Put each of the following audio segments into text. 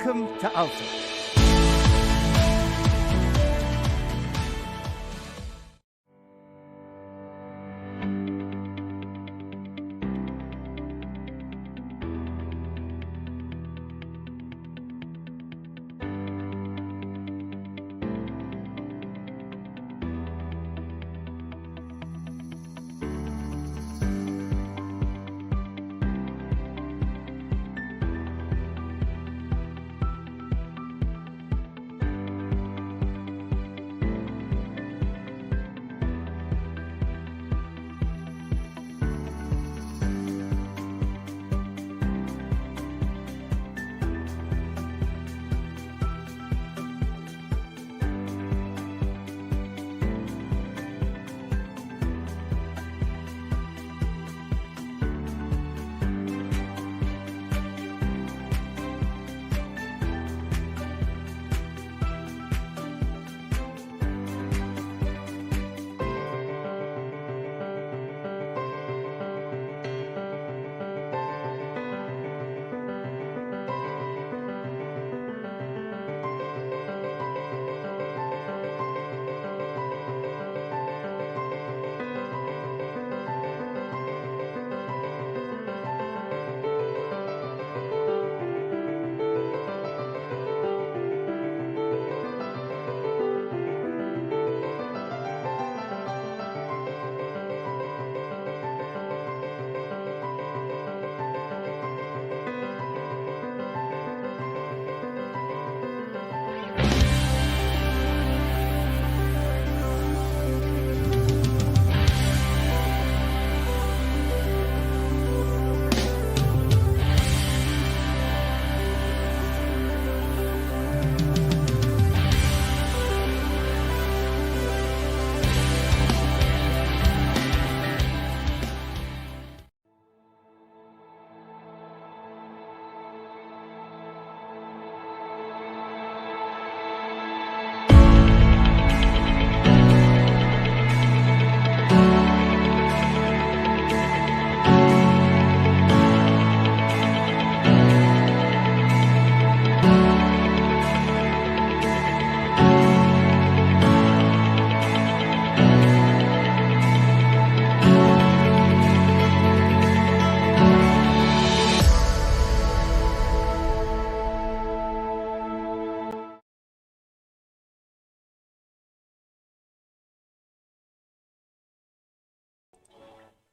Welcome to Alpha.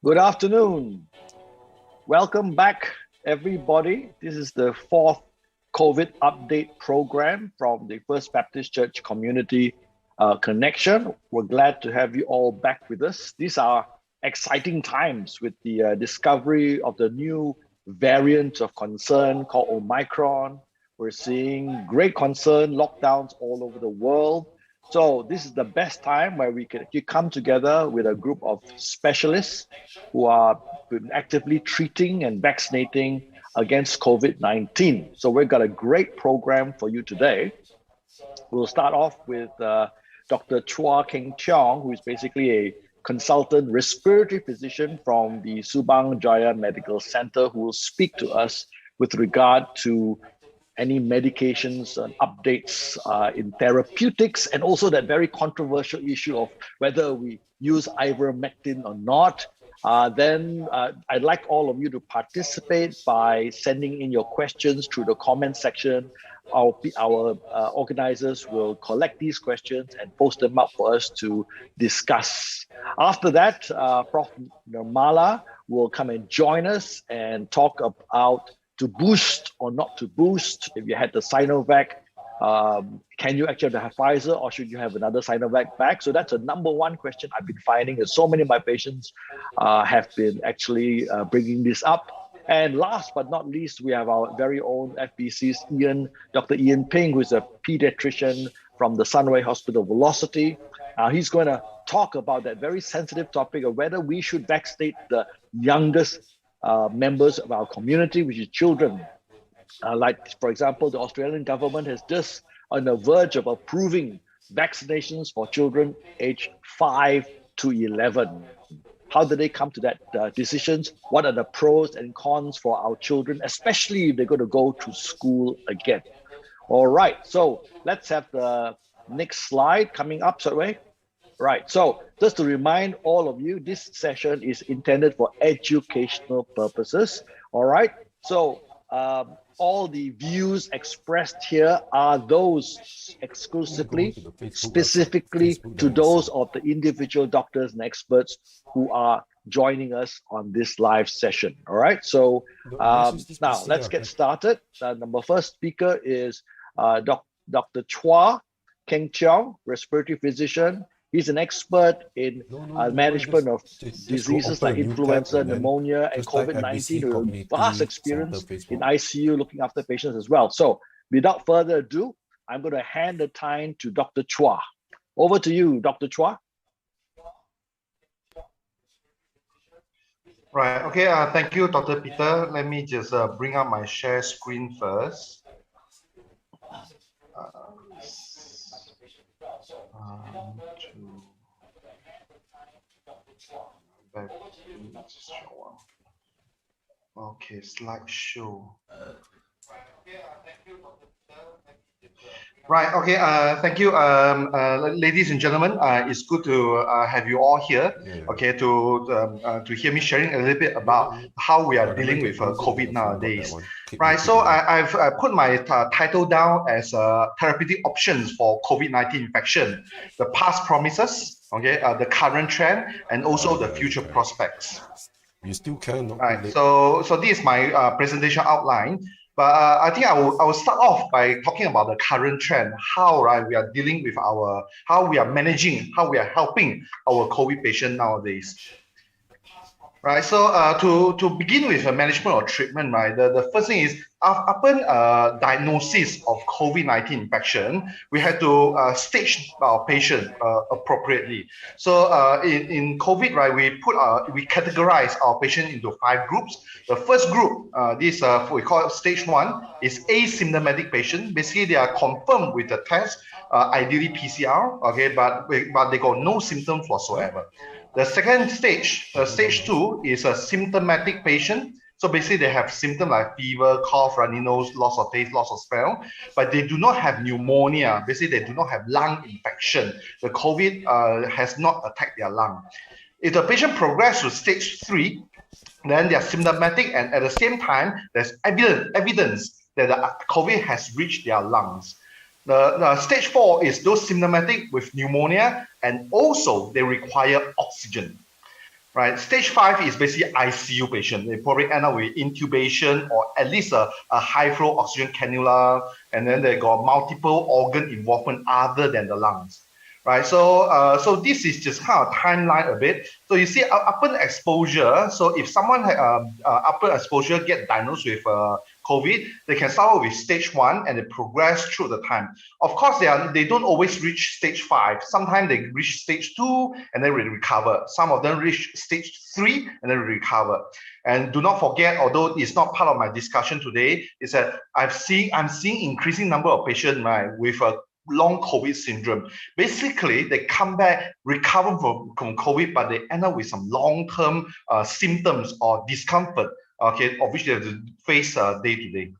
Good afternoon. Welcome back, everybody. This is the fourth COVID update program from the First Baptist Church Community Connection. We're glad to have you all back with us. These are exciting times with the discovery of the new variant of concern called Omicron. We're seeing great concern, lockdowns all over the world. So this is the best time where we can actually come together with a group of specialists who are actively treating and vaccinating against COVID-19. So we've got a great program for you today. We'll start off with Dr. Chua Keong, who is basically a consultant respiratory physician from the Subang Jaya Medical Center, who will speak to us with regard to any medications and updates in therapeutics, and also that very controversial issue of whether we use ivermectin or not. Then I'd like all of you to participate by sending in your questions through the comment section. Our organizers will collect these questions and post them up for us to discuss. After that, Prof. Nirmala will come and join us and talk about to boost or not to boost. If you had the Sinovac, can you actually have Pfizer, or should you have another Sinovac back? So that's a number one question I've been finding, and so many of my patients have been actually bringing this up. And last but not least, we have our very own FBC's Dr. Ian Ping, who is a pediatrician from the Sunway Hospital Velocity. He's going to talk about that very sensitive topic of whether we should vaccinate the youngest members of our community, which is children. Like, for example, the Australian government has just on the verge of approving vaccinations for children aged 5 to 11. How did they come to that decisions? What are the pros and cons for our children, especially if they're going to go to school again? All right, so let's have the next slide coming up, Sotway. Right, so just to remind all of you, this session is intended for educational purposes. All right, so all the views expressed here are those exclusively, specifically to those of the individual doctors and experts who are joining us on this live session. All right, so now let's get started. Number first speaker is Dr. Chua, Keong, respiratory physician. He's an expert in management of diseases like influenza, pneumonia, and COVID-19, with a vast experience in ICU looking after patients as well. So without further ado, I'm going to hand the time to Dr. Chua. Over to you, Dr. Chua. Right, okay, thank you, Dr. Peter. Let me just bring up my share screen first. Okay, slideshow. Right, okay, thank you, ladies and gentlemen. It's good to have you all here, okay, to hear me sharing a little bit about how we are dealing with COVID nowadays. Right, so I've put my title down as therapeutic options for COVID-19 infection, the past promises, okay, the current trend, and also the future prospects. You still cannot. Right, so this is my presentation outline. But I think I will start off by talking about the current trend, how we are dealing with how we are managing, how we are helping our COVID patient nowadays. Right, so to begin with management or treatment, right, the first thing is upon diagnosis of COVID-19 infection, we have to stage our patient appropriately. So in COVID, right, we categorize our patient into 5 groups. The first group, we call it stage 1, is asymptomatic patient. Basically, they are confirmed with the test, ideally PCR, okay, but they got no symptoms whatsoever. The second stage, stage 2, is a symptomatic patient. So basically, they have symptoms like fever, cough, runny nose, loss of taste, loss of smell, but they do not have pneumonia. Basically, they do not have lung infection. The COVID has not attacked their lung. If the patient progresses to stage 3, then they are symptomatic, and at the same time, there's evidence that the COVID has reached their lungs. The stage 4 is those symptomatic with pneumonia, and also they require oxygen. Right, stage 5 is basically ICU patient. They probably end up with intubation or at least a high flow oxygen cannula, and then they got multiple organ involvement other than the lungs. Right, so this is just kind of timeline a bit. So you see, upon exposure, so if someone upon exposure get diagnosed with COVID, they can start with stage 1 and they progress through the time. Of course, they don't always reach stage 5. Sometimes they reach stage 2 and then recover. Some of them reach stage 3 and then recover. And do not forget, although it's not part of my discussion today, is that I'm seeing increasing number of patients, right, with a long COVID syndrome. Basically, they come back, recover from COVID, but they end up with some long-term symptoms or discomfort, okay, of which they have to face day to day.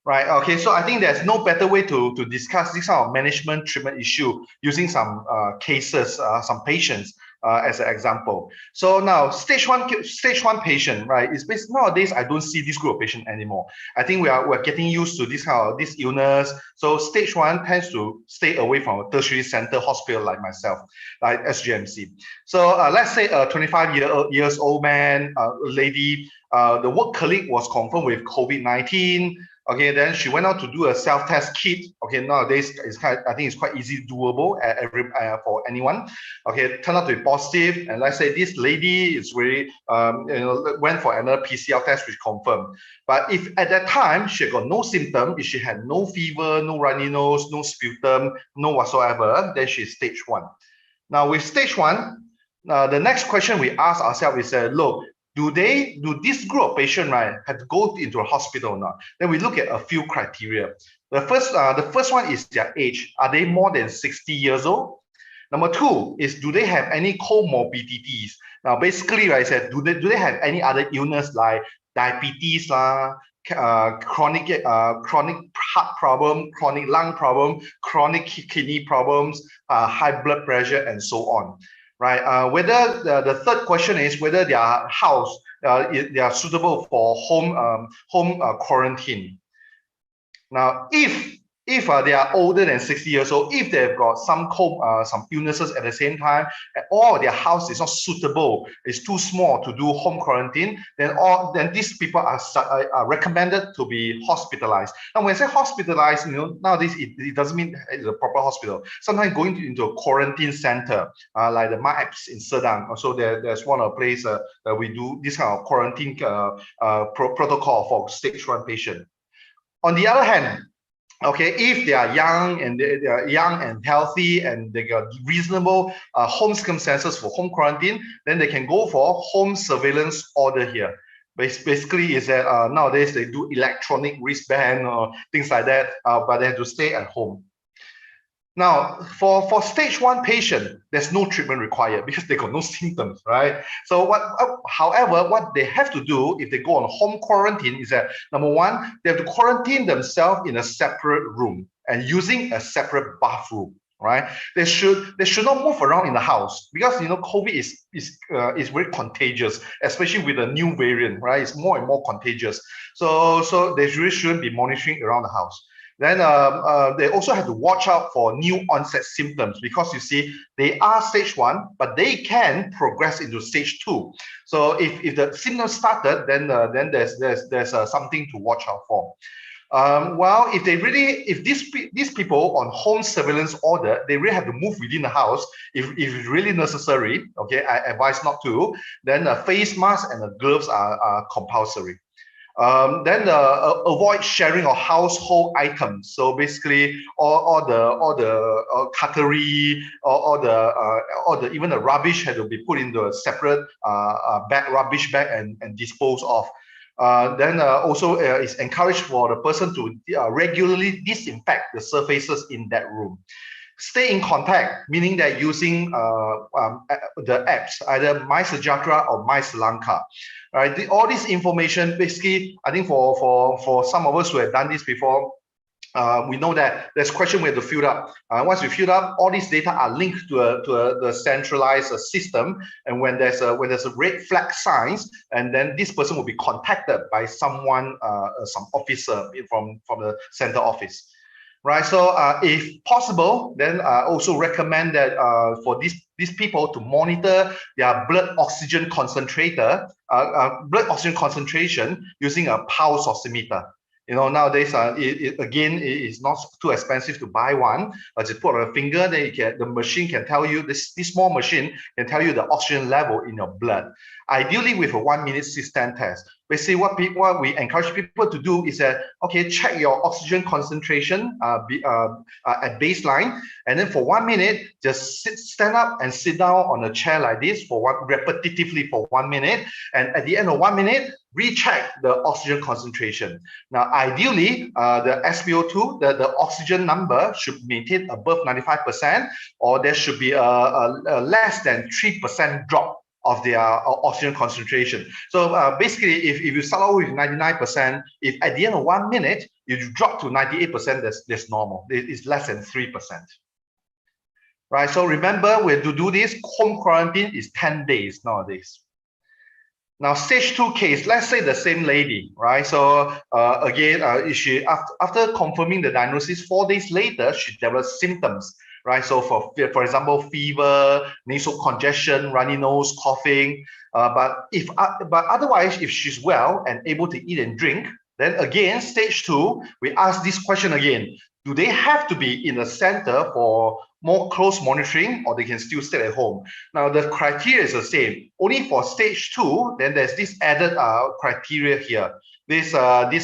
Right, okay, so I think there's no better way to discuss this kind of management treatment issue using some cases, some patients as an example. So now stage one patient, right, is based nowadays I don't see this group of patient anymore. I think we're getting used to this kind of this illness. So stage 1 tends to stay away from a tertiary center hospital like myself, like SGMC. So let's say a 25 years old man, lady, the work colleague was confirmed with COVID-19. Okay, then she went out to do a self-test kit. Okay, nowadays I think it's quite easy doable for anyone. Okay, turned out to be positive, and let's say this lady is really went for another PCR test which confirmed. But if at that time she got no symptom, if she had no fever, no runny nose, no sputum, no whatsoever, then she's stage 1. Now with stage 1, the next question we ask ourselves is, look, do this group of patients, right, have to go into a hospital or not? Then we look at a few criteria. The first one is their age. Are they more than 60 years old? Number 2 is, do they have any comorbidities? Now, basically, right, I said, do they have any other illness like diabetes, chronic heart problem, chronic lung problem, chronic kidney problems, high blood pressure, and so on. Right? Whether the third question is whether their house they are suitable for home quarantine. Now, if they are older than 60 years old, if they've got some illnesses at the same time, or their house is not suitable, it's too small to do home quarantine, then these people are recommended to be hospitalized. Now, when I say hospitalized, nowadays it doesn't mean it's a proper hospital. Sometimes going into a quarantine center, like the MAPS in Sedang. So there's one place that we do this kind of quarantine protocol for stage 1 patient. On the other hand, okay, if they are young and they are young and healthy and they got reasonable home circumstances for home quarantine, then they can go for home surveillance order here. Basically, is that nowadays they do electronic wristband or things like that, but they have to stay at home. Now, for stage 1 patient, there's no treatment required because they got no symptoms, right? So however, what they have to do if they go on home quarantine is that, number one, they have to quarantine themselves in a separate room and using a separate bathroom, right? They should not move around in the house because COVID is very contagious, especially with the new variant, right? It's more and more contagious. So they really shouldn't be monitoring around the house. Then they also have to watch out for new onset symptoms because you see they are stage 1, but they can progress into stage 2. So if the symptoms started, then there's something to watch out for. Well, if these people on home surveillance order, they really have to move within the house if it's really necessary. Okay, I advise not to. Then a face mask and the gloves are compulsory. Then avoid sharing of household items. So basically, all the cutlery, all the even the rubbish had to be put into a separate rubbish bag and disposed of. Then also it's encouraged for the person to regularly disinfect the surfaces in that room. Stay in contact, meaning that using the apps, either MySejahtera or MySrilanka. Right? All this information, basically, I think for some of us who have done this before, we know that there's a question we have to fill up. Once we fill up, all these data are linked to the centralized system. And when there's a red flag signs, and then this person will be contacted by someone, some officer from the center office. Right, so if possible, then I also recommend that for these people to monitor their blood oxygen concentration using a pulse oximeter. Nowadays, it is not too expensive to buy one, but just put on a finger, the machine can tell you, this small machine can tell you the oxygen level in your blood. Ideally with a 1-minute sit-stand test. Basically, what we encourage people to do is that, okay, check your oxygen concentration at baseline, and then for 1 minute, just stand up and sit down on a chair like this repetitively for 1 minute, and at the end of 1 minute, recheck the oxygen concentration. Now, ideally, the SpO2, the oxygen number should maintain above 95%, or there should be a less than 3% drop of their oxygen concentration. So basically, if you start out with 99%, if at the end of 1 minute, you drop to 98%, that's normal. It's less than 3%. Right, so remember, when to do this, home quarantine is 10 days nowadays. Now, stage 2 case, let's say the same lady, right? So again, she after confirming the diagnosis, 4 days later, she develops symptoms, right? So for example, fever, nasal congestion, runny nose, coughing. But otherwise, if she's well and able to eat and drink, then again, stage 2, we ask this question again. Do they have to be in a center for more close monitoring, or they can still stay at home? Now, the criteria is the same. Only for stage 2, then there's this added criteria here. These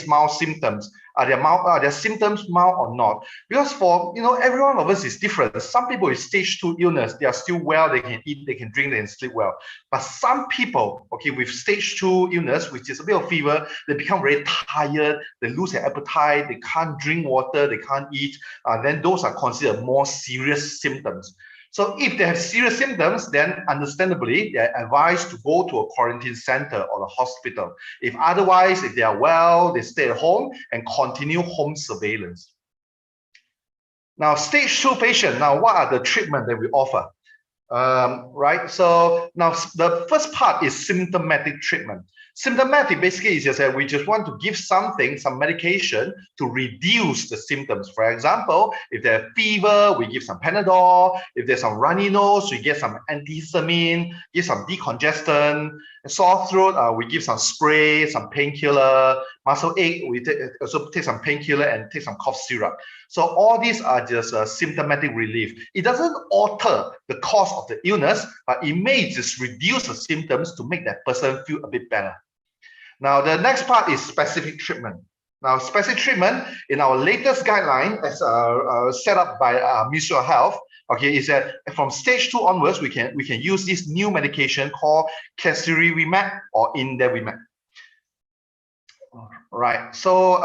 mild symptoms. Are their symptoms mild or not? Because for every one of us is different. Some people with stage 2 illness, they are still well, they can eat, they can drink, they can sleep well. But some people, okay, with stage 2 illness, which is a bit of fever, they become very tired, they lose their appetite, they can't drink water, they can't eat. Then those are considered more serious symptoms. So if they have serious symptoms, then understandably, they're advised to go to a quarantine center or a hospital. If otherwise, if they are well, they stay at home and continue home surveillance. Now, stage 2 patient, now what are the treatment that we offer? Right, so now the first part is symptomatic treatment. Symptomatic basically is just that we just want to give something, some medication to reduce the symptoms. For example, if they have fever, we give some Panadol. If there's some runny nose, we give some antihistamine, give some decongestant. Sore throat, we give some spray, some painkiller. Muscle ache, we also take some painkiller and take some cough syrup. So all these are just symptomatic relief. It doesn't alter the cause of the illness, but it may just reduce the symptoms to make that person feel a bit better. Now, the next part is specific treatment. Now, specific treatment in our latest guideline, as set up by Ministry of Health, okay, is that from stage 2 onwards, we can use this new medication called casirivimab or indevimab. Right. So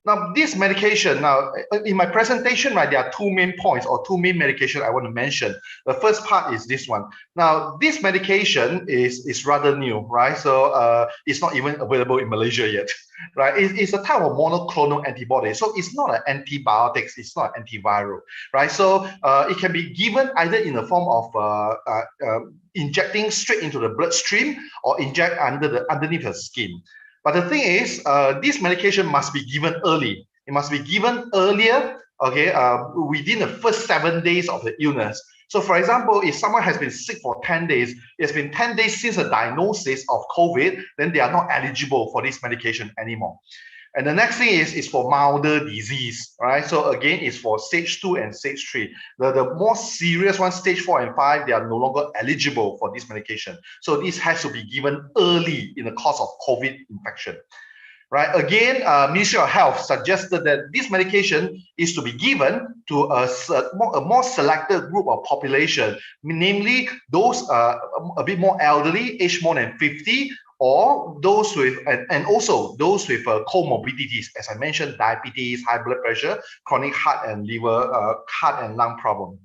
now this medication, now in my presentation, right, there are 2 main points or 2 main medication I want to mention. The first part is this one. Now, this medication is rather new, right? So it's not even available in Malaysia yet, right? It's a type of monoclonal antibody. So it's not an antibiotics, it's not antiviral, right? So it can be given either in the form of injecting straight into the bloodstream or inject underneath the skin. But the thing is, this medication must be given early. It must be given earlier, okay, within the first 7 days of the illness. So for example, if someone has been sick for 10 days, it's been 10 days since the diagnosis of COVID, then they are not eligible for this medication anymore. And the next thing is for milder disease, right? So again, it's for stage 2 and stage 3. The more serious ones, stage 4 and 5, they are no longer eligible for this medication. So this has to be given early in the course of COVID infection, right? Again, Ministry of Health suggested that this medication is to be given to a more selected group of population, namely those a bit more elderly, aged more than 50, or those with, and also those with comorbidities, as I mentioned, diabetes, high blood pressure, chronic heart and lung problem.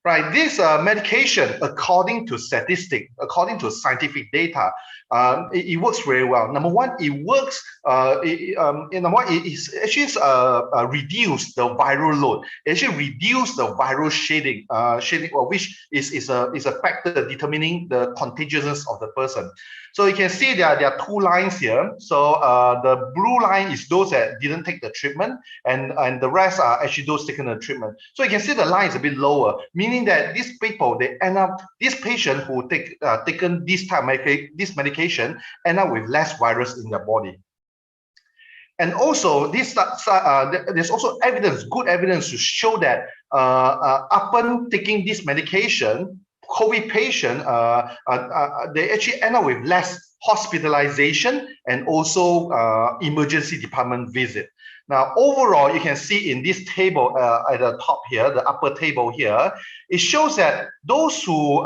Right, this medication, according to statistics, according to scientific data, it works very well. Number one, it works. It actually reduce the viral load. It actually reduce the viral shedding, which is a factor determining the contagiousness of the person. So you can see there are 2 lines here. So the blue line is those that didn't take the treatment, and the rest are actually those taking the treatment. So you can see the line is a bit lower, meaning that these people, they end up, this patient who taken this type of this medication end up with less virus in their body. And also, there's also evidence, good evidence to show that upon taking this medication, COVID patient, they actually end up with less hospitalization and also emergency department visit. Now, overall, you can see in this table at the top here, the upper table here, it shows that those who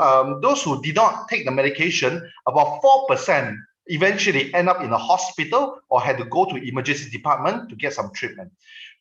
did not take the medication, about 4% eventually end up in a hospital or had to go to emergency department to get some treatment.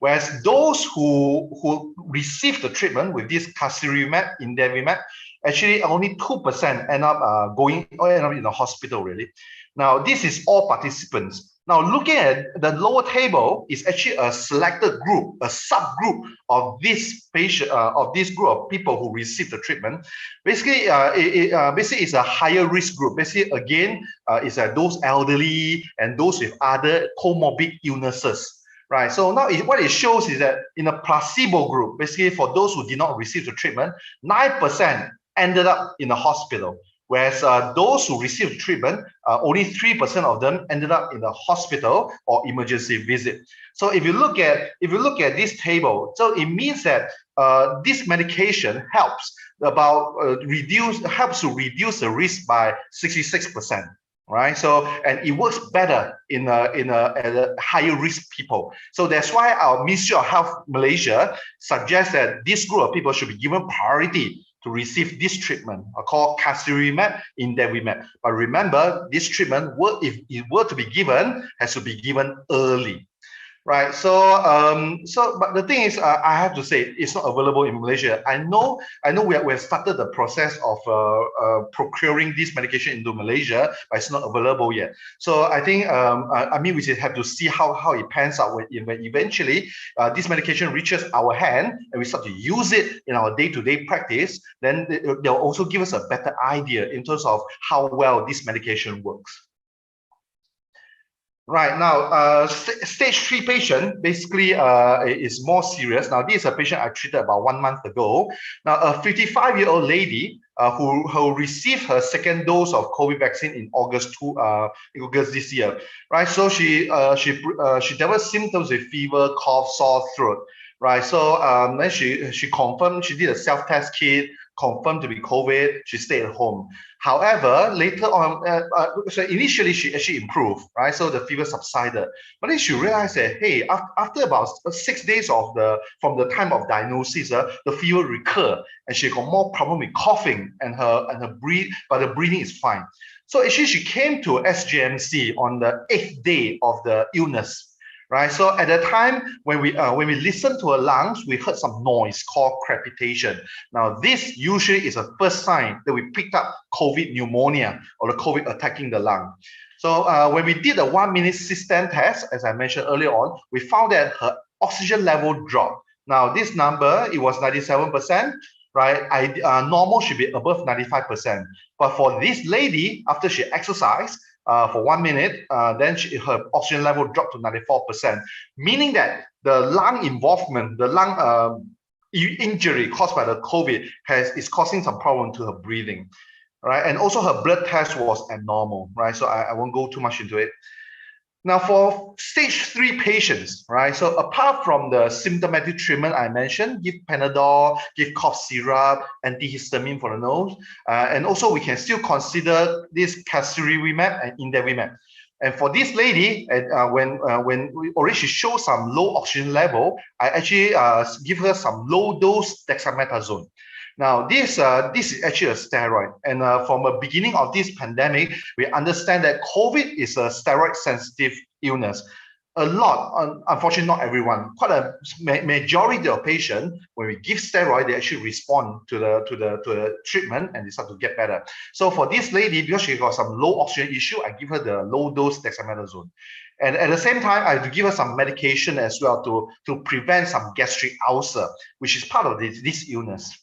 Whereas those who received the treatment with this casirivimab, indevimab, actually only 2% end up in the hospital, really. Now, this is all participants. Now, looking at the lower table is actually a selected group, a subgroup of this patient, of this group of people who received the treatment. Basically, it's a higher risk group. Basically, again, it's those elderly and those with other comorbid illnesses. Right. So now what it shows is that in a placebo group, basically for those who did not receive the treatment, 9% ended up in the hospital. Whereas those who received treatment, only 3% of them ended up in the hospital or emergency visit. So if you look at this table, so it means that this medication helps to reduce the risk by 66%. Right, so and it works better in a higher risk people. So that's why our Ministry of Health Malaysia suggests that this group of people should be given priority to receive this treatment, called casirivimab, indevimab. But remember, this treatment, if it were to be given, has to be given early. right? But the thing is, I have to say, it's not available in Malaysia. I know we have started the process of procuring this medication into Malaysia, but it's not available yet. So I think, I mean, we just have to see how it pans out when eventually this medication reaches our hand and we start to use it in our day-to-day practice. Then they'll also give us a better idea in terms of how well this medication works. Right now, stage 3 patient basically is more serious. Now, this is a patient I treated about 1 month ago. Now, a 55-year-old lady who received her second dose of COVID vaccine in August this year. Right, so she developed symptoms with fever, cough, sore throat. Right, so then she confirmed, she did a self-test kit, confirmed to be COVID. She stayed at home. However, later on, so initially she actually improved, right? So the fever subsided, but then she realized that, hey, after about 6 days from the time of diagnosis, the fever recurred, and she got more problem with coughing and her breathing is fine. So actually, she came to SGMC on the 8th day of the illness. Right, so at the time when we listened to her lungs, we heard some noise called crepitation. Now, this usually is a first sign that we picked up COVID pneumonia or the COVID attacking the lung. So when we did a 1-minute system test, as I mentioned earlier on, we found that her oxygen level dropped. Now, this number, it was 97%. Right, normal should be above 95%. But for this lady, after she exercised for 1 minute, then her oxygen level dropped to 94%, meaning that the lung involvement, the lung injury caused by the COVID is causing some problem to her breathing, right? And also her blood test was abnormal, right? So I won't go too much into it. Now, for stage 3 patients, right? So apart from the symptomatic treatment I mentioned, give Panadol, give cough syrup, antihistamine for the nose, and also we can still consider this casirivimab and indevimab. And for this lady, when we already she shows some low oxygen level, I actually give her some low dose dexamethasone. Now, this is actually a steroid. And from the beginning of this pandemic, we understand that COVID is a steroid-sensitive illness. A lot, unfortunately, not everyone, quite a majority of patients, when we give steroid, they actually respond to the treatment and they start to get better. So for this lady, because she got some low oxygen issue, I give her the low dose dexamethasone. And at the same time, I have to give her some medication as well to prevent some gastric ulcer, which is part of this illness.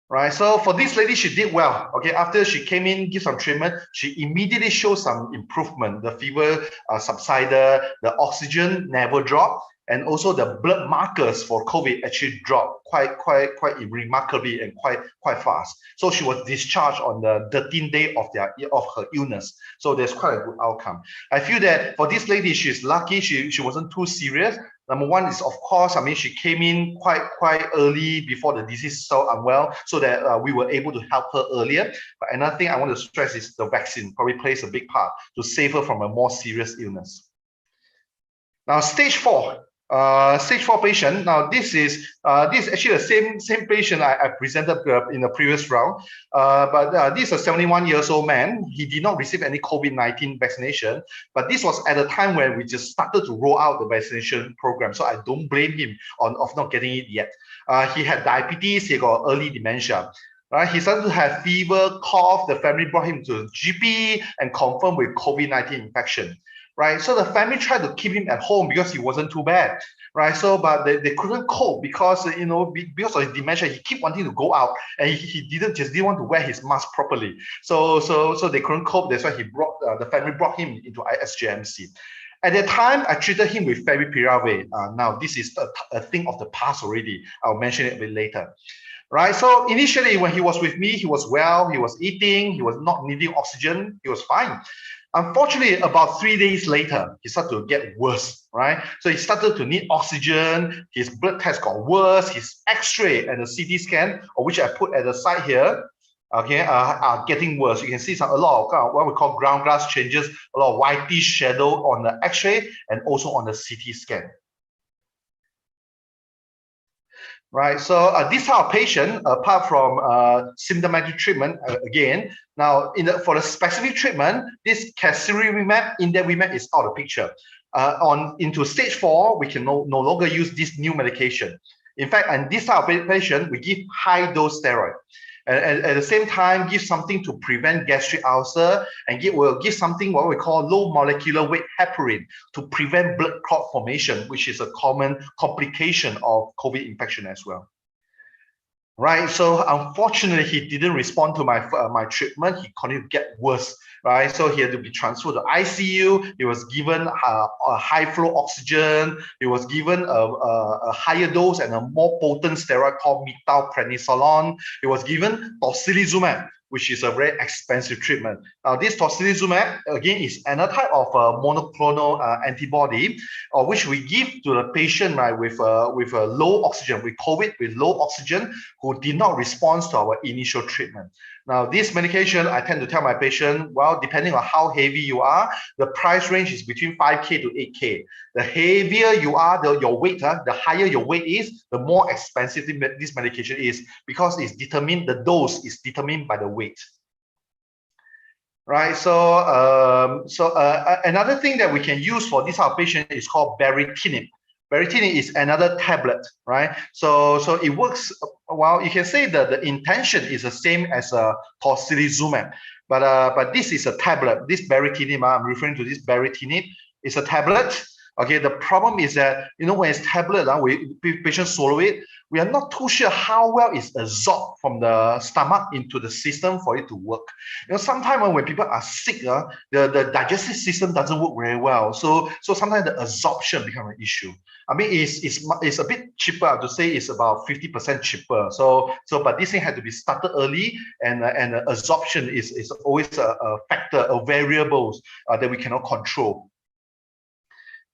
Right, so for this lady, she did well. Okay, after she came in, give some treatment, she immediately showed some improvement. The fever subsided, the oxygen never dropped, and also the blood markers for COVID actually dropped quite remarkably and quite fast. So she was discharged on the 13th day of her illness. So there's quite a good outcome. I feel that for this lady, she's lucky. She wasn't too serious. Number one is, of course, I mean, she came in quite early before the disease so unwell, so that we were able to help her earlier. But another thing I want to stress is the vaccine probably plays a big part to save her from a more serious illness. Now, stage 4 patient. Now, this is actually the same patient I presented in the previous round. But this is a 71-year-old man. He did not receive any COVID-19 vaccination, but this was at a time when we just started to roll out the vaccination program. So I don't blame him of not getting it yet. He had diabetes. He got early dementia. Right, he started to have fever, cough. The family brought him to GP and confirmed with COVID-19 infection. Right, so the family tried to keep him at home because he wasn't too bad, right? So, but they couldn't cope because because of his dementia, he kept wanting to go out and he didn't want to wear his mask properly. So they couldn't cope. That's why the family brought him into SGMC. At that time, I treated him with favipiravir. Now this is a thing of the past already. I'll mention it a bit later. Right, so initially when he was with me, he was well, he was eating, he was not needing oxygen, he was fine. Unfortunately, about 3 days later, he started to get worse, right? So he started to need oxygen, his blood test got worse, his X-ray and the CT scan, of which I put at the side here, okay, are getting worse. You can see a lot of what we call ground glass changes, a lot of whitish shadow on the X-ray and also on the CT scan. Right, so this type of patient, apart from symptomatic treatment, again, now for the specific treatment, this casirivimab, indevimab is out of the picture. Into stage 4, we can no longer use this new medication. In fact, in this type of patient, we give high dose steroid. And at the same time, give something to prevent gastric ulcer, and we'll give something what we call low molecular weight heparin to prevent blood clot formation, which is a common complication of COVID infection as well. Right, so unfortunately, he didn't respond to my treatment. He continued to get worse, right? So he had to be transferred to ICU. He was given a high flow oxygen. He was given a higher dose and a more potent steroid called methylprednisolone. He was given tocilizumab, which is a very expensive treatment. Now, this tocilizumab, again, is another type of monoclonal antibody, which we give to the patient, right, with a low oxygen, with COVID, with low oxygen, who did not respond to our initial treatment. Now, this medication, I tend to tell my patient, well, depending on how heavy you are, the price range is between 5K to 8K. The heavier you are, your weight, the higher your weight is, the more expensive this medication is, because it's determined, the dose is determined by the weight. Right, so another thing that we can use for this type of patient is called Baritini. Baritini is another tablet, right? So it works. Well, you can say that the intention is the same as a tocilizumab, but this is a tablet. This Baritini, I'm referring to this Baritini, is a tablet. Okay, the problem is that, you know, when it's tablet, patients swallow it, we are not too sure how well it's absorbed from the stomach into the system for it to work. You know, sometimes when people are sick, the digestive system doesn't work very well. So sometimes the absorption becomes an issue. I mean, it's a bit cheaper to say. It's about 50% cheaper. But this thing had to be started early, and absorption is always a factor, a variables that we cannot control.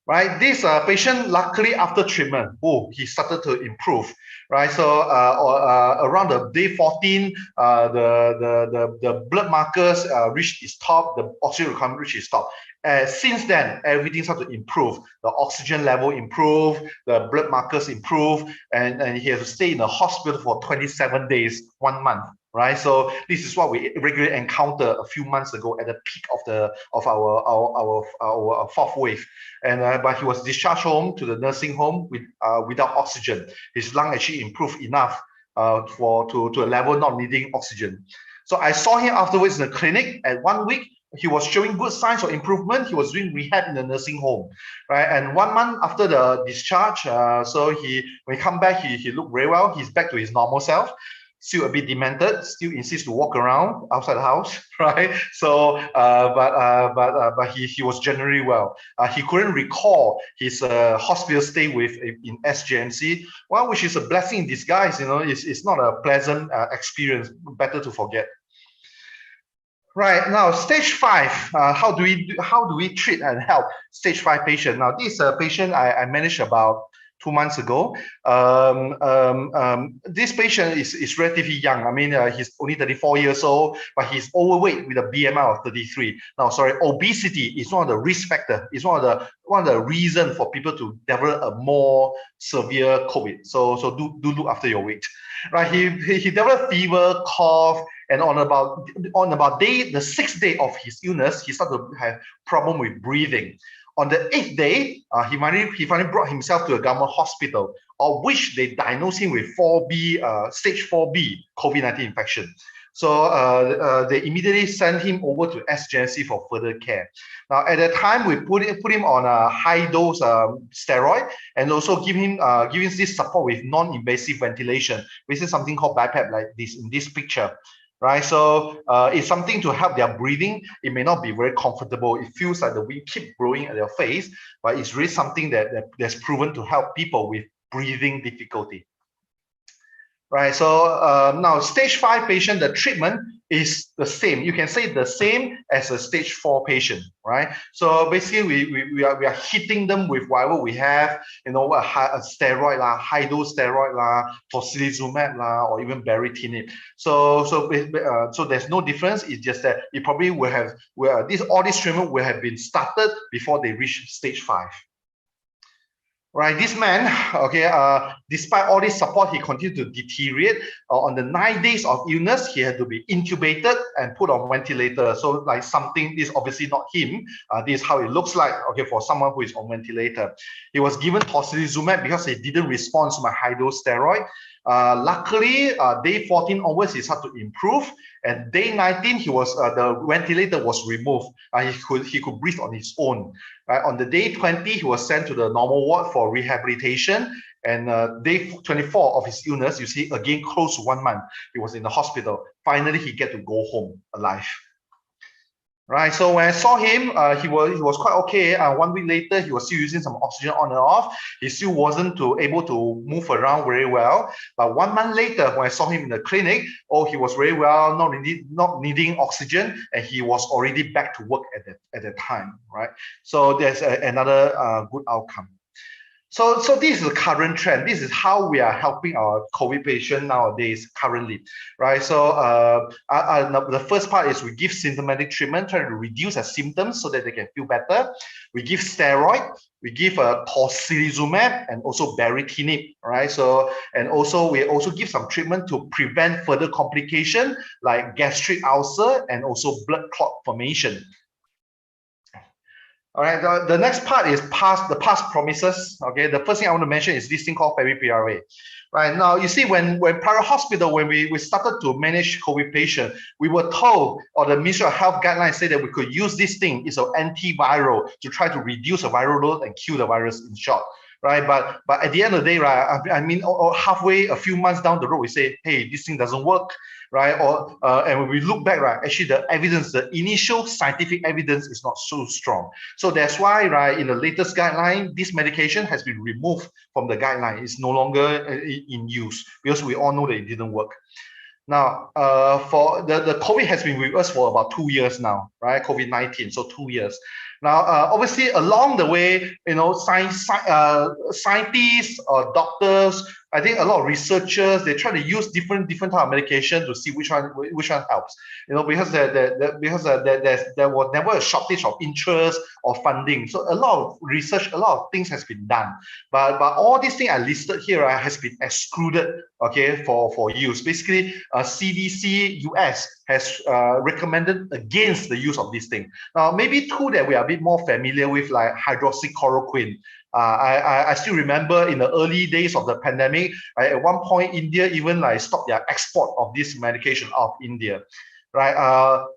Right, this patient, luckily after treatment, he started to improve. Right, so around the day 14, the blood markers reached its top, the oxygen requirement reached its top. Since then, everything started to improve. The oxygen level improved, the blood markers improved, and he has to stay in the hospital for 27 days, 1 month. Right, so this is what we regularly encounter a few months ago at the peak of our fourth wave, and but he was discharged home to the nursing home without oxygen. His lung actually improved enough to a level not needing oxygen. So I saw him afterwards in the clinic at 1 week. He was showing good signs of improvement. He was doing rehab in the nursing home, right? And 1 month after the discharge, so when he come back, he looked very well. He's back to his normal self. Still a bit demented, still insists to walk around outside the house, right? So, but he was generally well. He couldn't recall his hospital stay in SJMC, well, which is a blessing in disguise. You know, it's not a pleasant experience. Better to forget. Right, now stage 5. How do we treat and help stage 5 patient? Now, this patient I managed about 2 months ago. This patient is relatively young. I mean, he's only 34 years old, but he's overweight with a BMI of 33. Now, sorry, obesity is one of the risk factors. It's one of the reasons for people to develop a more severe COVID. So do look after your weight. Right, he developed fever, cough, and on about the 6th day of his illness, he started to have problem with breathing. On the 8th day, he finally brought himself to a government hospital, of which they diagnosed him with stage 4B COVID-19 infection. So they immediately sent him over to SJMC for further care. Now, at that time, we put him on a high-dose steroid, and also giving this support with non-invasive ventilation, which is something called BiPAP, like this in this picture. Right, so it's something to help their breathing. It may not be very comfortable. It feels like the wind keep blowing at their face, but it's really something that's proven to help people with breathing difficulty. Right, so now stage 5 patient, the treatment is the same. You can say the same as a stage 4 patient, right? So basically, we are hitting them with whatever we have, you know, a steroid lah, high dose steroid lah, tocilizumab lah, or even Baritini. So there's no difference. It's just that it probably will have all this treatment will have been started before they reach stage 5. Right, this man, okay, despite all this support, he continued to deteriorate. On the 9 days of illness, he had to be intubated and put on ventilator. So like something is obviously not him. This is how it looks like, okay, for someone who is on ventilator. He was given tocilizumab because he didn't respond to my high dose steroid. Luckily, day 14 onwards, he started to improve. And day 19, he was the ventilator was removed. He could breathe on his own. Right? On the day 20, he was sent to the normal ward for rehabilitation. And day 24 of his illness, you see, again, close to 1 month, he was in the hospital. Finally, he get to go home alive. Right, so when I saw him, he was quite okay. 1 week later, he was still using some oxygen on and off. He still wasn't able to move around very well. But 1 month later, when I saw him in the clinic, he was very well, not needing oxygen, and he was already back to work at that time. Right, so there's another good outcome. So this is the current trend. This is how we are helping our COVID patient nowadays currently, right? So the first part is we give symptomatic treatment, trying to reduce the symptoms so that they can feel better. We give steroid, we give tocilizumab and also Baritini, right? So, and also we also give some treatment to prevent further complication like gastric ulcer and also blood clot formation. All right, the next part is the past promises. Okay, the first thing I want to mention is this thing called FBPRA. Right now, you see, when private hospital, when we started to manage COVID patient, we were told, or the Ministry of Health guidelines say that we could use this thing, it's an antiviral, to try to reduce the viral load and kill the virus in short. Right, but at the end of the day, right, I mean, halfway, a few months down the road, we say, hey, this thing doesn't work, right? And when we look back, right, actually the evidence, the initial scientific evidence is not so strong. So that's why, right, in the latest guideline, this medication has been removed from the guideline. It's no longer in use because we all know that it didn't work. Now, for the COVID has been with us for about 2 years now, right? COVID-19, so 2 years. Now, obviously, along the way, you know, scientists or doctors, I think a lot of researchers, they try to use different type of medication to see which one helps. You know, because there was never a shortage of interest or funding. So a lot of research, a lot of things has been done. But all these things I listed here has been excluded, okay, for use. Basically, CDC US has recommended against the use of this thing. Now, maybe two that we are a bit more familiar with, like hydroxychloroquine. I still remember in the early days of the pandemic, at one point, India even like stopped their export of this medication out of India. Right,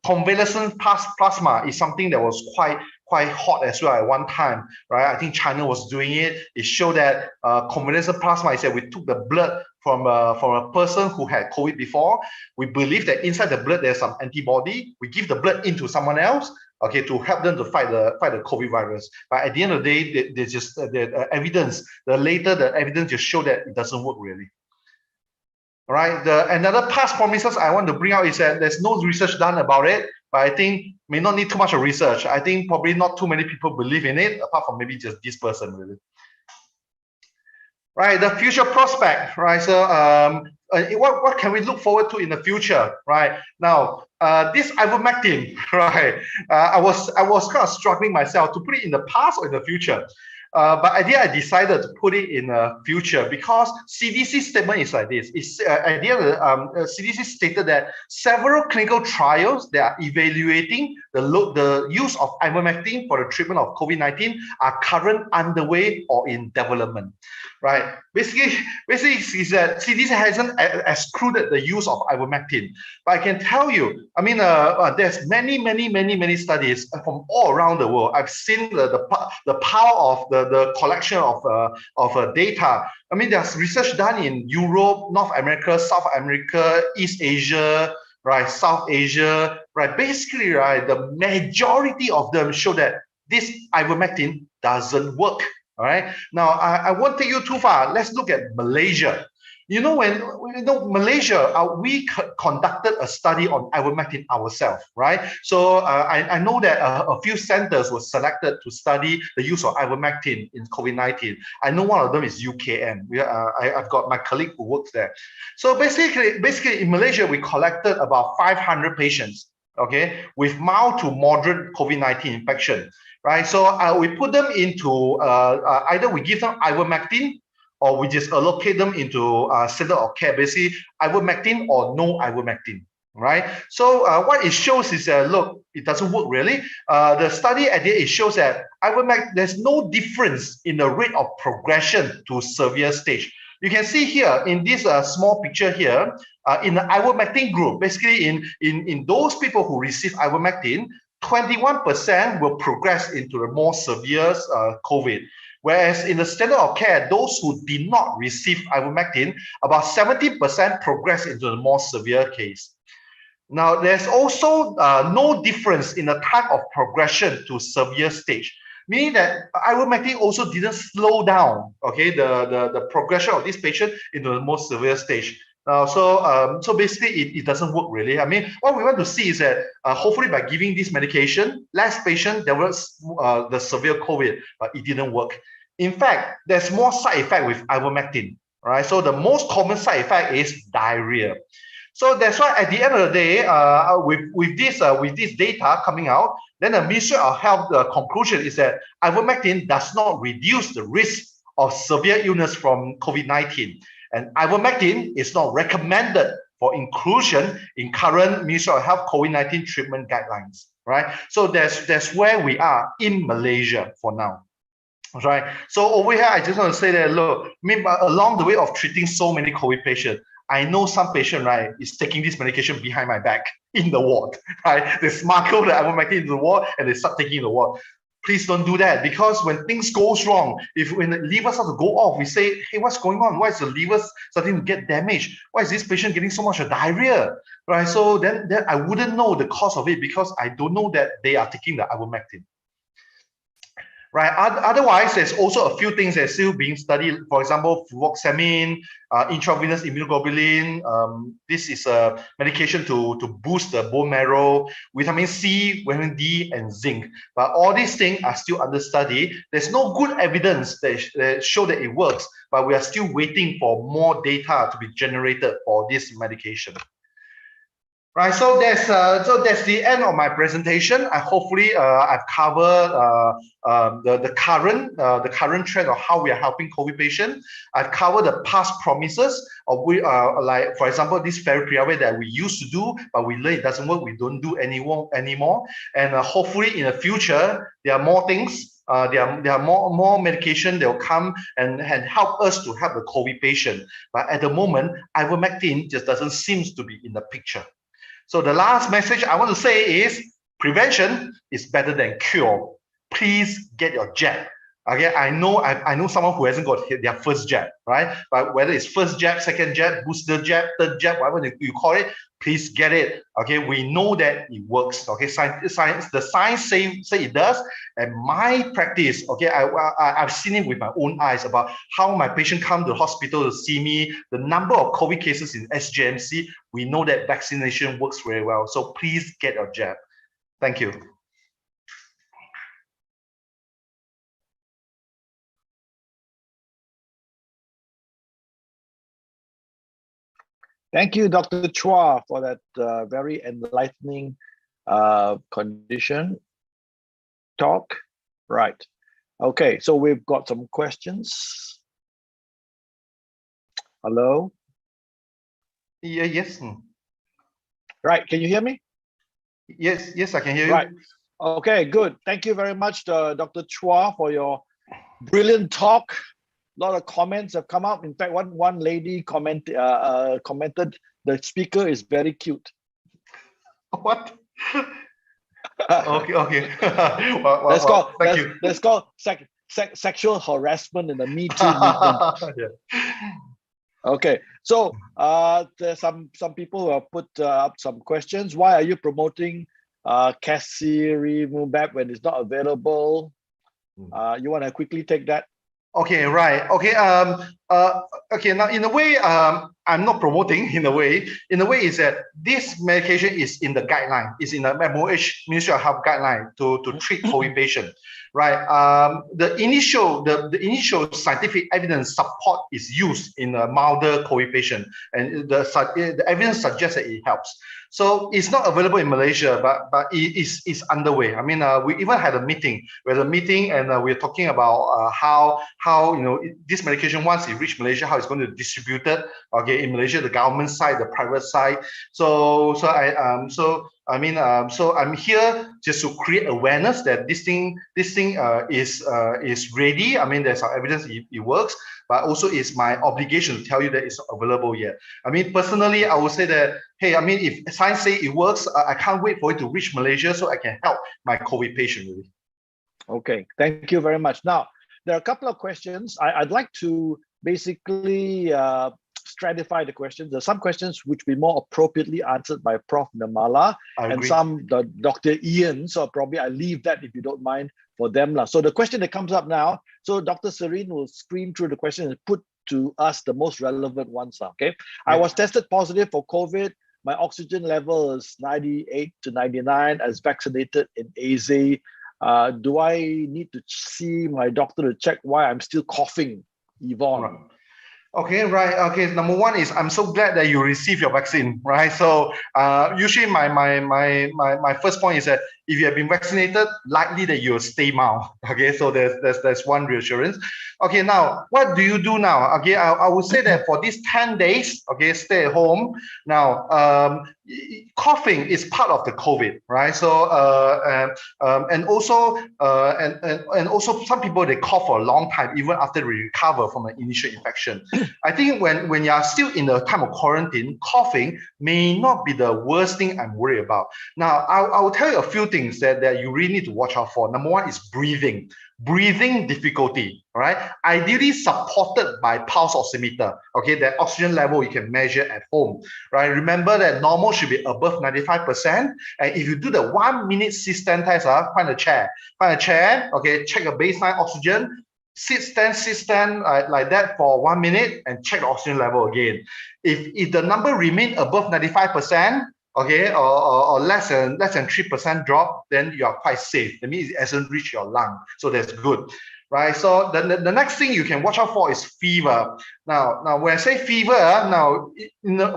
convalescent plasma is something that was quite hot as well at one time, right? I think China was doing it. It showed that convalescent plasma is that we took the blood from a person who had COVID before. We believe that inside the blood there's some antibody. We give the blood into someone else, okay, to help them to fight the COVID virus. But at the end of the day, there's just the evidence. The evidence just show that it doesn't work really. All right. Another past promises I want to bring out is that there's no research done about it, but I think may not need too much of research. I think probably not too many people believe in it, apart from maybe just this person really. Right, the future prospect, right? So what can we look forward to in the future, right? Now, this ivermectin, right? I was kind of struggling myself to put it in the past or in the future. But at the end, I decided to put it in the future because CDC statement is like this. It's at the end, CDC stated that several clinical trials that are evaluating the use of ivermectin for the treatment of COVID-19 are currently underway or in development. Right. Basically, is that CDC hasn't excluded the use of ivermectin, but I can tell you, I mean, there's many studies from all around the world. I've seen the power of the collection of data. I mean, there's research done in Europe, North America, South America, East Asia, right, South Asia, right. Basically, right, the majority of them show that this ivermectin doesn't work. All right. Now, I won't take you too far. Let's look at Malaysia. You know, Malaysia, we conducted a study on ivermectin ourselves, right? So I know that a few centers were selected to study the use of ivermectin in COVID-19. I know one of them is UKM. I've got my colleague who works there. So basically in Malaysia, we collected about 500 patients, okay, with mild to moderate COVID-19 infection. right? So we put them into either we give them ivermectin or we just allocate them into center of care, basically ivermectin or no ivermectin, right? So what it shows is that, look, it doesn't work really. The study at the end, it shows that ivermectin, there's no difference in the rate of progression to severe stage. You can see here in this small picture here, in the ivermectin group, basically in those people who receive ivermectin, 21% will progress into the more severe COVID. Whereas in the standard of care, those who did not receive ivermectin, about 70% progress into the more severe case. Now, there's also no difference in the type of progression to severe stage, meaning that ivermectin also didn't slow down, okay, the progression of this patient into the more severe stage. So basically, it doesn't work really. I mean, what we want to see is that hopefully by giving this medication, less patient develops the severe COVID, but it didn't work. In fact, there's more side effect with ivermectin, right? So the most common side effect is diarrhea. So that's why at the end of the day, with this data coming out, then the Ministry of Health conclusion is that ivermectin does not reduce the risk of severe illness from COVID-19. And ivermectin is not recommended for inclusion in current Ministry of Health COVID-19 treatment guidelines, right? So that's where we are in Malaysia for now. Right. So over here, I just want to say that, look, along the way of treating so many COVID patients, I know some patient, right, is taking this medication behind my back in the ward, right? They smuggle the ivermectin into the ward and they start taking the ward. Please don't do that, because when things goes wrong, when the liver starts to go off, we say, hey, what's going on? Why is the liver starting to get damaged? Why is this patient getting so much diarrhea? Right? So then I wouldn't know the cause of it because I don't know that they are taking the ivermectin. Right. Otherwise, there's also a few things that are still being studied. For example, Voxamine, intravenous immunoglobulin. This is a medication to boost the bone marrow, vitamin C, vitamin D, and zinc. But all these things are still under study. There's no good evidence that show that it works, but we are still waiting for more data to be generated for this medication. Right, so that's the end of my presentation. Hopefully I've covered the current trend of how we are helping COVID patients. I've covered the past promises of like, for example, this favipiravir that we used to do, but we learned it doesn't work. We don't do anymore. And hopefully in the future there are more things. There are more medication that will come and help us to help the COVID patient. But at the moment, ivermectin just doesn't seem to be in the picture. So the last message I want to say is prevention is better than cure. Please get your jab. Okay, I know someone who hasn't got their first jab, right? But whether it's first jab, second jab, booster jab, third jab, whatever you call it, please get it. Okay, we know that it works. Okay, the science say it does, and my practice. Okay, I've seen it with my own eyes about how my patient come to the hospital to see me. The number of COVID cases in SJMC, we know that vaccination works very well. So please get your jab. Thank you. Thank you, Dr. Chua, for that very enlightening condition talk. Right. Okay, so we've got some questions. Hello? Yeah, yes. Right, can you hear me? Yes, I can hear you. Right. Okay, good. Thank you very much, Dr. Chua, for your brilliant talk. A lot of comments have come up. In fact, one lady commented, the speaker is very cute. What? Okay. Well, thank you. Let's call sexual harassment in the Me Too movement. Yeah. Okay, so there's some people who have put up some questions. Why are you promoting casirivimab when it's not available? You want to quickly take that? Okay, right. Okay. Okay. Now, in a way, I'm not promoting. In a way, is that this medication is in the guideline. Is in the MOH Ministry of Health guideline to treat COVID patient. right? The initial scientific evidence support is used in a milder COVID patient, and the evidence suggests that it helps. So it's not available in Malaysia, but it is underway. I mean, we even had a meeting. We had a meeting, and we're talking about how this medication, once it reaches Malaysia, how it's going to be distributed. Okay, in Malaysia, the government side, the private side. So I'm here just to create awareness that this thing is ready. I mean, there's some evidence it works, but also it's my obligation to tell you that it's not available yet. I mean, personally, I would say that, hey, I mean, if science say it works, I can't wait for it to reach Malaysia so I can help my COVID patient, really. Okay, thank you very much. Now, there are a couple of questions. I'd like to basically stratify the questions. There are some questions which will be more appropriately answered by Prof. Nirmala and some Dr. Ian. So probably I leave that, if you don't mind, for them. So the question that comes up now, so Dr. Serene will screen through the question and put to us the most relevant ones. Okay. Yeah. I was tested positive for COVID. My oxygen level is 98 to 99 as vaccinated in AZ. Do I need to see my doctor to check why I'm still coughing, Yvonne? Right. Okay, right. Okay, number one is I'm so glad that you received your vaccine, right? So usually my first point is that if you have been vaccinated, likely that you'll stay mild. Okay, so there's one reassurance. Okay, now what do you do now? Okay, I would say that for these 10 days, okay, stay at home. Now, coughing is part of the COVID, right? So and also some people, they cough for a long time even after they recover from an initial infection. I think when you are still in the time of quarantine, coughing may not be the worst thing I'm worried about. Now, I will tell you a few things that you really need to watch out for. Number one is breathing difficulty, right? Ideally supported by pulse oximeter, okay? That oxygen level you can measure at home, right? Remember that normal should be above 95%. And if you do the 1 minute sit-stand test, find a chair, okay? Check a baseline oxygen, sit-stand like that for 1 minute and check the oxygen level again. If the number remain above 95%, okay, or less than 3% drop, then you are quite safe. That means it hasn't reached your lung, so that's good, right? So the next thing you can watch out for is fever. Now when I say fever,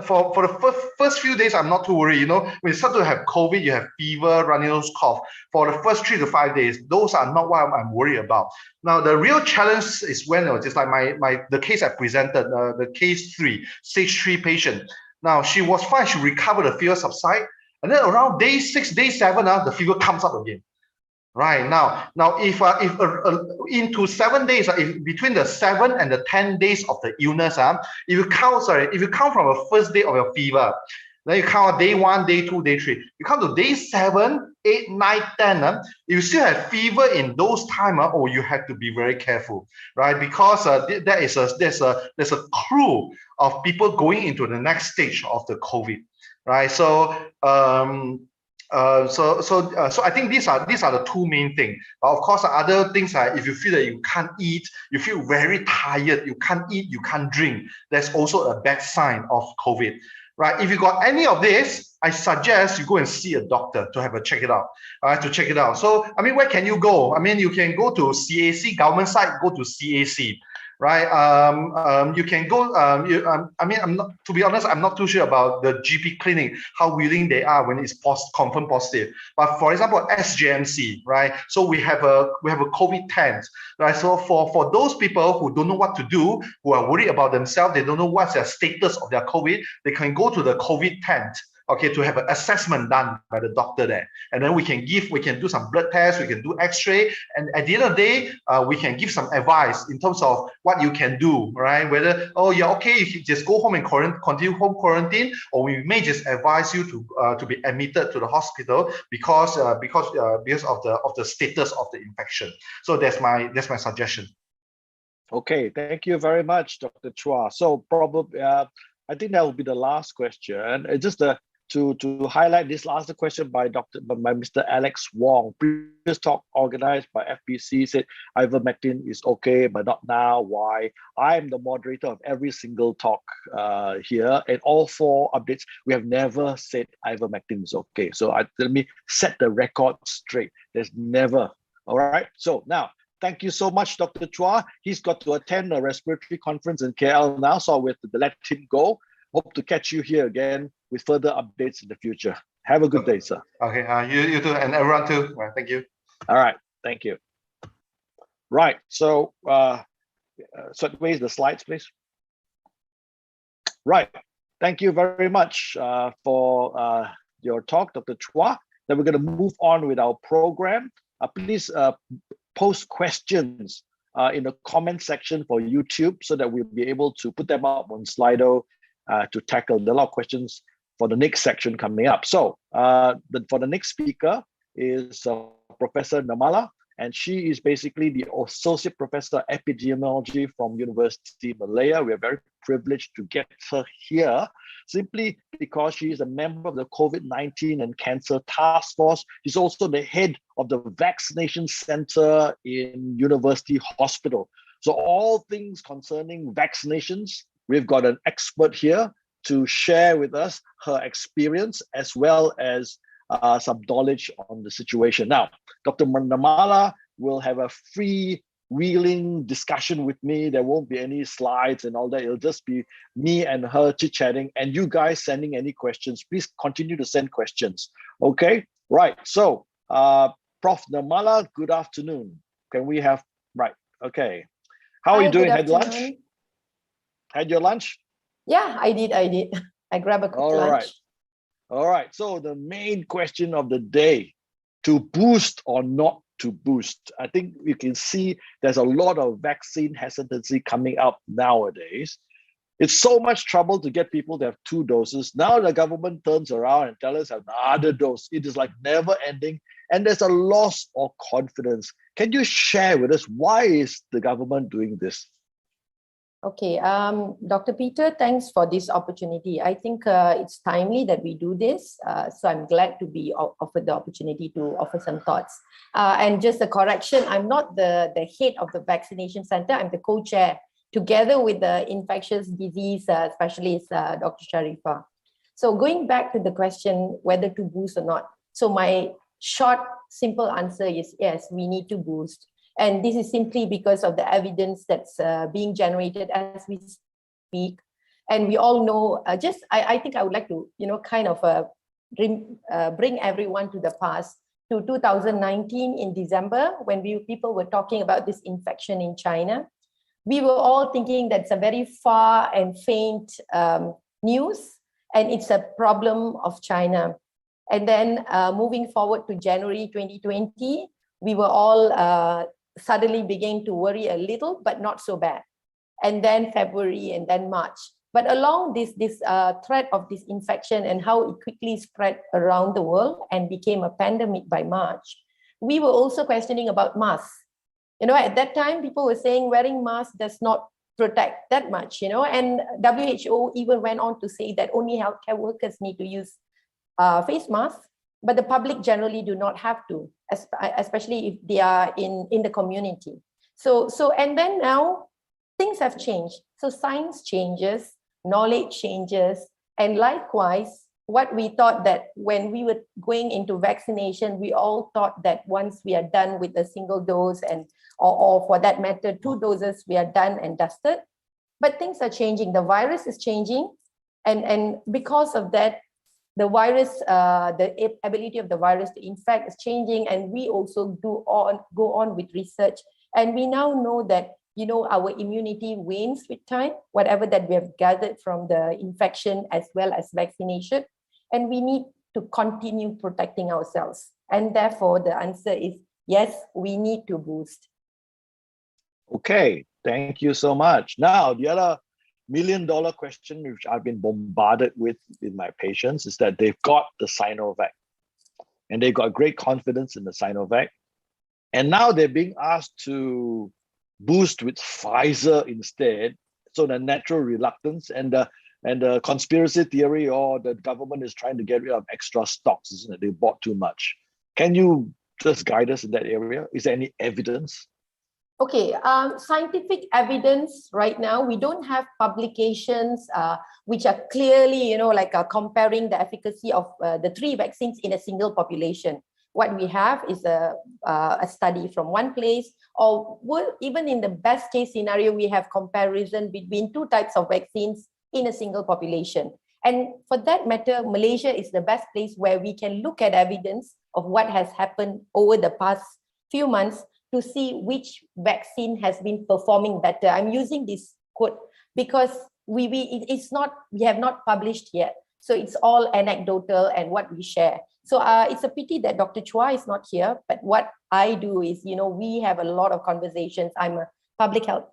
for the first few days, I'm not too worried. When you start to have COVID, you have fever, runny nose, cough. For the first 3 to 5 days, those are not what I'm worried about. Now the real challenge is when, just like the case I presented, the case 3, stage 3 patient. Now, she was fine. She recovered, the fever subside. And then around day 6, day 7, the fever comes up again. Right now, if into 7 days, if between the 7 and the 10 days of the illness, if you count from the first day of your fever, then you count day 1, day 2, day 3. You count to day 7, 8, 9, 10. If you still have fever in those time, you have to be very careful, right? Because there's a crew of people going into the next stage of the COVID, right? So I think these are the two main things. But of course, other things are if you feel that you can't eat, you feel very tired, you can't eat, you can't drink. That's also a bad sign of COVID. Right, if you got any of this, I suggest you go and see a doctor to check it out. So, I mean, where can you go? I mean, you can go to CAC, government side, go to CAC, right? You can go, to be honest, I'm not too sure about the GP clinic, how willing they are when it's confirmed positive. But for example, SJMC, right? So we have a COVID tent, right? So for those people who don't know what to do, who are worried about themselves, they don't know what's their status of their COVID, they can go to the COVID tent, okay, to have an assessment done by the doctor there. And then we can do some blood tests, we can do x-ray. And at the end of the day, we can give some advice in terms of what you can do, right? Whether, you're okay, you can just go home and continue home quarantine, or we may just advise you to be admitted to the hospital because of the status of the infection. So that's my suggestion. Okay, thank you very much, Dr. Chua. So probably, I think that will be the last question. It's just to highlight this last question by Mr. Alex Wong. Previous talk organized by FBC said ivermectin is okay, but not now. Why? I'm the moderator of every single talk here, and all 4 updates, we have never said ivermectin is okay. So let me set the record straight. There's never, All right. So now, thank you so much, Dr. Chua. He's got to attend a respiratory conference in KL now, so we have to let him go. Hope to catch you here again with further updates in the future. Have a good day, sir. Okay, you too, and everyone too. Thank you. All right, thank you. Right, so where's the slides, please? Right, thank you very much for your talk, Dr. Chua. Then we're going to move on with our program. Please post questions in the comment section for YouTube so that we'll be able to put them up on Slido to tackle. There are a lot of questions for the next section coming up. So for the next speaker is Professor Nirmala, and she is basically the Associate Professor of Epidemiology from University Malaya. We are very privileged to get her here simply because she is a member of the COVID-19 and Cancer Task Force. She's also the head of the Vaccination Center in University Hospital. So all things concerning vaccinations, we've got an expert here to share with us her experience as well as some knowledge on the situation. Now, Dr. Nirmala will have a freewheeling discussion with me. There won't be any slides and all that. It'll just be me and her chit-chatting, and you guys sending any questions. Please continue to send questions. Okay, right. So, Prof. Nirmala, good afternoon. Can we have, right, okay. How are you doing? Had lunch? Had your lunch? Yeah, I did. I grabbed a quick lunch. All right. So the main question of the day, to boost or not to boost. I think you can see there's a lot of vaccine hesitancy coming up nowadays. It's so much trouble to get people to have 2 doses. Now the government turns around and tells us another dose. It is like never ending. And there's a loss of confidence. Can you share with us why is the government doing this? Okay, Dr. Peter, thanks for this opportunity. I think it's timely that we do this. So I'm glad to be offered the opportunity to offer some thoughts. And just a correction, I'm not the head of the vaccination center. I'm the co-chair together with the infectious disease specialist, Dr. Sharifah. So going back to the question, whether to boost or not. So my short, simple answer is yes, we need to boost. And this is simply because of the evidence that's being generated as we speak. And we all know, I think I would like to, kind of bring everyone to the past, to 2019 in December, when people were talking about this infection in China. We were all thinking that's a very far and faint news, and it's a problem of China. And then moving forward to January 2020, we were all suddenly began to worry a little, but not so bad. And then February and then March. But along this threat of this infection and how it quickly spread around the world and became a pandemic by March, we were also questioning about masks. At that time, people were saying wearing masks does not protect that much, and WHO even went on to say that only healthcare workers need to use face masks, but the public generally do not have to, especially if they are in the community. So and then now things have changed. So science changes, knowledge changes, and likewise, what we thought that when we were going into vaccination, we all thought that once we are done with a single dose or for that matter, 2 doses, we are done and dusted. But things are changing. The virus is changing, and because of that, the virus, the ability of the virus to infect is changing, and we also go on with research. And we now know that, our immunity wanes with time, whatever that we have gathered from the infection as well as vaccination, and we need to continue protecting ourselves. And therefore, the answer is yes, we need to boost. Okay, thank you so much. Now, the other million-dollar question which I've been bombarded with my patients is that they've got the Sinovac and they've got great confidence in the Sinovac, and now they're being asked to boost with Pfizer instead. So the natural reluctance and the conspiracy theory, or the government is trying to get rid of extra stocks, isn't it? They bought too much. Can you just guide us in that area? Is there any evidence? Okay, scientific evidence right now, we don't have publications which are clearly, comparing the efficacy of the 3 vaccines in a single population. what we have is a study from one place, or even in the best case scenario, we have comparison between two types of vaccines in a single population. And for that matter, Malaysia is the best place where we can look at evidence of what has happened over the past few months to see which vaccine has been performing better. I'm using this quote because we have not published yet. So it's all anecdotal and what we share. So it's a pity that Dr. Chua is not here, but what I do is, we have a lot of conversations. I'm a public health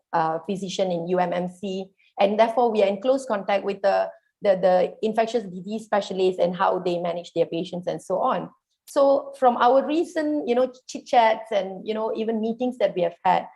physician in UMMC, and therefore we are in close contact with the infectious disease specialists and how they manage their patients and so on. So from our recent, chit chats and, even meetings that we have had,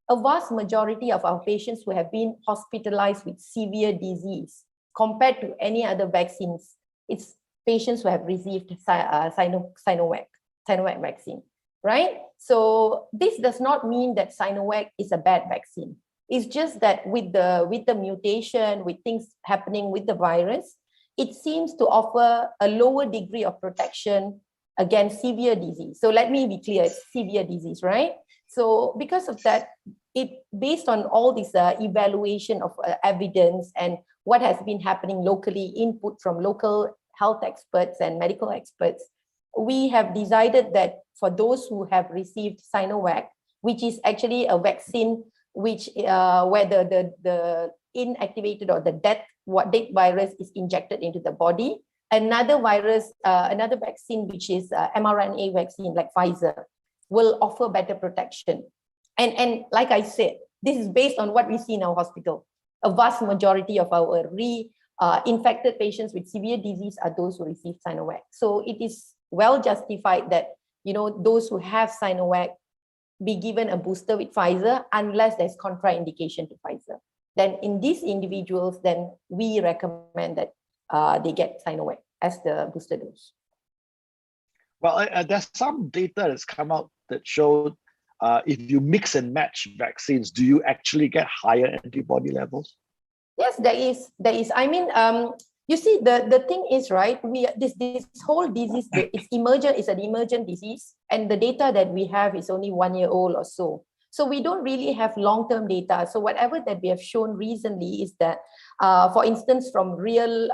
a vast majority of our patients who have been hospitalized with severe disease compared to any other vaccines, it's patients who have received Sinovac vaccine, right? So this does not mean that Sinovac is a bad vaccine. It's just that with the mutation, with things happening with the virus, it seems to offer a lower degree of protection against severe disease. So let me be clear, it's severe disease, right? So because of that, based on all this evaluation of evidence and what has been happening locally, input from local health experts and medical experts, we have decided that for those who have received Sinovac, which is actually a vaccine which where the inactivated or the dead virus is injected into the body, another vaccine which is mRNA vaccine like Pfizer will offer better protection. And like I said, this is based on what we see in our hospital. A vast majority of our infected patients with severe disease are those who receive Sinovac. So it is well justified that, those who have Sinovac be given a booster with Pfizer unless there's contraindication to Pfizer. Then in these individuals, then we recommend that they get Sinovac as the booster dose. Well, there's some data that's come out that showed if you mix and match vaccines, do you actually get higher antibody levels? Yes, there is. I mean, you see, the thing is, right, this whole disease, it's an emergent disease, and the data that we have is only 1 year old or so. So we don't really have long-term data. So whatever that we have shown recently is that, for instance, from real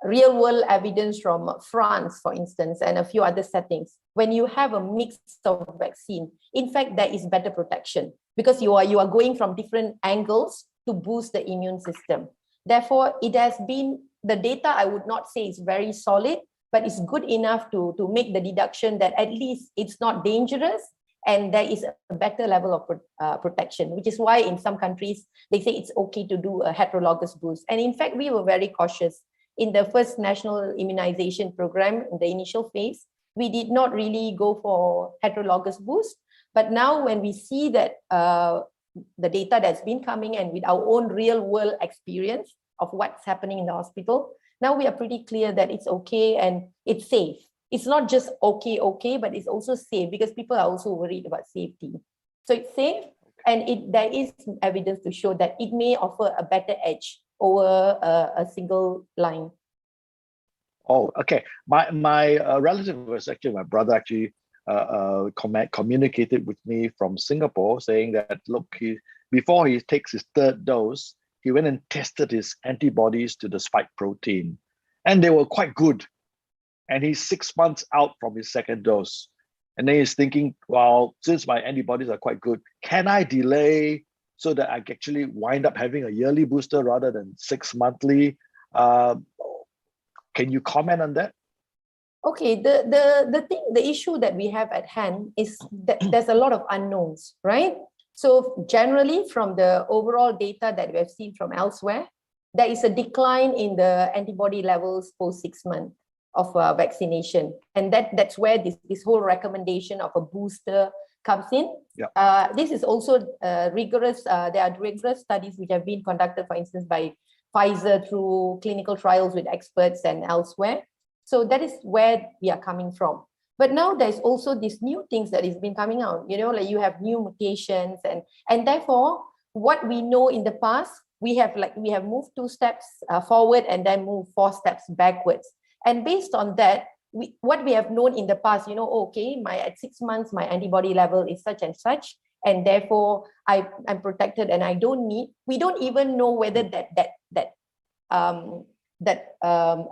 world evidence from France, for instance, and a few other settings, when you have a mix of vaccine, in fact, there is better protection because you are going from different angles to boost the immune system. Therefore, it has been, the data I would not say is very solid, but it's good enough to make the deduction that at least it's not dangerous and there is a better level of protection, which is why in some countries, they say it's okay to do a heterologous boost. And in fact, we were very cautious. In the first national immunization program, in the initial phase, we did not really go for heterologous boost. But now when we see that the data that's been coming and with our own real world experience of what's happening in the hospital, now we are pretty clear that it's okay and it's safe. It's not just okay, but it's also safe because people are also worried about safety. So it's safe, and there is evidence to show that it may offer a better edge over a single line. Oh, okay. My relative was actually, my brother actually communicated with me from Singapore saying that, look, before he takes his third dose, he went and tested his antibodies to the spike protein, and they were quite good. And he's 6 months out from his second dose. And then he's thinking, well, since my antibodies are quite good, can I delay so that I actually wind up having a yearly booster rather than 6 monthly? Can you comment on that? Okay, the issue that we have at hand is that there's a lot of unknowns, right? So generally from the overall data that we have seen from elsewhere, there is a decline in the antibody levels post 6 months of vaccination. And that's where this whole recommendation of a booster comes in. Yeah. This is also rigorous, there are rigorous studies which have been conducted, for instance, by Pfizer through clinical trials with experts and elsewhere. So that is where we are coming from. But now there's also these new things that has been coming out, like you have new mutations and therefore what we know in the past, we have moved 2 steps forward and then moved 4 steps backwards. And based on that, what we have known in the past, okay, at 6 months, my antibody level is such and such, and therefore I'm protected and I don't need, we don't even know whether that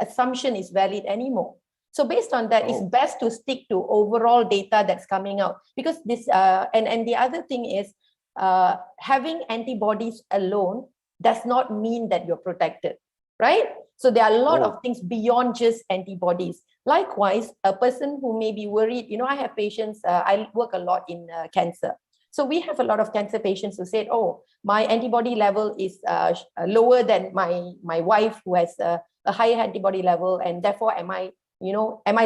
assumption is valid anymore. So based on that, it's best to stick to overall data that's coming out, because this, and the other thing is, having antibodies alone does not mean that you're protected, right? So there are a lot of things beyond just antibodies. Likewise, a person who may be worried, I have patients, I work a lot in cancer. So we have a lot of cancer patients who said, oh, my antibody level is lower than my wife who has a higher antibody level, and therefore am I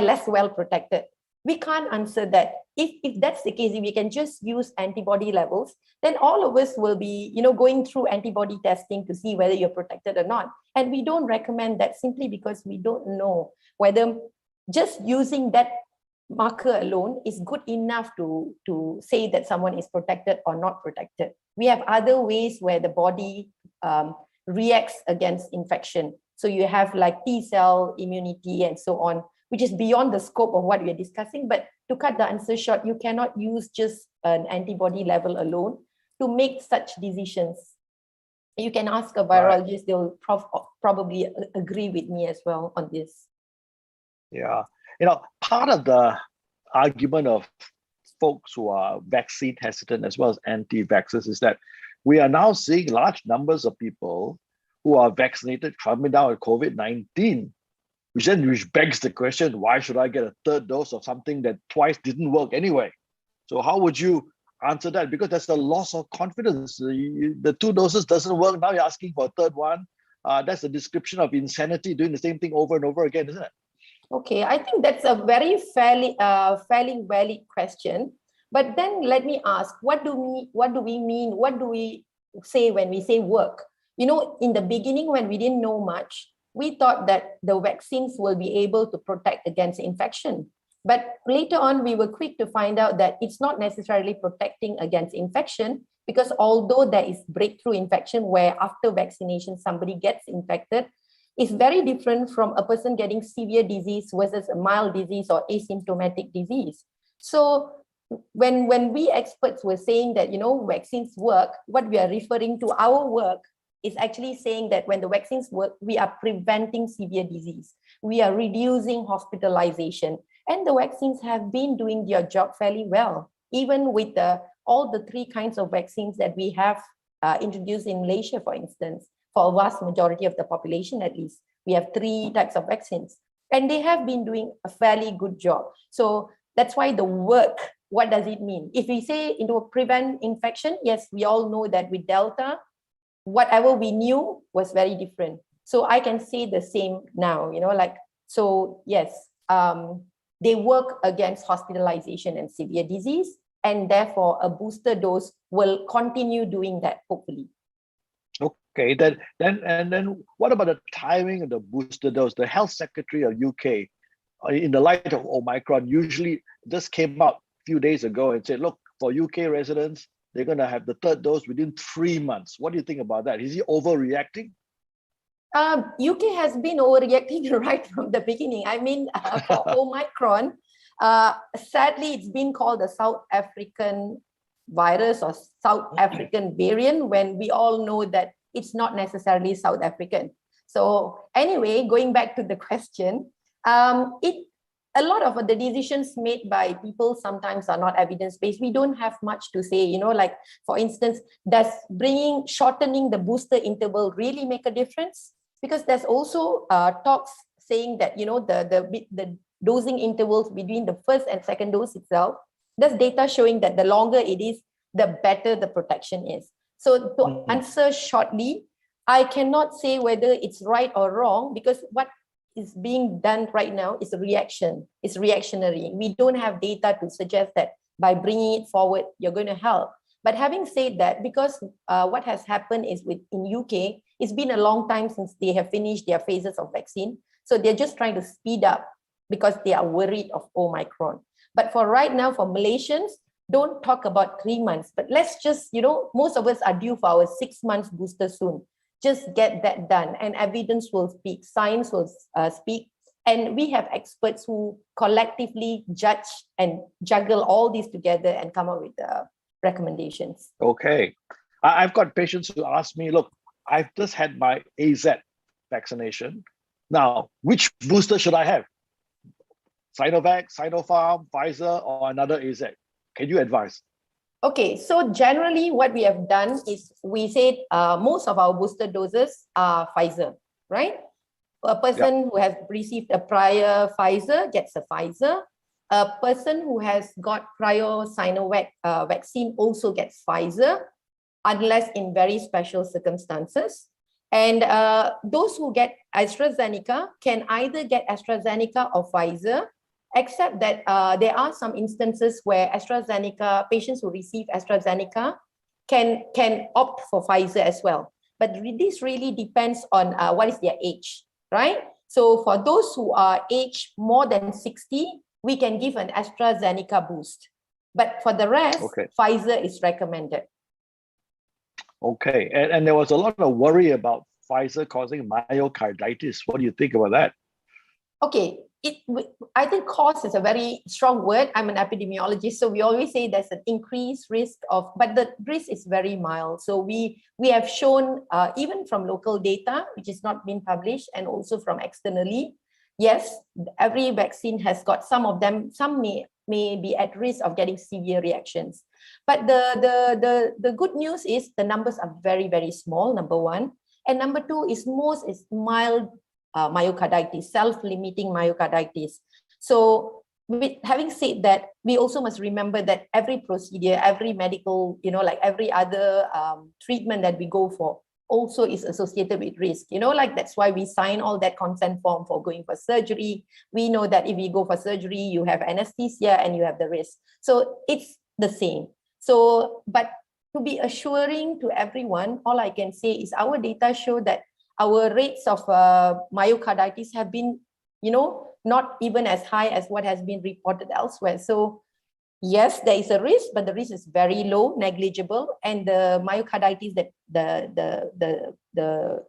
less well protected? We can't answer that. If that's the case, if we can just use antibody levels, then all of us will be, going through antibody testing to see whether you're protected or not. And we don't recommend that simply because we don't know whether just using that marker alone is good enough to say that someone is protected or not protected. We have other ways where the body reacts against infection. So you have like T-cell immunity and so on, which is beyond the scope of what we are discussing. But to cut the answer short, you cannot use just an antibody level alone to make such decisions. You can ask a virologist, they'll probably agree with me as well on this. Yeah, part of the argument of folks who are vaccine hesitant as well as anti-vaxxers is that we are now seeing large numbers of people who are vaccinated coming down with COVID-19, which begs the question, why should I get a third dose of something that twice didn't work anyway? So how would you answer that? Because there's a loss of confidence. The 2 doses doesn't work. Now you're asking for a third one. That's a description of insanity, doing the same thing over and over again, isn't it? Okay, I think that's a very fairly valid question. But then let me ask, what do we mean? What do we say when we say work? In the beginning, when we didn't know much, we thought that the vaccines will be able to protect against infection. But later on, we were quick to find out that it's not necessarily protecting against infection, because although there is breakthrough infection where after vaccination somebody gets infected, it's very different from a person getting severe disease versus a mild disease or asymptomatic disease. So when we experts were saying that, vaccines work, what we are referring to our work is actually saying that when the vaccines work, we are preventing severe disease. We are reducing hospitalization. And the vaccines have been doing their job fairly well, even with all the 3 kinds of vaccines that we have introduced in Malaysia, for instance. For a vast majority of the population, at least, we have 3 types of vaccines. And they have been doing a fairly good job. So that's why the work, what does it mean? If we say prevent infection, yes, we all know that with Delta, whatever we knew was very different. So I can say the same now, so yes, they work against hospitalization and severe disease, and therefore a booster dose will continue doing that, hopefully. Okay, then what about the timing of the booster dose? The Health Secretary of UK, in the light of Omicron, usually just came out a few days ago and said, look, for UK residents, they're going to have the third dose within 3 months. What do you think about that? Is he overreacting? UK has been overreacting right from the beginning. I mean, for Omicron, sadly, it's been called the South African virus or South African variant, when we all know that it's not necessarily South African. So anyway, going back to the question, a lot of the decisions made by people sometimes are not evidence-based. We don't have much to say, like, for instance, does shortening the booster interval really make a difference? Because there's also talks saying that, the dosing intervals between the first and second dose itself, there's data showing that the longer it is, the better the protection is. So to answer shortly, I cannot say whether it's right or wrong, because what is being done right now is a reaction. It's reactionary. We don't have data to suggest that by bringing it forward, you're going to help. But having said that, because what has happened is in UK, it's been a long time since they have finished their phases of vaccine. So they're just trying to speed up because they are worried of Omicron. But for right now, for Malaysians, don't talk about 3 months, but let's just, most of us are due for our 6 months booster soon. Just get that done, and evidence will speak, science will speak, And we have experts who collectively judge and juggle all these together and come up with recommendations. Okay. I've got patients who ask me, look, I've just had my AZ vaccination. Now, which booster should I have? Sinovac, Sinopharm, Pfizer, or another AZ? Can you advise? Okay, so generally what we have done is we said most of our booster doses are Pfizer, right? A person who has received a prior Pfizer gets a Pfizer. A person who has got prior Sinovac vaccine also gets Pfizer, unless in very special circumstances. And those who get AstraZeneca can either get AstraZeneca or Pfizer, except that there are some instances where AstraZeneca, patients who receive AstraZeneca can opt for Pfizer as well. But this really depends on what is their age, right? So for those who are aged more than 60, we can give an AstraZeneca boost. But for the rest, Pfizer is recommended. Okay, and there was a lot of worry about Pfizer causing myocarditis. What do you think about that? Okay, I think cause is a very strong word. I'm an epidemiologist, so we always say there's an increased risk of, but the risk is very mild. So we have shown, even from local data, which is not been published, and also from externally, yes, every vaccine has got some of them, some may be at risk of getting severe reactions. But the good news is the numbers are very, very small, number one. And number two is most is mild myocarditis, self-limiting myocarditis. So having said that, we also must remember that every procedure, every medical, like every other treatment that we go for also is associated with risk. That's why we sign all that consent form for going for surgery. We know that if you go for surgery, you have anesthesia and you have the risk. So it's the same. So, but to be assuring to everyone, all I can say is our data show that our rates of myocarditis have been, not even as high as what has been reported elsewhere. So yes, there is a risk, but the risk is very low, negligible, and the myocarditis that the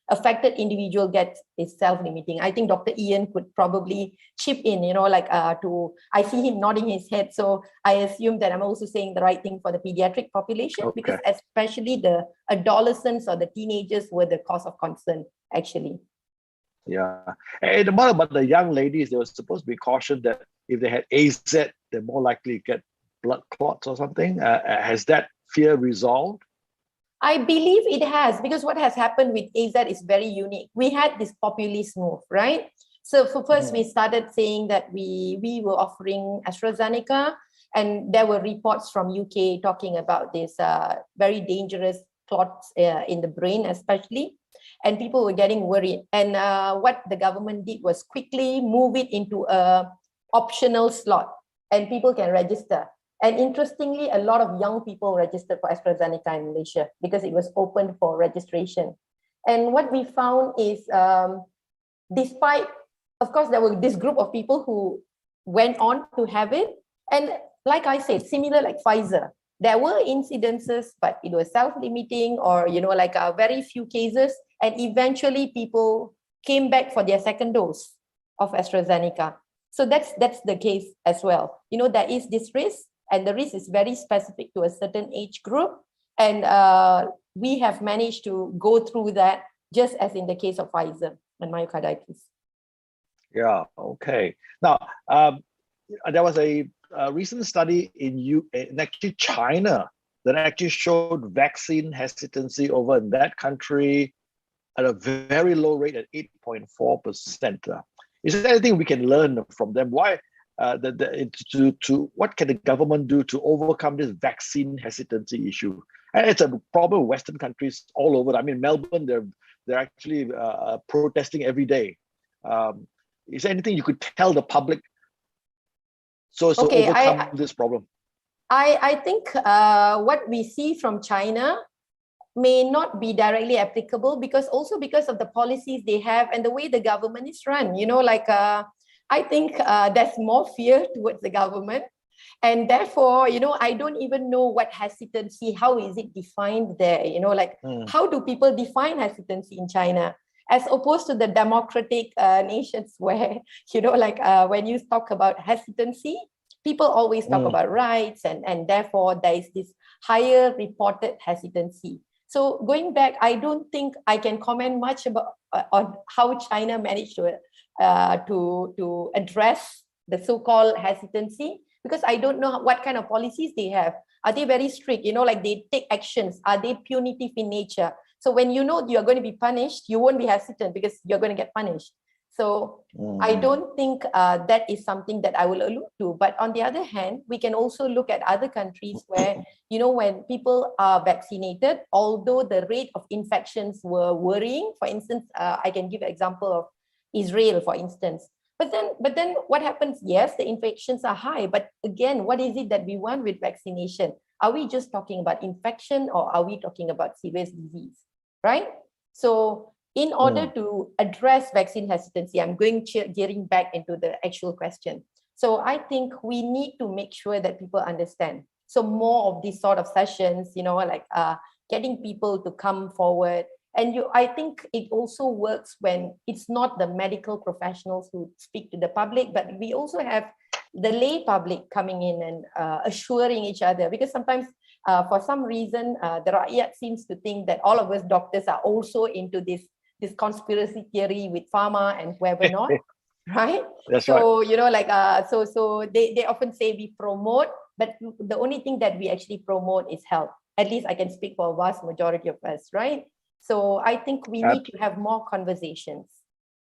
affected individual gets is self-limiting. I think Dr. Ian could probably chip in, I see him nodding his head, so I assume that I'm also saying the right thing for the pediatric population, because especially the adolescents or the teenagers were the cause of concern, actually. Yeah. And what about the young ladies? They were supposed to be cautioned that if they had AZ, they're more likely to get blood clots or something. Has that fear resolved? I believe it has, because what has happened with AZ is very unique. We had this populist move, right? So first we started saying that we were offering AstraZeneca, and there were reports from UK talking about this very dangerous clots in the brain especially, and people were getting worried. And what the government did was quickly move it into a optional slot, and people can register. And interestingly, a lot of young people registered for AstraZeneca in Malaysia because it was open for registration. And what we found is, despite, of course, there were this group of people who went on to have it. And like I said, similar like Pfizer, there were incidences, but it was self-limiting or, very few cases. And eventually people came back for their second dose of AstraZeneca. So that's the case as well. There is this risk, and the risk is very specific to a certain age group. And we have managed to go through that, just as in the case of Pfizer and myocarditis. Yeah, okay. Now, there was a recent study in actually China that actually showed vaccine hesitancy over in that country at a very low rate at 8.4%. Is there anything we can learn from them? Why? What can the government do to overcome this vaccine hesitancy issue? And it's a problem with Western countries all over. I mean, Melbourne, they're actually protesting every day. Is there anything you could tell the public so overcome this problem? I think what we see from China may not be directly applicable, because of the policies they have and the way the government is run. I think there's more fear towards the government. And therefore, I don't even know what hesitancy, how is it defined there? How do people define hesitancy in China? as opposed to the democratic nations where, when you talk about hesitancy, people always talk about rights, and therefore there is this higher reported hesitancy. So going back, I don't think I can comment much about on how China managed to address the so-called hesitancy, because I don't know what kind of policies they have. Are they very strict? Like they take actions? Are they punitive in nature? So when you know you're going to be punished, you won't be hesitant because you're going to get punished. So I don't think that is something that I will allude to. But on the other hand, we can also look at other countries where, when people are vaccinated, although the rate of infections were worrying, for instance, I can give an example of Israel, for instance. But then what happens? Yes, the infections are high. But again, what is it that we want with vaccination? Are we just talking about infection, or are we talking about serious disease, right? So in order to address vaccine hesitancy, I'm gearing back into the actual question. So I think we need to make sure that people understand. So more of these sort of sessions, getting people to come forward. And I think it also works when it's not the medical professionals who speak to the public, but we also have the lay public coming in and assuring each other. Because sometimes, for some reason, the Rakyat seems to think that all of us doctors are also into this conspiracy theory with pharma and whoever not, right? That's so, right. So they often say we promote, but the only thing that we actually promote is health. At least I can speak for a vast majority of us, right? So I think we need to have more conversations.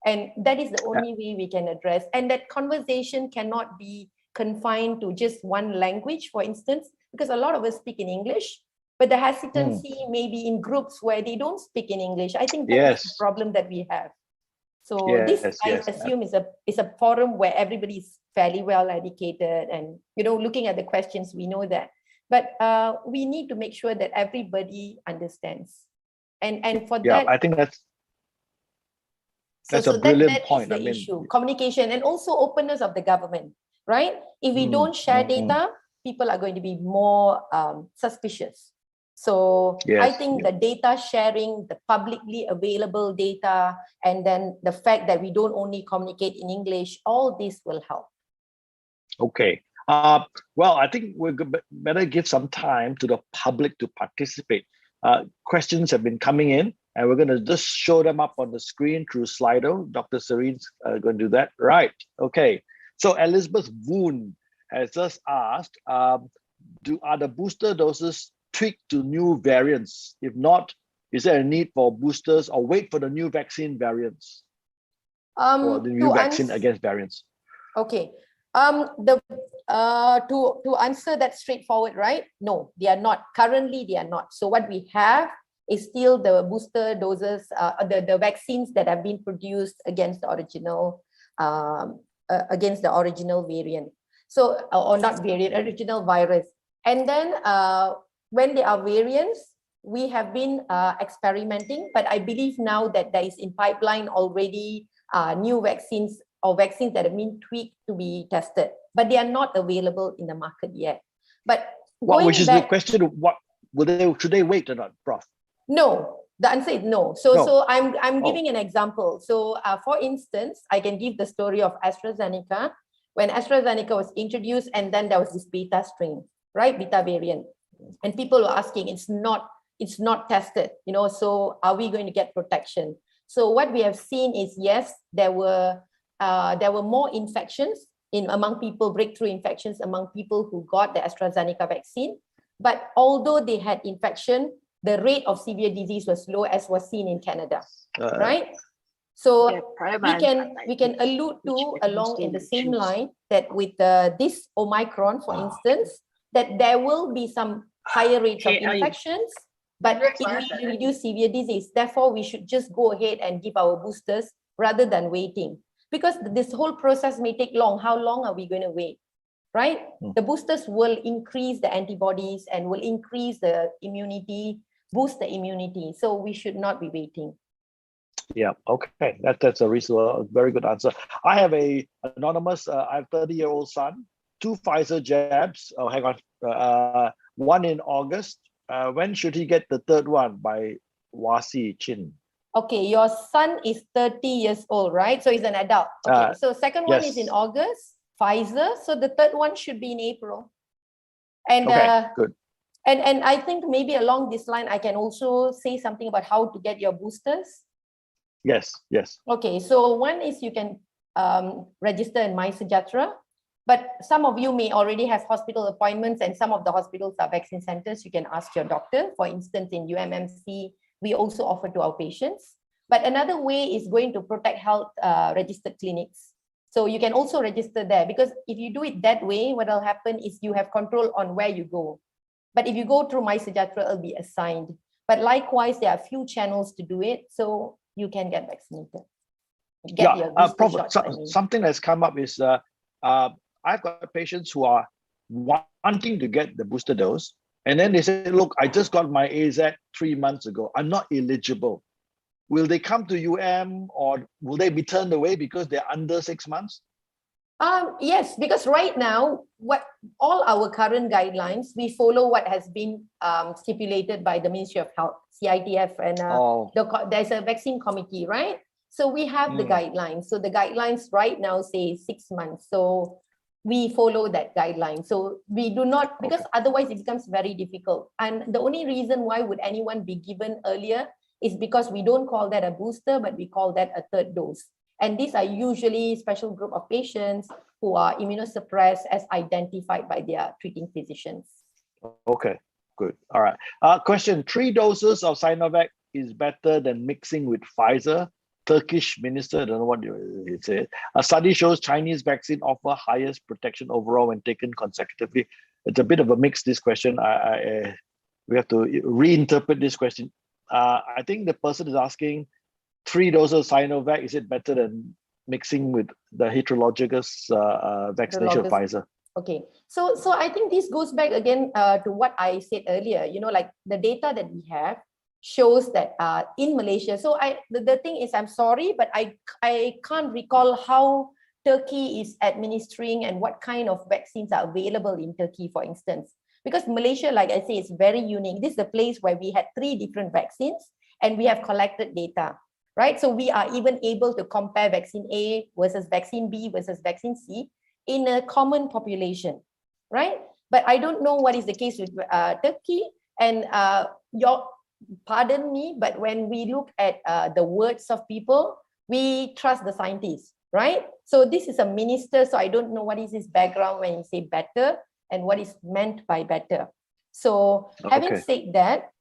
And that is the only way we can address. And that conversation cannot be confined to just one language, for instance, because a lot of us speak in English, but the hesitancy may be in groups where they don't speak in English. I think that is the problem that we have. So this, I assume, is a forum where everybody is fairly well educated, and looking at the questions, we know that. But we need to make sure that everybody understands. And for that, I think that's a brilliant point. That is the issue. Communication and also openness of the government, right? If we don't share data, people are going to be more suspicious. So I think the data sharing, the publicly available data, and then the fact that we don't only communicate in English, all this will help. Okay. Well, I think we better give some time to the public to participate. Questions have been coming in, and we're going to just show them up on the screen through Slido. Dr. Serene's going to do that. Right. Okay. So Elizabeth Voon has just asked, are the booster doses tweaked to new variants? If not, is there a need for boosters, or wait for the new vaccine variants? Or the new vaccine against variants? Okay. To answer that straightforward, right? No, they are not. Currently, they are not. So what we have is still the booster doses, the vaccines that have been produced against the original variant. So, or not variant, original virus. And then when there are variants, we have been experimenting, but I believe now that there is in pipeline already new vaccines or vaccines that have been tweaked to be tested, but they are not available in the market yet. But which is the question: what should they wait or not, Prof? No, the answer is no. So I'm giving an example. So for instance, I can give the story of AstraZeneca. When AstraZeneca was introduced, and then there was this beta strain, right? Beta variant, and people were asking, it's not tested, so are we going to get protection? So what we have seen is, yes, there were more infections among people, breakthrough infections among people who got the AstraZeneca vaccine. But although they had infection, the rate of severe disease was low, as was seen in Canada, right? So we can allude to along in the same line that with this Omicron, for instance, that there will be some higher rates of infections, but it may reduce severe disease. Therefore, we should just go ahead and give our boosters rather than waiting. Because this whole process may take long. How long are we going to wait, right? The boosters will increase the antibodies and will increase the immunity, boost the immunity. So we should not be waiting. Yeah, okay. That's a reasonable, very good answer. I have I have a 30-year-old son, 2 Pfizer jabs. Oh, hang on. One in August. When should he get the third one? By Wasi Chin. Okay, your son is 30 years old, right? So he's an adult. Okay, so second one is in Yes. August, Pfizer. So the third one should be in April. And Okay, good. and I think maybe along this line, I can also say something about how to get your boosters. Yes, yes. Okay, so one is you can register in MySejahtera, but some of you may already have hospital appointments, and some of the hospitals are vaccine centers. You can ask your doctor. For instance, in UMMC, we also offer to our patients. But another way is going to Protect Health registered clinics. So you can also register there, because if you do it that way, what will happen is you have control on where you go. But if you go through MySejahtera, it'll be assigned. But likewise, there are a few channels to do it, so you can get vaccinated. Get your booster shots, something that's come up is I've got patients who are wanting to get the booster dose, and then they say, look, I just got my AZ 3 months ago. I'm not eligible. Will they come to UM, or will they be turned away because they're under 6 months? Yes, because right now, what all our current guidelines, we follow what has been stipulated by the Ministry of Health, CITF, and there's a vaccine committee, right? So we have the guidelines. So the guidelines right now say 6 months. So we follow that guideline. So we do not, because otherwise it becomes very difficult. And the only reason why would anyone be given earlier is because we don't call that a booster, but we call that a third dose. And these are usually special group of patients who are immunosuppressed as identified by their treating physicians. Okay, good. All right. Question, 3 doses of Sinovac is better than mixing with Pfizer. Turkish minister, I don't know what you said. A study shows Chinese vaccine offer highest protection overall when taken consecutively. It's a bit of a mix, this question. We have to reinterpret this question. I think the person is asking, 3 doses of Sinovac, is it better than mixing with the heterologous vaccination of Pfizer? Okay, so I think this goes back again to what I said earlier. Like the data that we have shows that in Malaysia, so the thing is, I'm sorry, but I can't recall how Turkey is administering and what kind of vaccines are available in Turkey, for instance. Because Malaysia, like I say, is very unique. This is the place where we had 3 different vaccines and we have collected data, right? So we are even able to compare vaccine A versus vaccine B versus vaccine C in a common population, right? But I don't know what is the case with Turkey. And pardon me, but when we look at the words of people, we trust the scientists, right? So this is a minister, so I don't know what is his background when you say better and what is meant by better. So having said that,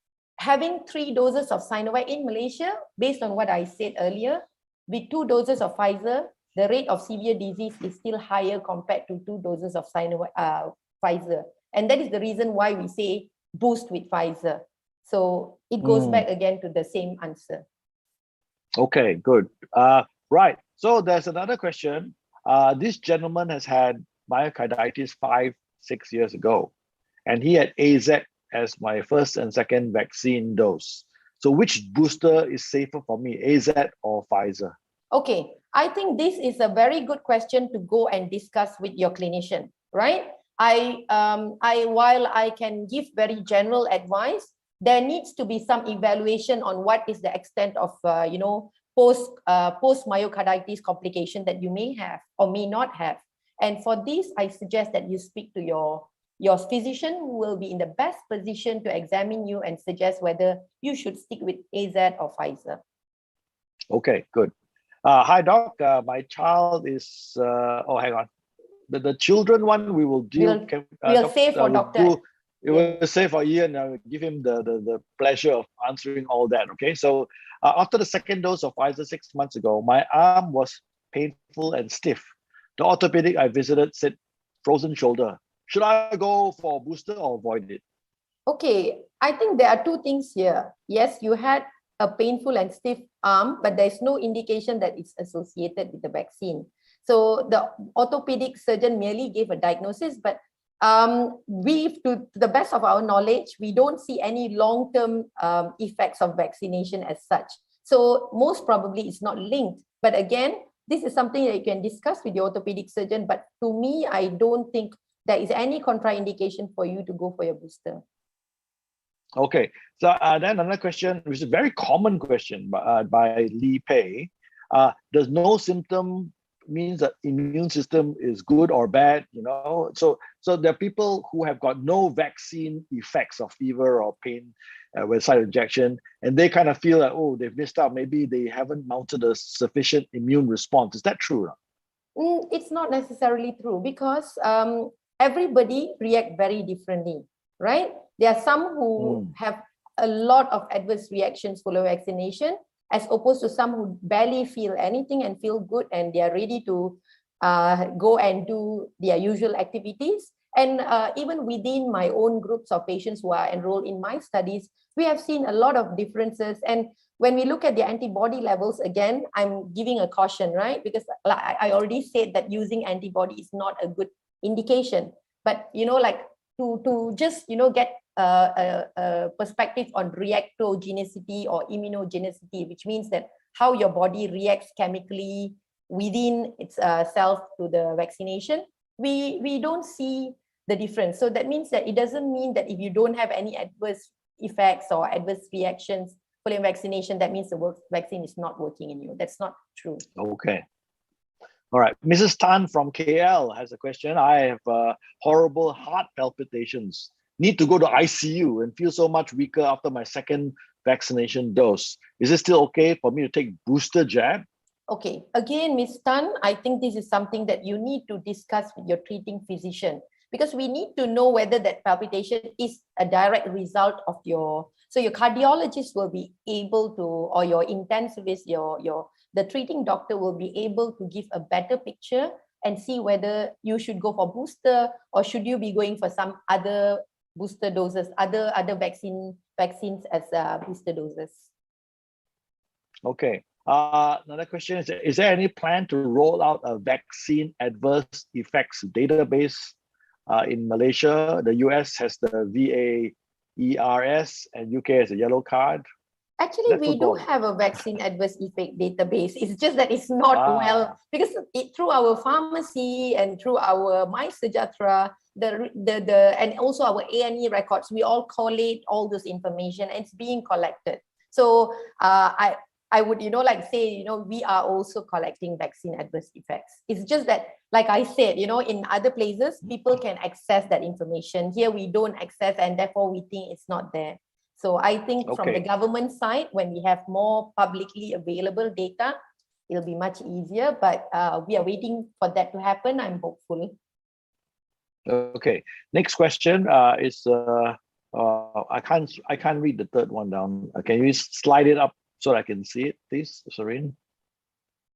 having 3 doses of Sinovac in Malaysia, based on what I said earlier, with 2 doses of Pfizer, the rate of severe disease is still higher compared to 2 doses of Pfizer. And that is the reason why we say boost with Pfizer. So it goes back again to the same answer. Okay, good. Right. So there's another question. This gentleman has had myocarditis 5-6 years ago, and he had AZ as my first and second vaccine dose. So which booster is safer for me, AZ or Pfizer? Okay, I think this is a very good question to go and discuss with your clinician, right? While I can give very general advice, there needs to be some evaluation on what is the extent of post myocarditis complication that you may have or may not have. And for this, I suggest that you speak to your physician, who will be in the best position to examine you and suggest whether you should stick with AZ or Pfizer. Okay, good. Hi, Doc. My child is, hang on. The children one, we will deal. We'll save for doctor. It will save for Ian. I will give him the pleasure of answering all that. Okay, so after the second dose of Pfizer 6 months ago, my arm was painful and stiff. The orthopedic I visited said frozen shoulder. Should I go for a booster or avoid it? Okay, I think there are 2 things here. Yes, you had a painful and stiff arm, but there's no indication that it's associated with the vaccine. So the orthopedic surgeon merely gave a diagnosis, but to the best of our knowledge, we don't see any long-term effects of vaccination as such. So most probably it's not linked. But again, this is something that you can discuss with your orthopedic surgeon. But to me, I don't think there is any contraindication for you to go for your booster. Okay, so then another question, which is a very common question by Lee Pei. Does no symptom means that immune system is good or bad? You know, so there are people who have got no vaccine effects of fever or pain with site injection, and they kind of feel that, oh, they've missed out. Maybe they haven't mounted a sufficient immune response. Is that true? It's not necessarily true because everybody react very differently, right? There are some who have a lot of adverse reactions following vaccination, as opposed to some who barely feel anything and feel good and they are ready to go and do their usual activities. And even within my own groups of patients who are enrolled in my studies, we have seen a lot of differences. And when we look at the antibody levels, again, I'm giving a caution, right? Because I already said that using antibody is not a good indication. But, you know, like to just, you know, get a perspective on reactogenicity or immunogenicity, which means that how your body reacts chemically within itself to the vaccination, we don't see the difference. So that means that it doesn't mean that if you don't have any adverse effects or adverse reactions following vaccination, that means the vaccine is not working in you. That's not true. Okay. All right. Mrs. Tan from KL has a question. I have horrible heart palpitations. Need to go to ICU and feel so much weaker after my second vaccination dose. Is it still okay for me to take booster jab? Okay. Again, Ms. Tan, I think this is something that you need to discuss with your treating physician, because we need to know whether that palpitation is a direct result of so your cardiologist will be able to, or your intensivist, the treating doctor will be able to give a better picture and see whether you should go for booster or should you be going for some other booster doses, other vaccines as booster doses. Okay. Another question is there any plan to roll out a vaccine adverse effects database in Malaysia? The US has the VAERS and UK has a yellow card. Actually, we do have a vaccine adverse effect database. It's just that it's not well, because through our pharmacy and through our MySejahtera, and also our A&E records, we all collate all this information and it's being collected. So I would, you know, like say, you know, we are also collecting vaccine adverse effects. It's just that, like I said, you know, in other places, people can access that information. Here we don't access, and therefore we think it's not there. So I think from the government side, when we have more publicly available data, it'll be much easier, but we are waiting for that to happen. I'm hopeful. Okay, next question is, I can't read the third one down. Can you slide it up so I can see it, please, Serene?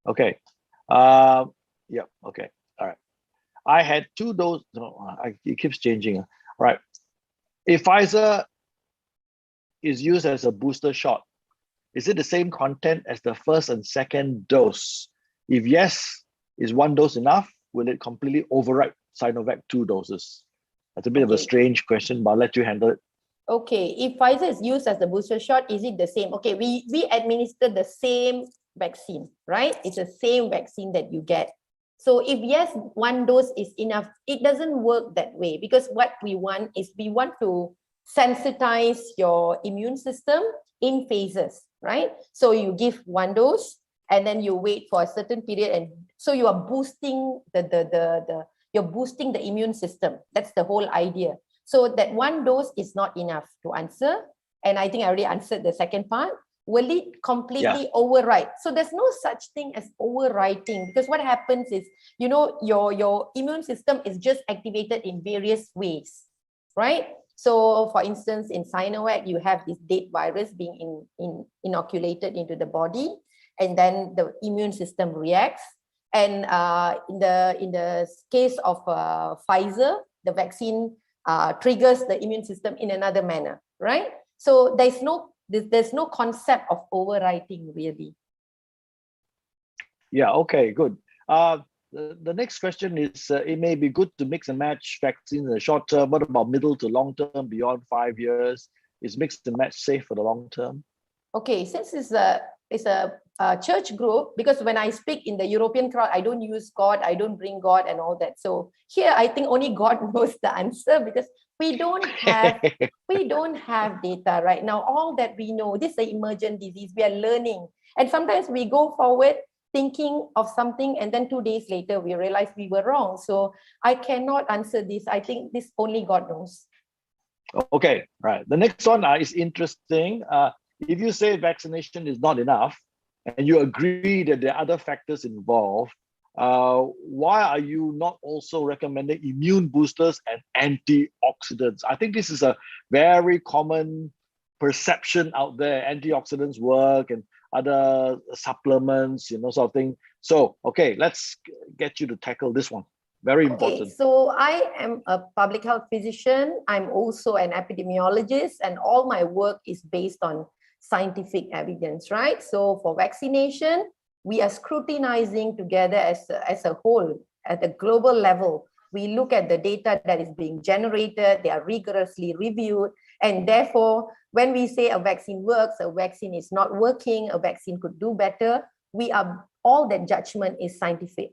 Okay, yeah, okay, all right. I had 2 doses, it keeps changing. All right, if Pfizer is used as a booster shot, is it the same content as the first and second dose? If yes, is 1 dose enough? Will it completely override Sinovac 2 doses? That's a bit of a strange question, but I'll let you handle it. Okay, if Pfizer is used as the booster shot, is it the same? Okay, we administer the same vaccine, right? It's the same vaccine that you get. So if yes, 1 dose is enough, it doesn't work that way, because what we want is we want to sensitize your immune system in phases, right? So you give 1 dose and then you wait for a certain period, and so you are boosting you're boosting the immune system. That's the whole idea. So that 1 dose is not enough to answer. And I think I already answered the second part. Will it completely override? So there's no such thing as overwriting, because what happens is, you know, your immune system is just activated in various ways, right? So for instance, in Sinovac, you have this dead virus being inoculated into the body, and then the immune system reacts. And in the case of Pfizer, the vaccine triggers the immune system in another manner, right? So there's no concept of overwriting, really. Yeah, okay, good. The next question is, it may be good to mix and match vaccines in the short term. What about middle to long term, beyond 5 years? Is mix and match safe for the long term? Okay, since it's a church group, because when I speak in the European crowd, I don't use God, I don't bring God and all that. So here, I think only God knows the answer, because we don't have data right now. All that we know, this is an emergent disease. We are learning, and sometimes we go forward thinking of something, and then 2 days later we realize we were wrong. So I cannot answer this. I think this only God knows. Okay, right. The next one is interesting. If you say vaccination is not enough, and you agree that there are other factors involved, why are you not also recommending immune boosters and antioxidants? I think this is a very common perception out there. Antioxidants work and other supplements, sort of thing. So, okay, let's get you to tackle this one. Very important. Okay, so I am a public health physician. I'm also an epidemiologist, and all my work is based on scientific evidence, right? So for vaccination, we are scrutinizing together as a whole at the global level. We look at the data that is being generated, they are rigorously reviewed, and therefore, when we say a vaccine works, a vaccine is not working, a vaccine could do better, all that judgment is scientific.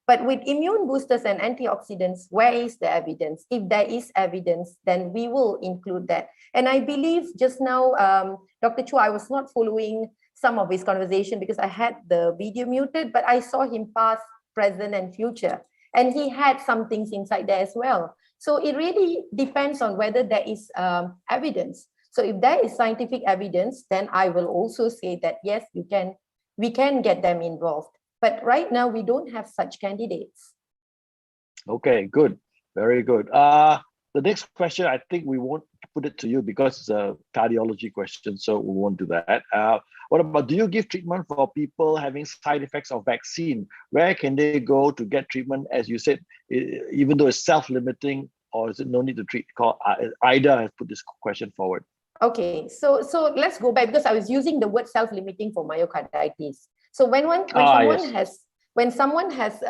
But with immune boosters and antioxidants, where is the evidence? If there is evidence, then we will include that. And I believe just now, Dr. Chua, I was not following some of his conversation because I had the video muted, but I saw him past, present, and future. And he had some things inside there as well. So it really depends on whether there is evidence. So if there is scientific evidence, then I will also say that, yes, we can get them involved. But right now, we don't have such candidates. Okay, good. Very good. The next question, I think we won't put it to you because it's a cardiology question, so we won't do that. What about, do you give treatment for people having side effects of vaccine? Where can they go to get treatment? As you said, even though it's self-limiting, or is it no need to treat? Ida has put this question forward. Okay, so let's go back, because I was using the word self-limiting for myocarditis. So when someone has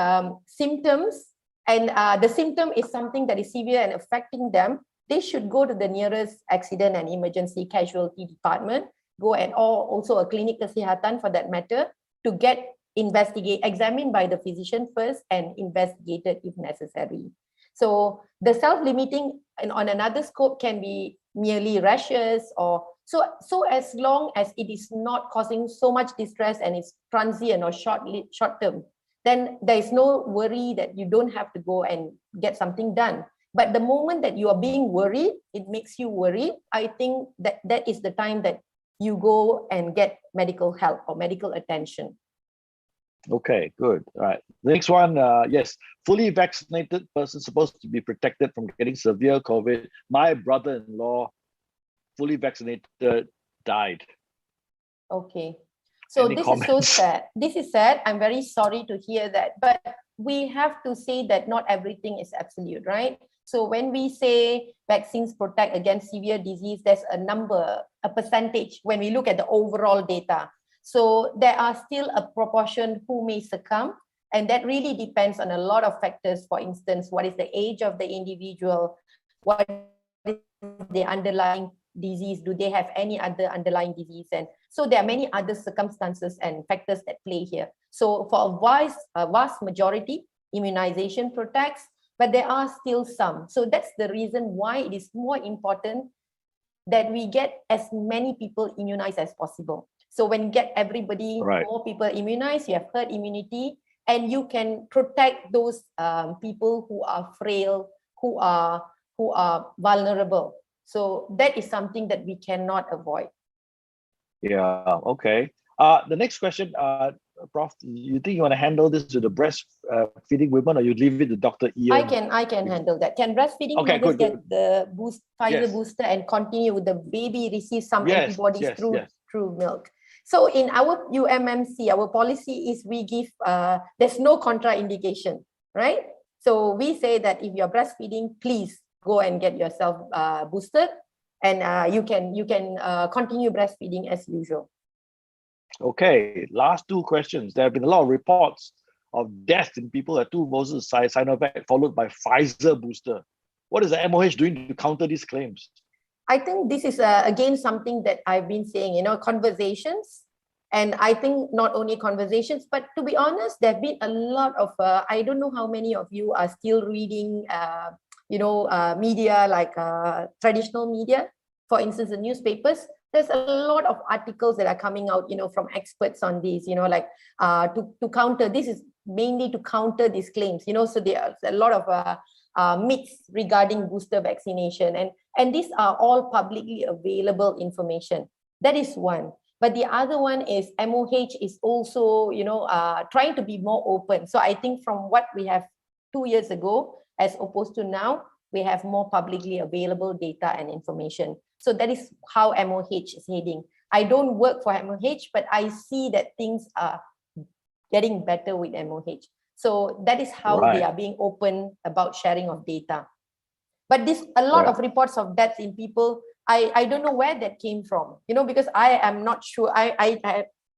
symptoms, and the symptom is something that is severe and affecting them, they should go to the nearest accident and emergency casualty department, or also a clinic kesihatan for that matter, to get examined by the physician first and investigated if necessary. So the self-limiting on another scope can be merely rashes, or so as long as it is not causing so much distress and it's transient or short term, then there is no worry that you don't have to go and get something done. But the moment that you are being worried, it makes you worried, I think that is the time that you go and get medical help or medical attention. Okay, good. All right. The next one, yes, fully vaccinated person supposed to be protected from getting severe COVID. My brother-in-law, fully vaccinated, died. Okay. So this is so sad. This is sad. I'm very sorry to hear that. But we have to say that not everything is absolute, right? So when we say vaccines protect against severe disease, there's a number, a percentage when we look at the overall data. So there are still a proportion who may succumb, and that really depends on a lot of factors. For instance, what is the age of the individual? What is the underlying disease? Do they have any other underlying disease? And so there are many other circumstances and factors that play here. So for a vast majority, immunization protects, but there are still some. So that's the reason why it is more important that we get as many people immunized as possible. So when you get everybody, more people immunized, you have herd immunity, and you can protect those people who are frail, who are vulnerable. So that is something that we cannot avoid. Yeah, okay. The next question, Prof, you think you want to handle this to the breastfeeding women, or you leave it to Dr. Ian? I can handle that. Can breastfeeding mothers get the Pfizer booster and continue with the baby receive some antibodies through milk? So in our UMMC, our policy is we give, there's no contraindication, right? So we say that if you're breastfeeding, please go and get yourself boosted, and you can continue breastfeeding as usual. Okay, last two questions. There have been a lot of reports of death in people at 2 doses of Sinovac followed by Pfizer booster. What is the MOH doing to counter these claims? I think this is again something that I've been saying, conversations, And I think not only conversations, but to be honest, there have been a lot of, I don't know how many of you are still reading, media like traditional media, for instance, the newspapers. There's a lot of articles that are coming out, from experts on these, to counter, this is mainly to counter these claims, so there's a lot of myths regarding booster vaccination. And these are all publicly available information. That is one. But the other one is MOH is also, trying to be more open. So I think from what we have 2 years ago, as opposed to now, we have more publicly available data and information. So that is how MOH is heading. I don't work for MOH, but I see that things are getting better with MOH. So that is how they are being open about sharing of data. But a lot of reports of deaths in people, I don't know where that came from, because I am not sure.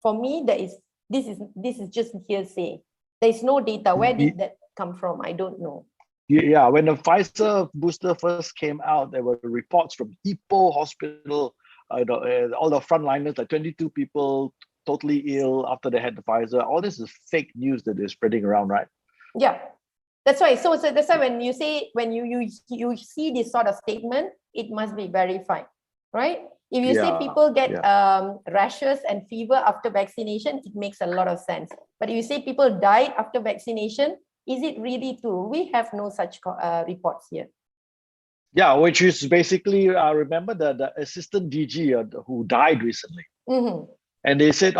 For me, this is just hearsay. There is no data. Where did that come from? I don't know. Yeah, when the Pfizer booster first came out, there were reports from Ipoh Hospital, all the frontliners, like 22 people totally ill after they had the Pfizer. All this is fake news that they're spreading around, right? Yeah, that's right. So that's why when you say, when you see this sort of statement, it must be verified, right? If you say people get rashes and fever after vaccination, it makes a lot of sense. But if you say people died after vaccination, is it really true? We have no such reports here. Yeah, which is basically, remember the assistant DG who died recently. Mm-hmm. And they said,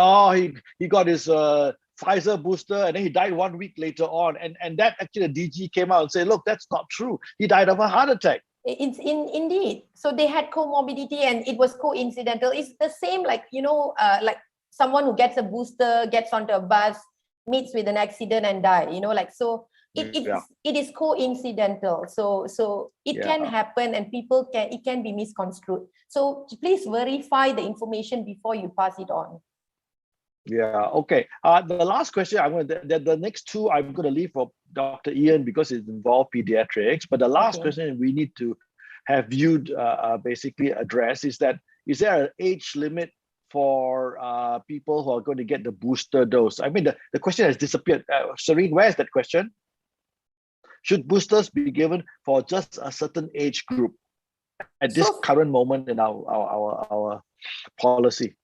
he got his Pfizer booster and then he died 1 week later on. And that actually the DG came out and said, look, that's not true. He died of a heart attack. It's indeed. So they had comorbidity and it was coincidental. It's the same like, like someone who gets a booster, gets onto a bus, meets with an accident and die, it is coincidental. So it can happen and it can be misconstrued. So please verify the information before you pass it on. Yeah, okay. The last question, the next two I'm going to leave for Dr. Ian because it involves pediatrics. But the last question we need to have you basically address is there an age limit for people who are going to get the booster dose? I mean, the question has disappeared. Serene, where is that question? Should boosters be given for just a certain age group at this current moment in our policy?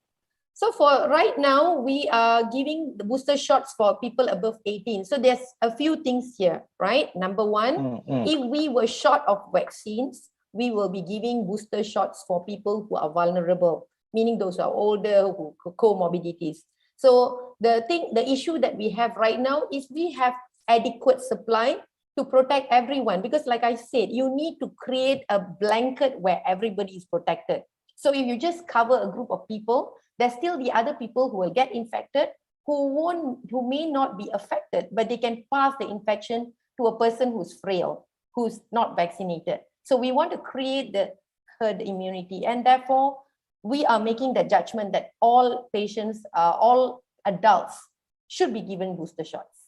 So for right now, we are giving the booster shots for people above 18. So there's a few things here, right? Number one, if we were short of vaccines, we will be giving booster shots for people who are vulnerable, meaning those who are older, who comorbidities. So the issue that we have right now is we have adequate supply to protect everyone. Because like I said, you need to create a blanket where everybody is protected. So if you just cover a group of people, there's still the other people who will get infected, who may not be affected, but they can pass the infection to a person who's frail, who's not vaccinated. So we want to create the herd immunity, and therefore we are making the judgment that all patients, all adults should be given booster shots,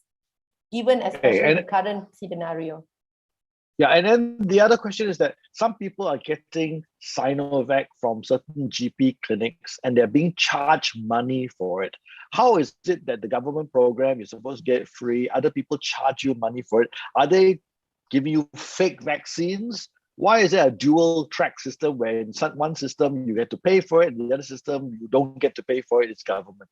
given especially the current scenario. Yeah, and then the other question is that some people are getting Sinovac from certain GP clinics and they're being charged money for it. How is it that the government program you're supposed to get free, other people charge you money for it? Are they giving you fake vaccines? Why is there a dual track system where in one system you get to pay for it, in the other system you don't get to pay for it, it's government?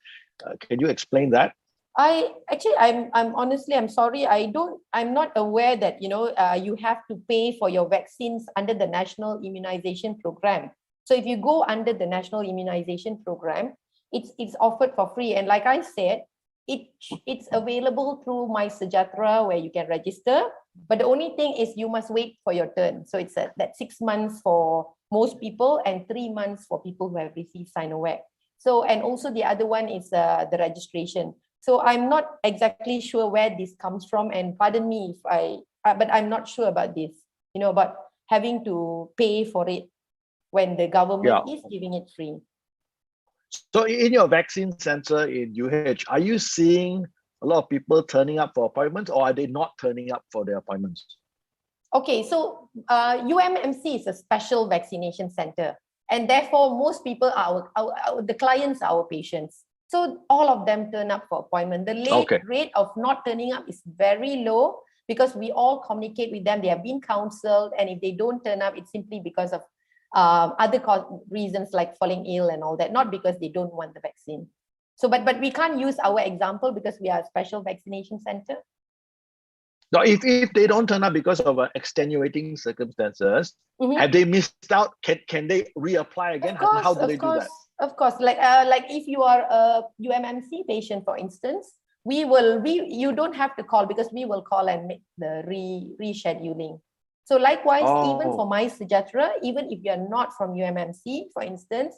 Can you explain that? I'm sorry. I'm not aware that, you have to pay for your vaccines under the National Immunization Program. So if you go under the National Immunization Program, it's offered for free. And like I said, it's available through My Sejahtera where you can register. But the only thing is you must wait for your turn. So it's that 6 months for most people and 3 months for people who have received Sinovac. So, and also the other one is the registration. So I'm not exactly sure where this comes from, and pardon me if but I'm not sure about this, about having to pay for it when the government is giving it free. So in your vaccine center in UH, are you seeing a lot of people turning up for appointments, or are they not turning up for their appointments? Okay, so UMMC is a special vaccination center, and therefore most people are the clients are our patients. So all of them turn up for appointment. The rate of not turning up is very low because we all communicate with them. They have been counseled, and if they don't turn up, it's simply because of other reasons like falling ill and all that, not because they don't want the vaccine. So, but we can't use our example because we are a special vaccination center. Now, if they don't turn up because of extenuating circumstances, have they missed out? Can they reapply again? How do they do that? Of course, like if you are a UMMC patient, for instance, you don't have to call because we will call and make the rescheduling. So likewise, even for My Sejahtera, even if you're not from UMMC, for instance,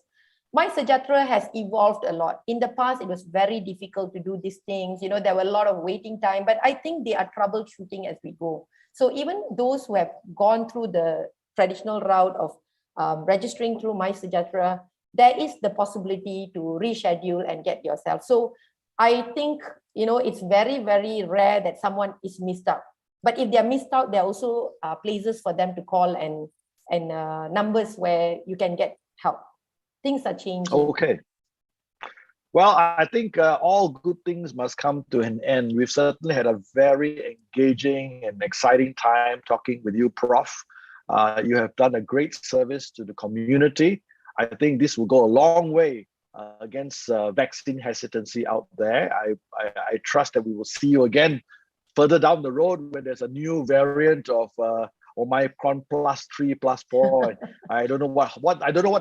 My Sejahtera has evolved a lot. In the past, it was very difficult to do these things. You know, there were a lot of waiting time, but I think they are troubleshooting as we go. So even those who have gone through the traditional route of registering through My Sejahtera, there is the possibility to reschedule and get yourself. So I think, you know, it's very, very rare that someone is missed out. But if they're missed out, there are also places for them to call and numbers where you can get help. Things are changing. Okay. Well, I think all good things must come to an end. We've certainly had a very engaging and exciting time talking with you, Prof. You have done a great service to the community. I think this will go a long way against vaccine hesitancy out there. I trust that we will see you again further down the road when there's a new variant of Omicron +3+4. I don't know what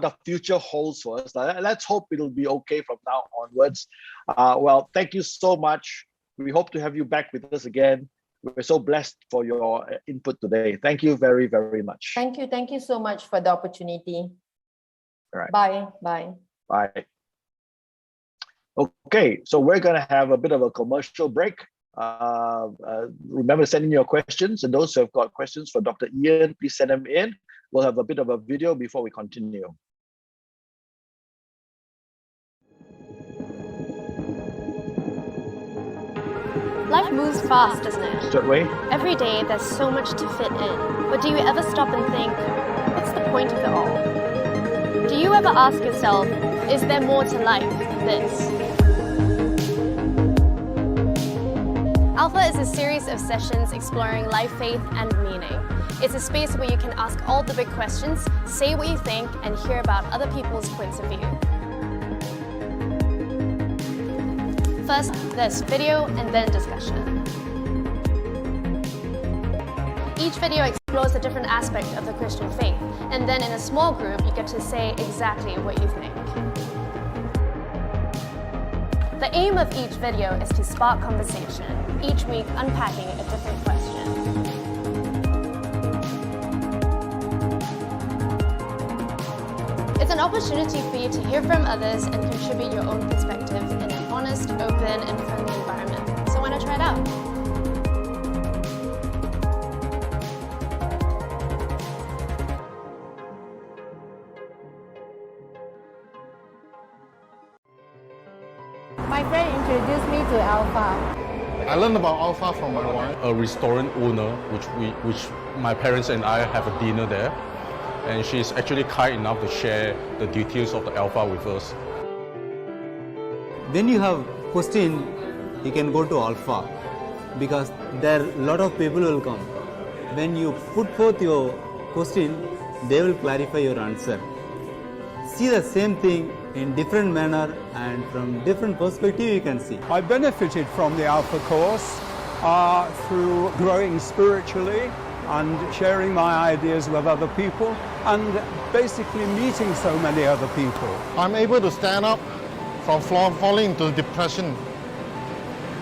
the future holds for us. Let's hope it'll be okay from now onwards. Well, thank you so much. We hope to have you back with us again. We're so blessed for your input today. Thank you very, very much. Thank you. Thank you so much for the opportunity. All right. Bye. Bye. Bye. Okay, so we're going to have a bit of a commercial break. Remember to send in your questions, and those who have got questions for Dr. Ian, please send them in. We'll have a bit of a video before we continue. Life moves fast, doesn't it? Straight away. Every day there's so much to fit in. But do you ever stop and think, what's the point of it all? Do you ever ask yourself, is there more to life than this? Alpha is a series of sessions exploring life, faith, and meaning. It's a space where you can ask all the big questions, say what you think, and hear about other people's points of view. First, there's video and then discussion. Each video explores a different aspect of the Christian faith, and then in a small group, you get to say exactly what you think. The aim of each video is to spark conversation, each week unpacking a different question. It's an opportunity for you to hear from others and contribute your own perspective in an honest, open, and friendly environment. So why not try it out? My friend introduced me to Alpha. I learned about Alpha from my wife, a restaurant owner, which my parents and I have a dinner there, and she's actually kind enough to share the details of the Alpha with us. When you have question, you can go to Alpha because there a lot of people will come. When you put forth your question, they will clarify your answer. See the same thing in different manner and from different perspective you can see. I benefited from the Alpha course through growing spiritually and sharing my ideas with other people and basically meeting so many other people. I'm able to stand up from falling into depression,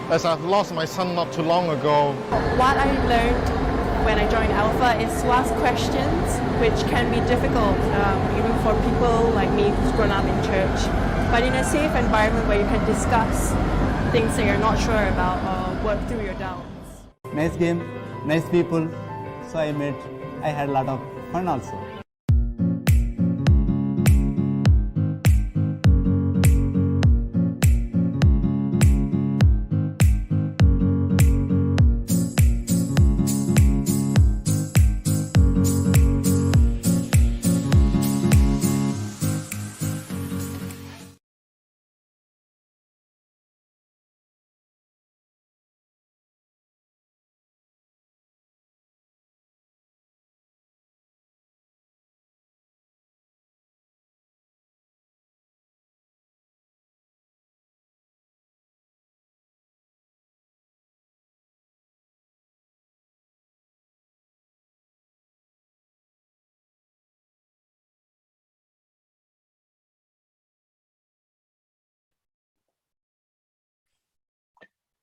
as I've lost my son not too long ago. What I learned when I joined Alpha is to ask questions, which can be difficult even for people like me who's grown up in church, but in a safe environment where you can discuss things that you're not sure about or work through your doubts. Nice game, nice people, so I had a lot of fun also.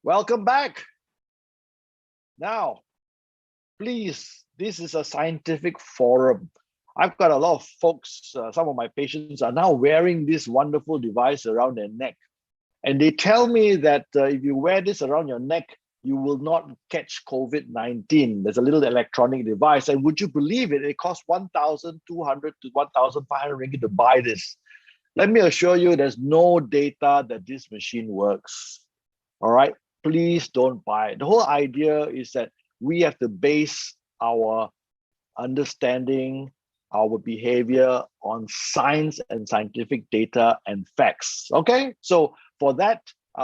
Welcome back. Now, please, this is a scientific forum. I've got a lot of folks, some of my patients are now wearing this wonderful device around their neck. And they tell me that if you wear this around your neck, you will not catch COVID-19. There's a little electronic device. And would you believe it? It costs 1,200 to 1,500 ringgit to buy this. Let me assure you, there's no data that this machine works. All right, please don't buy it. The whole idea is that we have to base our understanding, our behavior on science and scientific data and facts. Okay, so for that,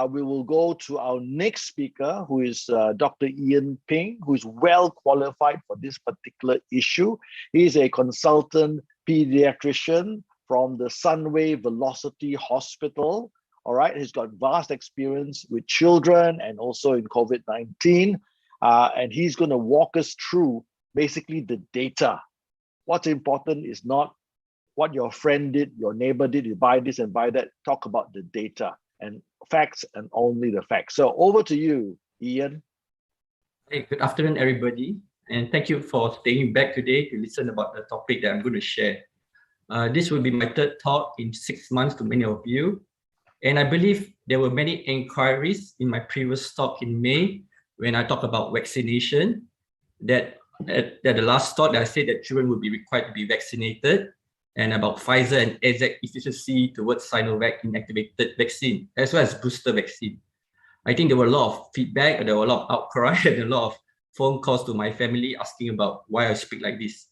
we will go to our next speaker, who is Dr. Ian Ping, who is well qualified for this particular issue. He is a consultant pediatrician from the Sunway Velocity Hospital. All right, he's got vast experience with children and also in COVID-19. And he's going to walk us through basically the data. What's important is not what your friend did, your neighbor did, you buy this and buy that. Talk about the data and facts and only the facts. So over to you, Ian. Hey, good afternoon, everybody. And thank you for staying back today to listen about the topic that I'm going to share. This will be my third talk in 6 months to many of you. And I believe there were many inquiries in my previous talk in May when I talked about vaccination, that at the last talk that I said that children would be required to be vaccinated, and about Pfizer and AZ efficiency towards Sinovac inactivated vaccine, as well as booster vaccine. I think there were a lot of feedback, there were a lot of outcry, and a lot of phone calls to my family asking about why I speak like this.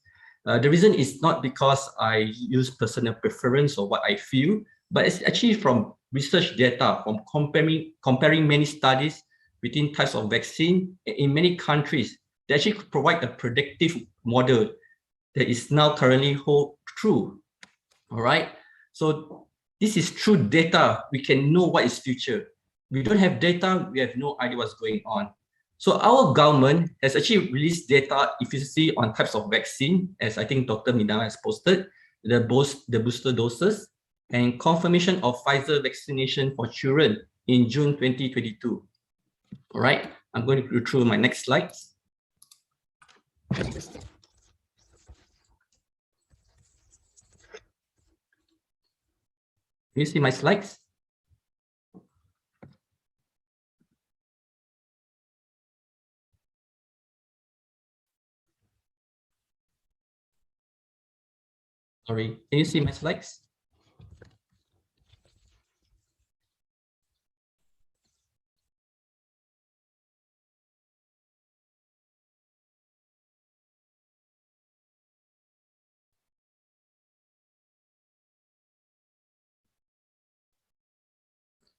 The reason is not because I use personal preference or what I feel, but it's actually from research data, from comparing many studies between types of vaccine in many countries. They actually provide a predictive model that is now currently hold true. All right. So this is true data. We can know what is future. We don't have data. We have no idea what's going on. So our government has actually released data efficiency on types of vaccine, as I think Dr. Nirmala has posted, the booster doses, and confirmation of Pfizer vaccination for children in June 2022. All right, I'm going to go through my next slides. Can you see my slides? Sorry, can you see my slides?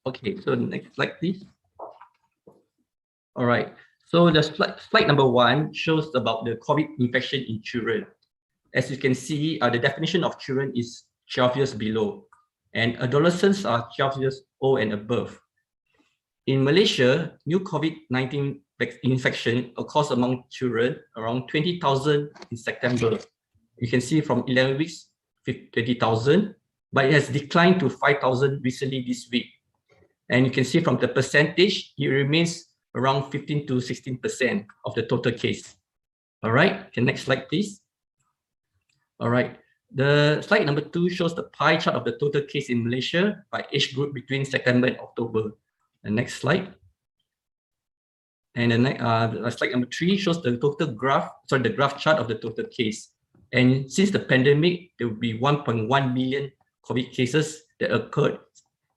Okay, so next slide, please. All right, so the slide number 1 shows about the COVID infection in children. As you can see, the definition of children is 12 years below, and adolescents are 12 years old and above. In Malaysia, new COVID-19 infection occurs among children around 20,000 in September. You can see from 11 weeks, 20,000, but it has declined to 5,000 recently this week. And you can see from the percentage, it remains around 15 to 16% of the total case. All right, okay, next slide, please. All right, the slide number 2 shows the pie chart of the total case in Malaysia by age group between September and October. The next slide. And the next, slide number 3 shows the total graph, the graph chart of the total case. And since the pandemic, there will be 1.1 million COVID cases that occurred,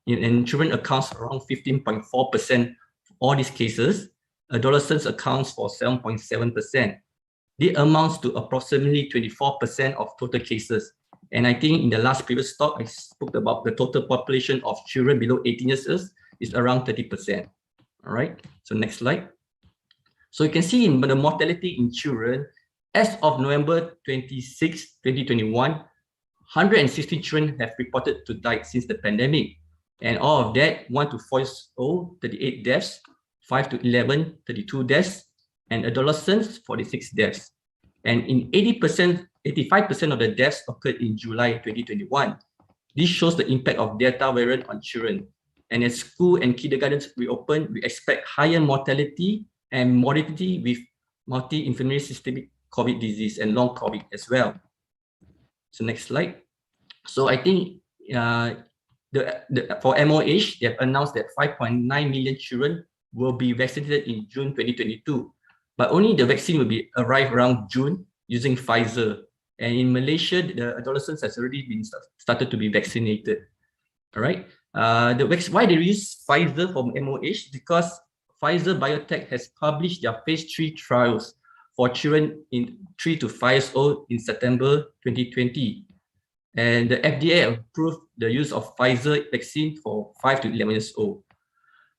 and children accounts around 15.4% of all these cases. Adolescents accounts for 7.7%. This amounts to approximately 24% of total cases. And I think in the last previous talk, I spoke about the total population of children below 18 years old is around 30%. All right, so next slide. So you can see in the mortality in children, as of November 26, 2021, 160 children have reported to die since the pandemic. And all of that, 1 to 4 years old, 38 deaths, 5 to 11, 32 deaths, and adolescents, 46 deaths. And in 85% of the deaths occurred in July 2021. This shows the impact of Delta variant on children. And as school and kindergartens reopen, we expect higher mortality and morbidity with multi-inflammatory systemic COVID disease and long COVID as well. So next slide. So I think for MOH, they have announced that 5.9 million children will be vaccinated in June 2022, but only the vaccine will be arrive around June using Pfizer. And in Malaysia, the adolescents has already been started to be vaccinated. All right. Why they use Pfizer for MOH? Because Pfizer Biotech has published their phase 3 trials for children in 3 to 5 years old in September 2020. And the FDA approved the use of Pfizer vaccine for 5 to 11 years old.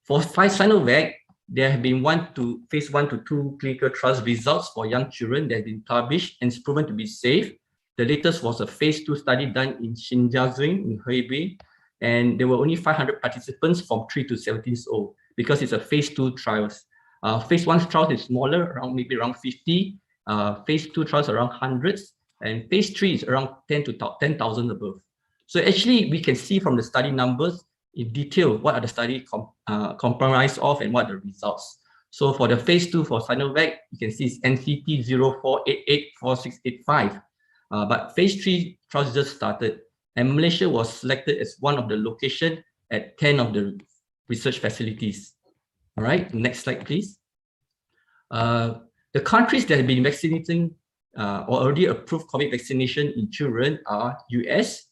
For Sinovac, there have been phase 1 to 2 clinical trials results for young children that have been published and it's proven to be safe. The latest was a phase 2 study done in Xinjiang in Hebei, and there were only 500 participants from 3 to 17 years old because it's a phase 2 trials. Phase 1 trials is smaller, maybe around 50. Phase 2 trials around hundreds, and phase 3 is around 10,000 above. So actually, we can see from the study numbers in detail what are the study comprised of and what are the results. So for the phase 2 for Sinovac, you can see it's NCT 04884685. But phase 3 trials just started, and Malaysia was selected as one of the locations at 10 of the research facilities. All right, next slide, please. The countries that have been vaccinating or already approved COVID vaccination in children are US,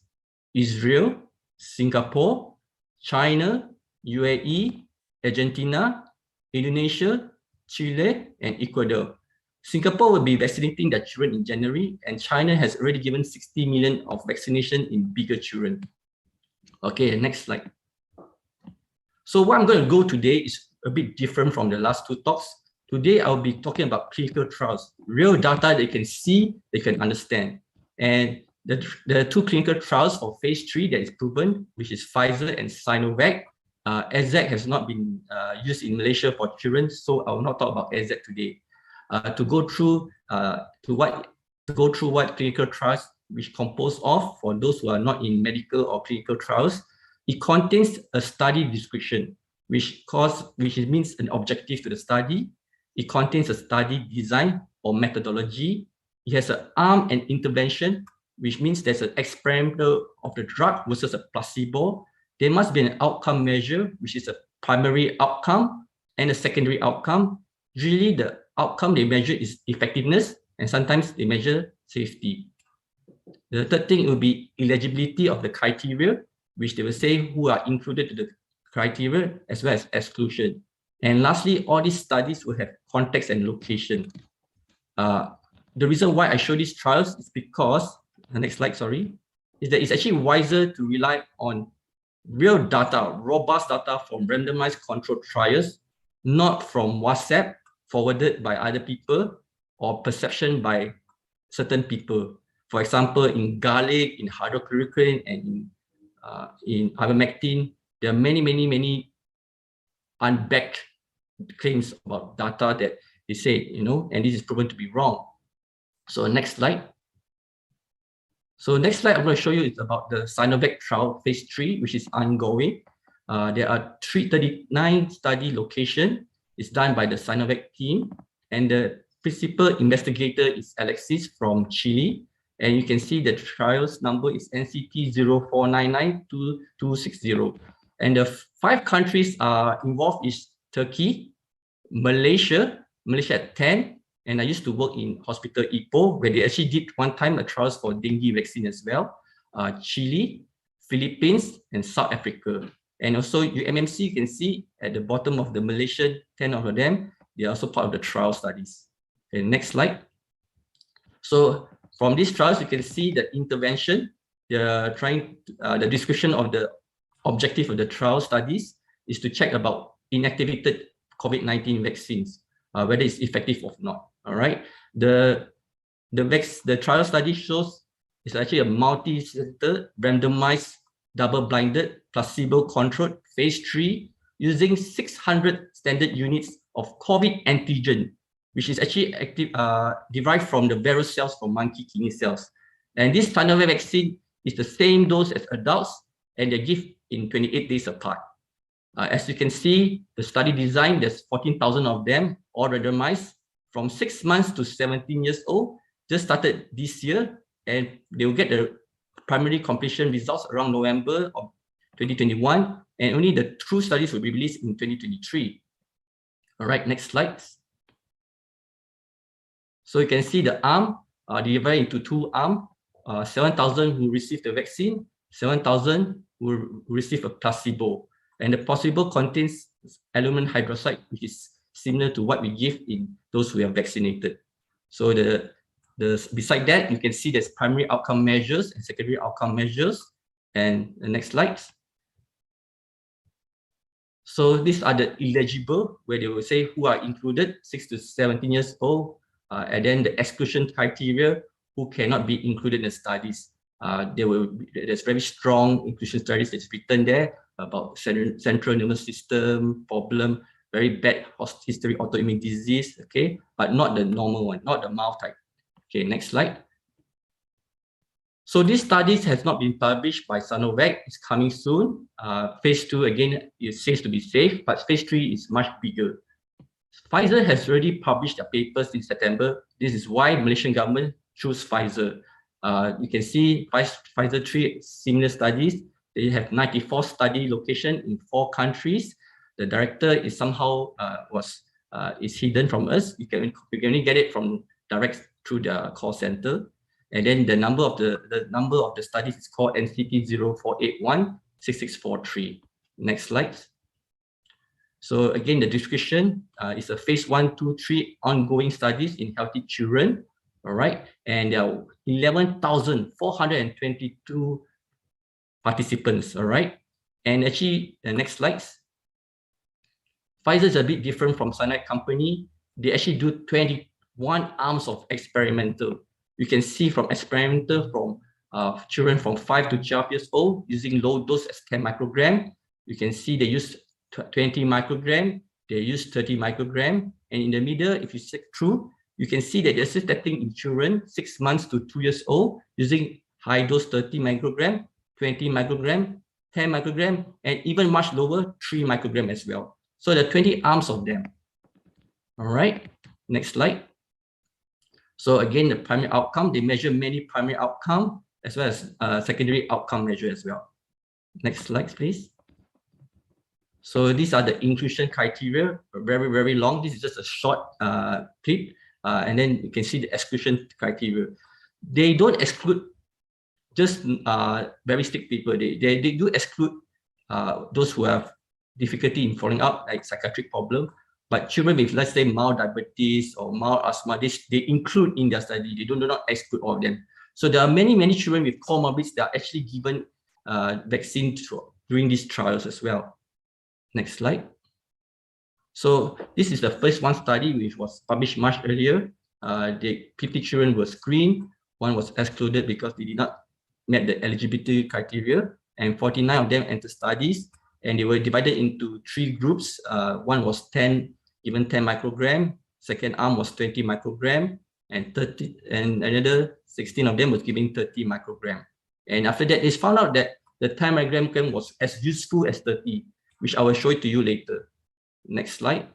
Israel, Singapore, China, UAE, Argentina, Indonesia, Chile, and Ecuador. Singapore will be vaccinating their children in January, and China has already given 60 million of vaccination in bigger children. Okay, next slide. So what I'm going to go today is a bit different from the last two talks. Today, I'll be talking about clinical trials, real data they can see, they can understand. And the two clinical trials for phase 3 that is proven, which is Pfizer and Sinovac. AZEC has not been used in Malaysia for children, so I will not talk about AZEC today. To go through what clinical trials which composed of, for those who are not in medical or clinical trials, it contains a study description, which means an objective to the study. It contains a study design or methodology. It has an arm and intervention, which means there's an experimental of the drug versus a placebo. There must be an outcome measure, which is a primary outcome and a secondary outcome. Usually the outcome they measure is effectiveness, and sometimes they measure safety. The third thing will be eligibility of the criteria, which they will say who are included to the criteria as well as exclusion. And lastly, all these studies will have context and location. The reason why I show these trials is because, the next slide, sorry, is that it's actually wiser to rely on real data, robust data from randomized controlled trials, not from WhatsApp forwarded by other people or perception by certain people. For example, in garlic, in hydrochloroquine, and in ivermectin, there are many unbacked claims about data that they say, and this is proven to be wrong. So next slide. So next slide I'm going to show you is about the Sinovac trial phase 3, which is ongoing. There are 339 study location. It's done by the Sinovac team, and the principal investigator is Alexis from Chile. And you can see the trials number is NCT 04992260. And the 5 countries are involved is Turkey, Malaysia at 10, and I used to work in Hospital Ipoh, where they actually did one time a trials for dengue vaccine as well. Chile, Philippines, and South Africa. And also UMMC, you can see at the bottom of the Malaysian, 10 of them, they are also part of the trial studies. Okay, next slide. So from these trials, you can see the intervention, the description of the objective of the trial studies is to check about inactivated COVID-19 vaccines, whether it's effective or not. All right. The trial study shows it's actually a multi-center, randomized, double-blinded, placebo-controlled phase 3 using 600 standard units of COVID antigen, which is actually derived from the virus cells from monkey kidney cells. And this Sinovac vaccine is the same dose as adults, and they give in 28 days apart. As you can see, the study design, there's 14,000 of them, all randomized from 6 months to 17 years old, just started this year, and they will get the primary completion results around November of 2021, and only the true studies will be released in 2023. All right, next slide. So you can see the arm divided into two arms, 7,000 who received the vaccine, 7,000 who received a placebo. And the placebo contains aluminum hydroxide, which is similar to what we give in those who are vaccinated. So beside that, you can see there's primary outcome measures and secondary outcome measures. And the next slide. So these are the eligible, where they will say who are included, 6 to 17 years old, and then the exclusion criteria, who cannot be included in the studies. There's very strong inclusion studies that's written there about central nervous system problem, very bad history autoimmune disease, okay, but not the normal one, not the mild type. Okay, next slide. So these studies has not been published by Sinovac. It's coming soon. Phase 2 again, it says to be safe, but phase 3 is much bigger. Pfizer has already published their papers in September. This is why Malaysian government chose Pfizer. You can see Pfizer 3 similar studies. They have 94 study location in 4 countries. The director is somehow is hidden from us. You can only get it from direct through the call center. And then the number of the studies is called NCT 04816643. Next slide. So again, the description is a phase 1, 2, 3 ongoing studies in healthy children. All right, and there are 11,422 participants. All right, and actually, the next slides. Pfizer is a bit different from Sinovac company. They actually do 21 arms of experimental. You can see from experimental from children from 5 to 12 years old using low dose as 10 microgram. You can see they use 20 microgram, they use 30 microgram, and in the middle, if you check through, you can see that they're still testing in children 6 months to 2 years old using high dose 30 microgram, 20 microgram, 10 microgram, and even much lower 3 microgram as well. So there are 20 arms of them. All right, next slide. So again, the primary outcome, they measure many primary outcome as well as secondary outcome measure as well. Next slide, please. So these are the inclusion criteria, very, very long. This is just a short clip. And then you can see the exclusion criteria. They don't exclude just very sick people. They do exclude those who have difficulty in following up, like psychiatric problem. But children with, let's say, mild diabetes or mild asthma, they include in their study. They do not exclude all of them. So there are many, many children with comorbidities that are actually given vaccine during these trials as well. Next slide. So this is the first one study which was published much earlier. The 50 children were screened. One was excluded because they did not meet the eligibility criteria, and 49 of them entered studies, and they were divided into 3 groups. One was given 10 microgram. Second arm was 20 microgram, and another 16 of them was given 30 microgram. And after that, they found out that the 10 microgram was as useful as 30, which I will show it to you later. Next slide.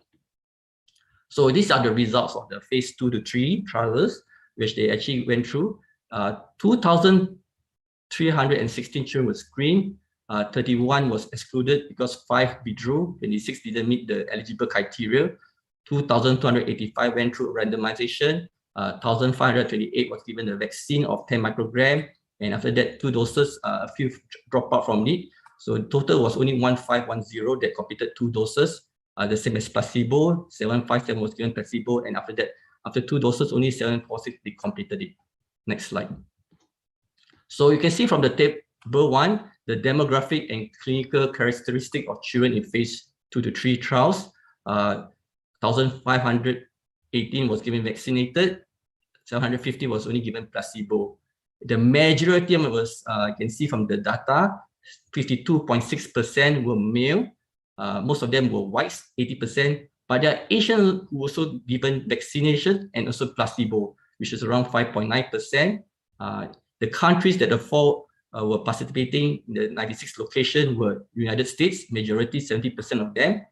So these are the results of the phase 2 to 3 trials, which they actually went through. 2,316 children were screened. 31 was excluded because 5 withdrew. 26 didn't meet the eligible criteria. 2,285 went through randomization. 1,528 was given the vaccine of 10 microgram. And after that, 2 doses, a few dropped out from it. So total was only 1,510 that completed 2 doses. The same as placebo. 757 was given placebo, and after that, after 2 doses, only 746 they completed it. Next slide. So you can see from the table 1, the demographic and clinical characteristic of children in phase 2 to 3 trials. 1,518 was given vaccinated. 750 was only given placebo. The majority of it was, you can see from the data, 52.6% were male. Most of them were whites, 80%, but there are Asians who also given vaccination and also placebo, which is around 5.9%. The countries that fall were participating in the 96 locations were United States, majority 70% of them.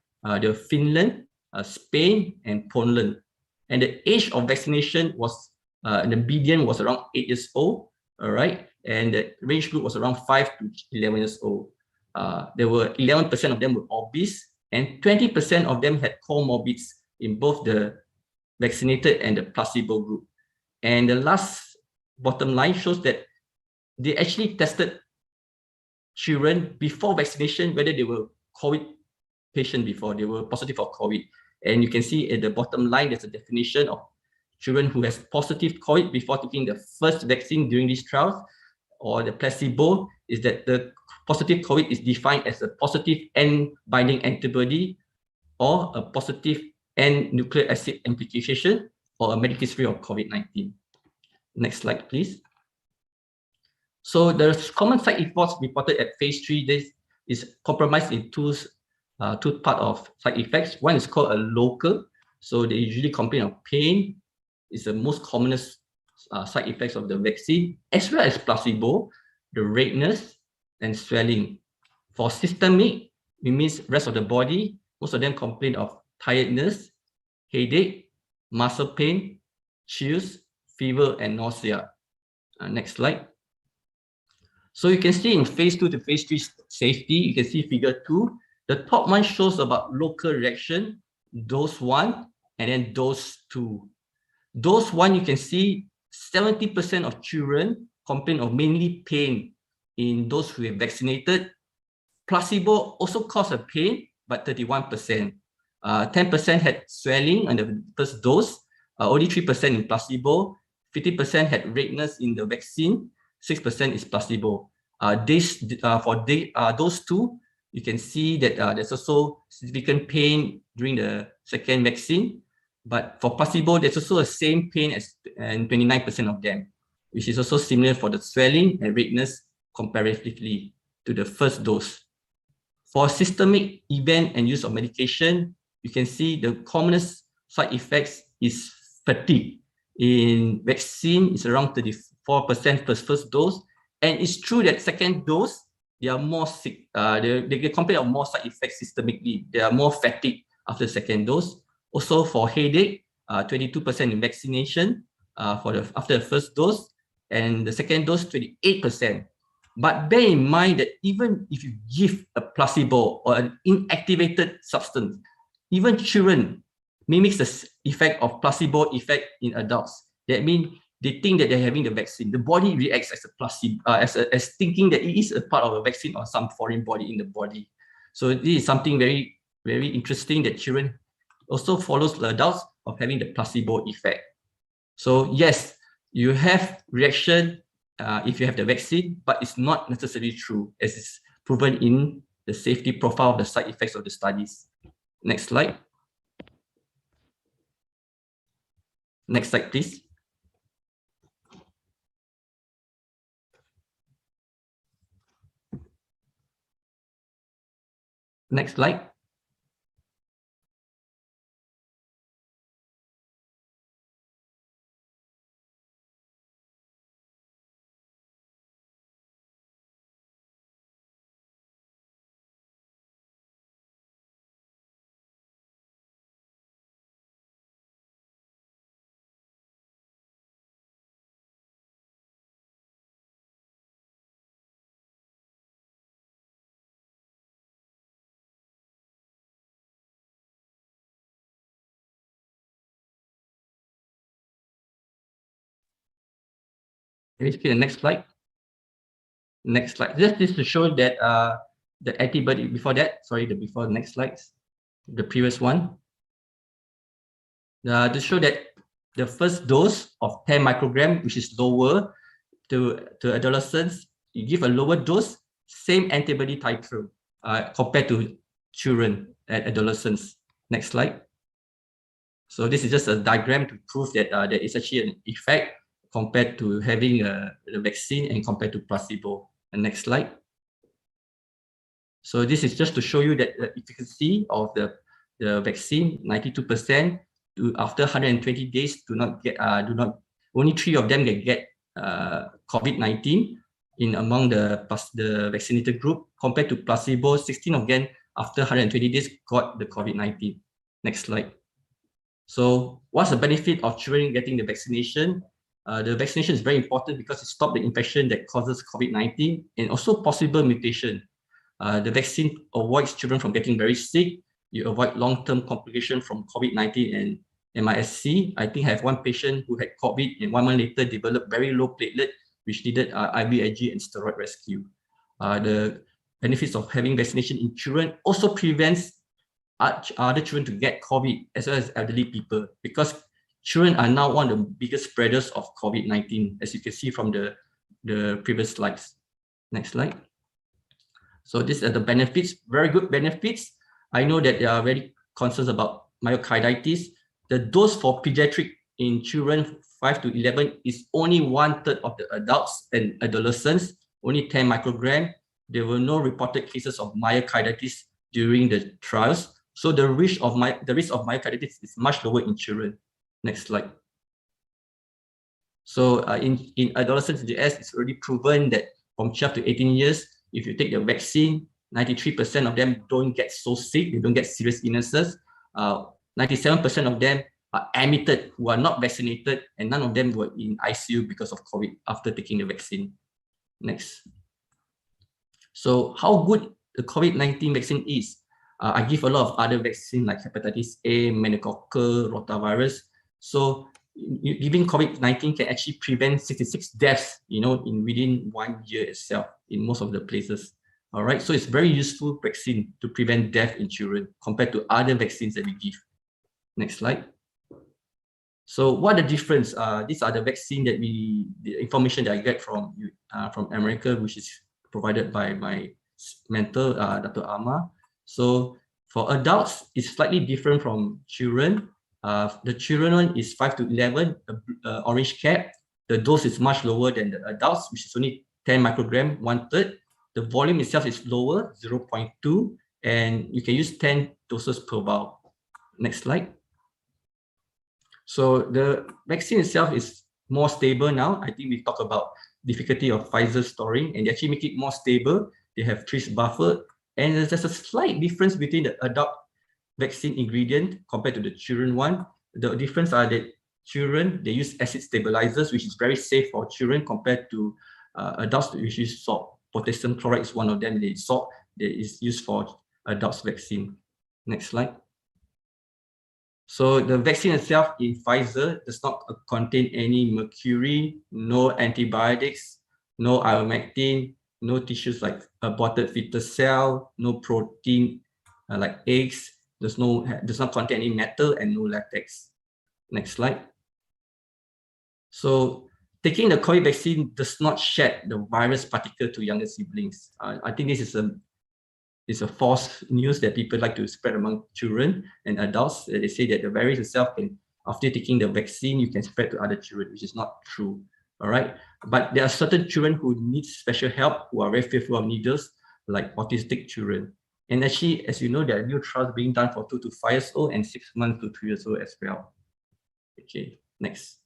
There were Finland, Spain, and Poland. And the age of vaccination was, the median was around 8 years old, all right? And the range group was around 5 to 11 years old. There were 11% of them were obese, and 20% of them had comorbids in both the vaccinated and the placebo group. And the last bottom line shows that they actually tested children before vaccination, whether they were COVID patient before, they were positive for COVID. And you can see at the bottom line, there's a definition of children who has positive COVID before taking the first vaccine during these trials, or the placebo, is that the positive COVID is defined as a positive N-binding antibody or a positive N-nucleic acid amplification or a medical history of COVID-19. Next slide, please. So the common side effects reported at phase 3, this is compromised in two part of side effects. One is called a local. So they usually complain of pain. It's the most commonest side effects of the vaccine, as well as placebo, the redness and swelling. For systemic, it means rest of the body. Most of them complain of tiredness, headache, muscle pain, chills, fever, and nausea. Next slide. So you can see in phase 2 to phase 3 safety, you can see figure 2. The top one shows about local reaction, dose 1, and then dose 2. Dose 1, you can see 70% of children complain of mainly pain in those who are vaccinated. Placebo also caused a pain, but 31%. 10% had swelling on the first dose, only 3% in placebo. 50% had redness in the vaccine, 6% is placebo. Those two, you can see that there's also significant pain during the second vaccine. But for placebo, there's also the same pain as 29% of them, which is also similar for the swelling and redness comparatively to the first dose. For systemic event and use of medication, you can see the commonest side effects is fatigue. In vaccine, it's around 34% per first dose. And it's true that second dose, they are more sick. They complain of more side effects systemically. They are more fatigue after the second dose. Also for headache, 22% in vaccination after the first dose, and the second dose, 28%. But bear in mind that even if you give a placebo or an inactivated substance, even children mimics the effect of placebo effect in adults. That means they think that they're having the vaccine. The body reacts as a placebo, as thinking that it is a part of a vaccine or some foreign body in the body. So this is something very, very interesting that children also follows the adults of having the placebo effect. So yes, you have reaction if you have the vaccine, but it's not necessarily true, as is proven in the safety profile of the side effects of the studies. Next slide. Next slide, please. Next slide. Basically, the next slide. Next slide. Just this to show that the antibody before that, sorry, before the next slides, the previous one. To show that the first dose of 10 microgram, which is lower to adolescents, you give a lower dose, same antibody titer compared to children and adolescents. Next slide. So this is just a diagram to prove that there is actually an effect compared to having the vaccine and compared to placebo. And next slide. So this is just to show you that the efficacy of the vaccine, 92%, after 120 days only 3 of them get COVID-19 among the vaccinated group compared to placebo. 16 of them after 120 days got the COVID-19. Next slide. So what's the benefit of children getting the vaccination? The vaccination is very important because it stops the infection that causes COVID-19 and also possible mutation. The vaccine avoids children from getting very sick. You avoid long-term complications from COVID-19 and MISC. I think I have one patient who had COVID and 1 month later developed very low platelet, which needed IVIG and steroid rescue. The benefits of having vaccination in children also prevents other children to get COVID as well as elderly people, because children are now one of the biggest spreaders of COVID-19, as you can see from the previous slides. Next slide. So these are the benefits, very good benefits. I know that there are very concerns about myocarditis. The dose for pediatric in children 5 to 11 is only 1/3 of the adults and adolescents, only 10 microgram. There were no reported cases of myocarditis during the trials. So the risk of myocarditis is much lower in children. Next slide. So in adolescents in the US, it's already proven that from 12 to 18 years, if you take the vaccine, 93% of them don't get so sick, they don't get serious illnesses. 97% of them are admitted who are not vaccinated, and none of them were in ICU because of COVID after taking the vaccine. Next. So how good the COVID-19 vaccine is? I give a lot of other vaccines like hepatitis A, meningococcal, rotavirus. So giving COVID-19 can actually prevent 66 deaths, within 1 year itself in most of the places. All right, so it's very useful vaccine to prevent death in children compared to other vaccines that we give. Next slide. So what the difference? These are the vaccine that the information that I get from America, which is provided by my mentor, Dr. Amma. So for adults, it's slightly different from children. The children one is 5 to 11, orange cap. The dose is much lower than the adults, which is only 10 microgram, 1/3. The volume itself is lower, 0.2, and you can use 10 doses per vial. Next slide. So the vaccine itself is more stable now. I think we talk about difficulty of Pfizer storing, and they actually make it more stable. They have trace buffer, and there's a slight difference between the adult vaccine ingredient compared to the children one. The difference are that children, they use acid stabilizers, which is very safe for children compared to adults, which use salt. Potassium chloride is one of them. The salt that is used for adults vaccine. Next slide. So the vaccine itself in Pfizer does not contain any mercury, no antibiotics, no ivermectin, no tissues like aborted fetal cell, no protein like eggs. Does not contain any metal and no latex. Next slide. So taking the COVID vaccine does not shed the virus particle to younger siblings. I think this is a false news that people like to spread among children and adults. They say that the virus itself can, after taking the vaccine, you can spread to other children, which is not true. All right. But there are certain children who need special help, who are very fearful of needles, like autistic children. And actually, as you know, there are new trials being done for 2 to 5 years old and 6 months to 3 years old as well. Okay, next.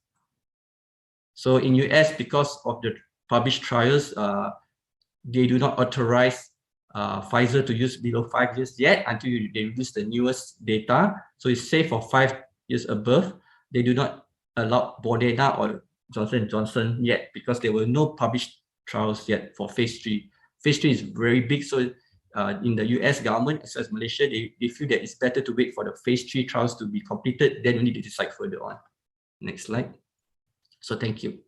So in US, because of the published trials, they do not authorize Pfizer to use below 5 years yet until they release the newest data. So it's safe for 5 years above. They do not allow Moderna or Johnson & Johnson yet because there were no published trials yet for phase 3. Phase 3 is very big, so in the US government as well as Malaysia, they feel that it's better to wait for the phase 3 trials to be completed, then we need to decide further on. Next slide. So thank you.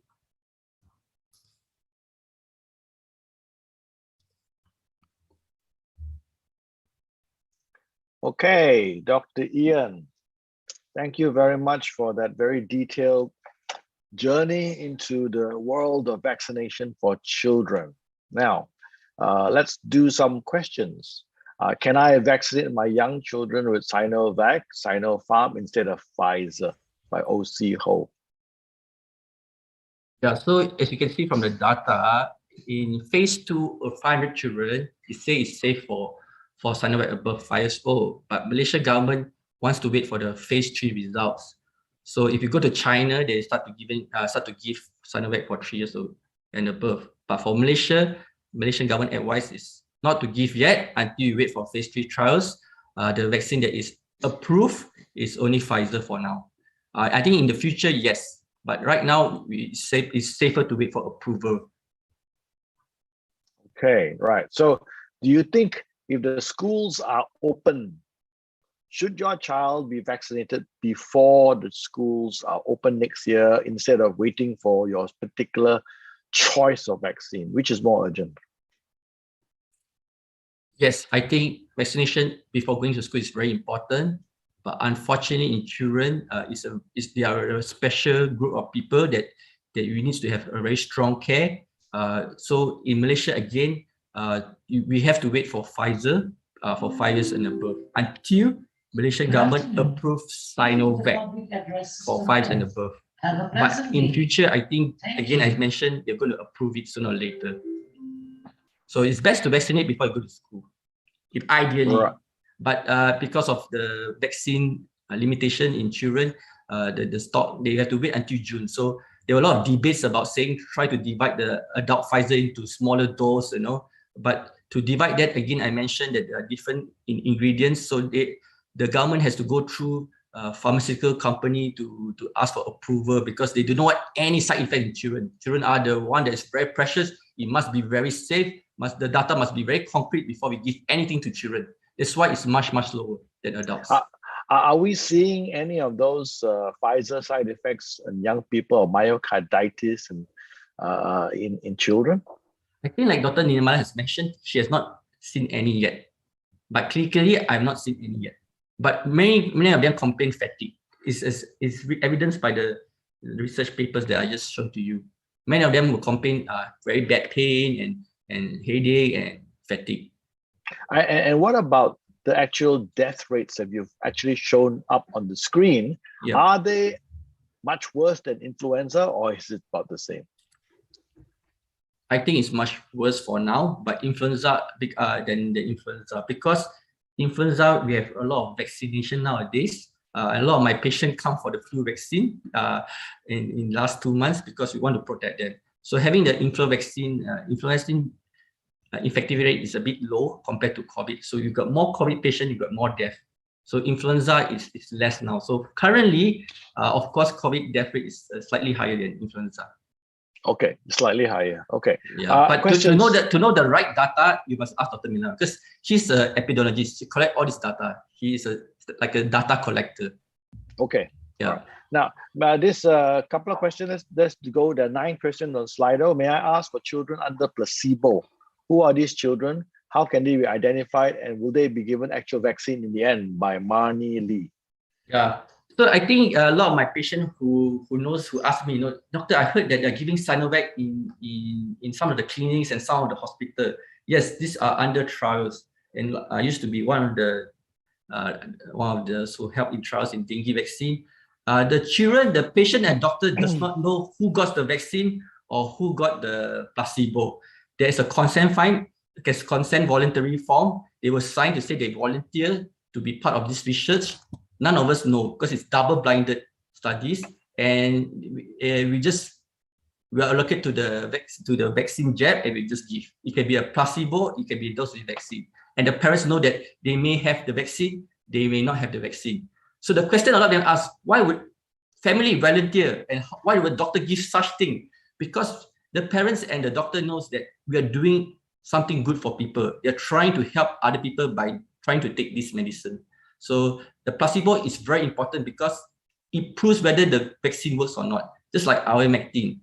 Okay, Dr. Ian, thank you very much for that very detailed journey into the world of vaccination for children. Now, let's do some questions. Can I vaccinate my young children with Sinovac, Sinopharm instead of Pfizer? By O.C. Ho. Yeah, so as you can see from the data, in phase 2 of 500 children, it says it's safe for Sinovac above 5 years old. But Malaysia government wants to wait for the phase 3 results. So if you go to China, they start to give Sinovac for 3 years old and above. But for Malaysia, Malaysian government advice is not to give yet until you wait for phase 3 trials. The vaccine that is approved is only Pfizer for now. I think in the future, yes. But right now, it's safer to wait for approval. Okay, right. So do you think if the schools are open, should your child be vaccinated before the schools are open next year instead of waiting for your particular choice of vaccine? Which is more urgent? Yes, I think vaccination before going to school is very important. But unfortunately, in children, they are a special group of people that we need to have a very strong care. So in Malaysia, again, we have to wait for Pfizer for 5 years and above until Malaysian government approves Sinovac for 5 years and above. But in future, I think, again, I mentioned, they're going to approve it sooner or later. So it's best to vaccinate before you go to school, if ideally. Right. But because of the vaccine limitation in children, the stock, they have to wait until June. So there were a lot of debates about saying, try to divide the adult Pfizer into smaller dose, But to divide that, again, I mentioned that there are different ingredients. So the government has to go through a pharmaceutical company to ask for approval because they do not want any side effect in children. Children are the one that is very precious. It must be very safe. The data must be very concrete before we give anything to children. That's why it's much, much lower than adults. Are we seeing any of those Pfizer side effects in young people or myocarditis and in children? I think like Dr. Nirmala has mentioned, she has not seen any yet. But clinically, I've not seen any yet. But many of them complain fatigue. It's evidenced by the research papers that I just showed to you. Many of them will complain very bad pain and headache and fatigue. And what about the actual death rates that you've actually shown up on the screen? Yeah. Are they much worse than influenza or is it about the same? I think it's much worse for now, but influenza than the influenza because influenza, we have a lot of vaccination nowadays. A lot of my patients come for the flu vaccine in last 2 months because we want to protect them. So having the influenza vaccine, infective rate is a bit low compared to COVID. So you've got more COVID patients, you've got more death. So influenza is less now. So currently, of course, COVID death rate is slightly higher than influenza. Okay, slightly higher. Okay. Yeah, but to know the right data, you must ask Dr. Mila because she's an epidemiologist. She collects all this data. She is like a data collector. Okay. Yeah. Right. Now, this couple of questions. Let's go. There are 9 questions on Slido. May I ask for children under placebo? Who are these children? How can they be identified? And will they be given actual vaccine in the end by Marnie Lee? Yeah. So I think a lot of my patients who ask me, doctor, I heard that they're giving Sinovac in some of the clinics and some of the hospitals. Yes, these are under trials. And I used to be one of those who helped in trials in dengue vaccine. The children, the patient and doctor does not know who got the vaccine or who got the placebo. There is a consent voluntary form. They were signed to say they volunteer to be part of this research. None of us know because it's double-blinded studies, and we are allocated to the vaccine jab, and we just give. It can be a placebo, it can be a dose of the vaccine, and the parents know that they may have the vaccine, they may not have the vaccine. So the question a lot of them ask: why would family volunteer, and why would doctor give such thing? Because the parents and the doctor knows that we are doing something good for people. They're trying to help other people by trying to take this medicine. So the placebo is very important because it proves whether the vaccine works or not. Just like ivermectin,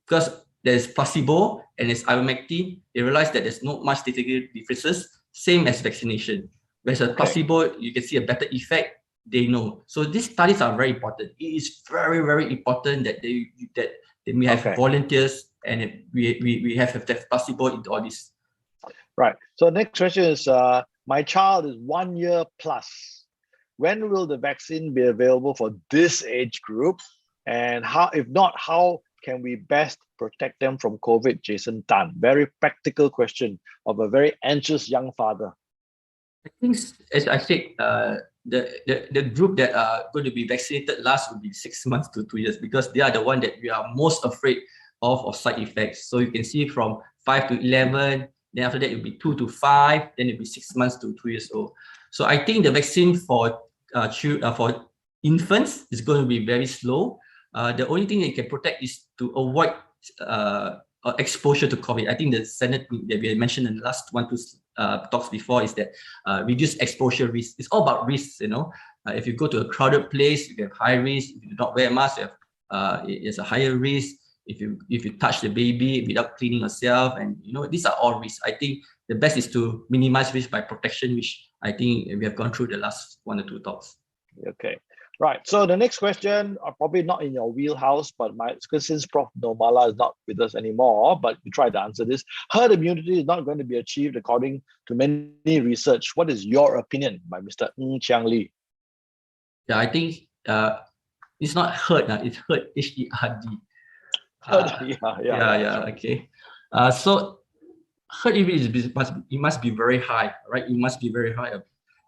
because there's placebo and there's ivermectin, they realize that there's not much statistical differences, same as vaccination. Whereas a placebo, you can see a better effect, they know. So these studies are very important. It is very, very important that we have volunteers and we have that placebo into all this. Right. So next question is, my child is 1 year plus. When will the vaccine be available for this age group? And how, if not, how can we best protect them from COVID? Jason Tan, very practical question of a very anxious young father. I think, as I said, the group that are going to be vaccinated last will be 6 months to 2 years because they are the one that we are most afraid of side effects. So you can see from 5 to 11, then after that it'll be 2 to 5, then it'll be 6 months to 2 years old. So I think the vaccine for infants is going to be very slow. The only thing that you can protect is to avoid exposure to COVID. I think the Senate that we mentioned in the last talks before is that reduce exposure risk. It's all about risks, you know. If you go to a crowded place, you have high risk. If you do not wear a mask, you have it's a higher risk. If you touch the baby without cleaning yourself, and you know, these are all risks. I think the best is to minimize risk by protection, which I think we have gone through the last 1 or 2 talks. Okay. Right. So the next question are probably not in your wheelhouse, but since Prof. Nirmala is not with us anymore, but we try to answer this. Herd immunity is not going to be achieved according to many research. What is your opinion, by Mr. Ng Chiang Lee? Yeah, I think it's not herd, it's herd, H-E-R-D. Okay. So herd immunity must be very high, right? It must be very high,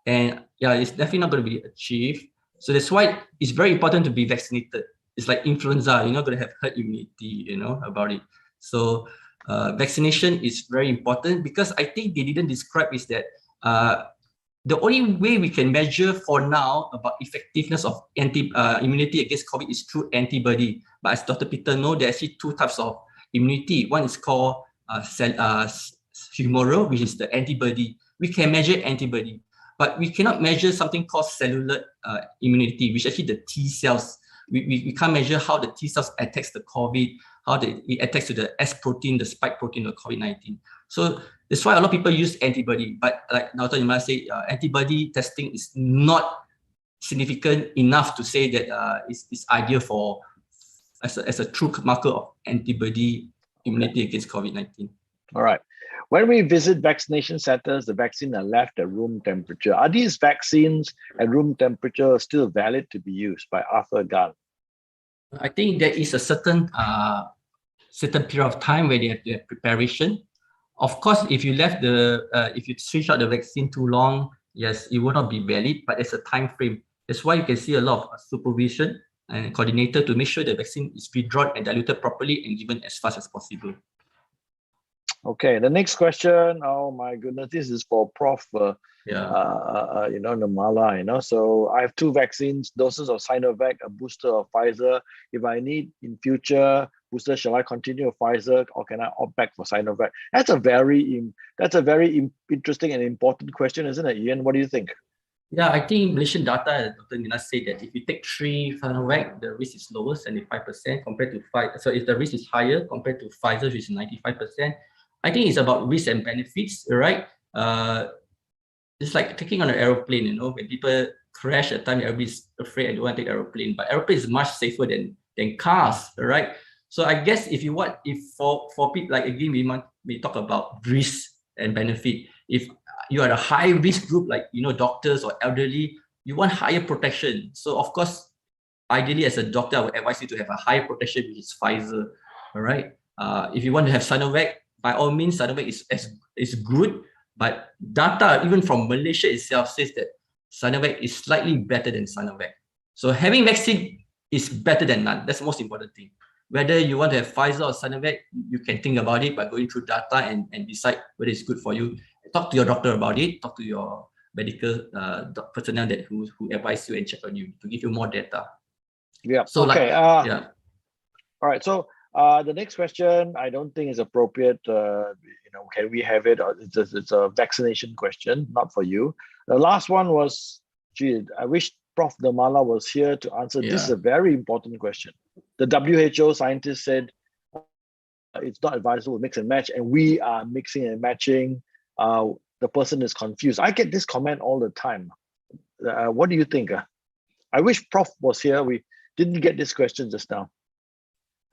and yeah, it's definitely not going to be achieved. So that's why it's very important to be vaccinated. It's like influenza, you're not going to have herd immunity, you know, about it. So vaccination is very important, because I think they didn't describe is that the only way we can measure for now about effectiveness of immunity against COVID is through antibody. But as Dr. Peter knows, there are actually 2 types of immunity. One is called humoral, which is the antibody. We can measure antibody, but we cannot measure something called cellular immunity, which is actually the T cells. We can't measure how the T cells attacks the COVID, how it attacks to the S protein, the spike protein of COVID-19. So that's why a lot of people use antibody. But like Dr. Nirmala said, antibody testing is not significant enough to say that it's ideal for as a true marker of antibody immunity against COVID-19. All right. When we visit vaccination centers, the vaccines are left at room temperature. Are these vaccines at room temperature still valid to be used, by Arthur Gunn? I think there is a certain period of time where they have to have preparation. Of course, if you if you switch out the vaccine too long, yes, it will not be valid, but there's a time frame. That's why you can see a lot of supervision and coordinator to make sure the vaccine is withdrawn and diluted properly and given as fast as possible. Okay, the next question. Oh my goodness, this is for Prof. Nirmala. So I have 2 vaccines, doses of Sinovac, a booster of Pfizer. If I need in future booster, shall I continue with Pfizer, or can I opt back for Sinovac? That's a very interesting and important question, isn't it, Ian? What do you think? Yeah, I think Malaysian data, Dr. Nina said that if you take 3 Sinovac, the risk is lower, 75% compared to 5. So if the risk is higher compared to Pfizer, which is 95%. I think it's about risk and benefits, right? It's like taking on an aeroplane, when people crash at time, everybody's afraid, I don't want to take aeroplane, but aeroplane is much safer than cars, right? So I guess if for people, like again, we talk about risk and benefit. If you are a high risk group, like, doctors or elderly, you want higher protection. So of course, ideally as a doctor, I would advise you to have a higher protection, which is Pfizer, all right? If you want to have Sinovac, by all means, Sinovac is good, but data even from Malaysia itself says that Sinovac is slightly better than Sinovac. So having vaccine is better than none. That's the most important thing. Whether you want to have Pfizer or Sinovac, you can think about it by going through data and decide whether it's good for you. Talk to your doctor about it. Talk to your medical personnel who advise you and check on you to give you more data. Yeah. So okay. Yeah. All right. So the next question, I don't think is appropriate. Can we have it? It's a vaccination question, not for you. The last one was, I wish Prof. Nirmala was here to answer. Yeah. This is a very important question. The WHO scientists said it's not advisable to mix and match, and we are mixing and matching. The person is confused. I get this comment all the time. What do you think? I wish Prof was here. We didn't get this question just now.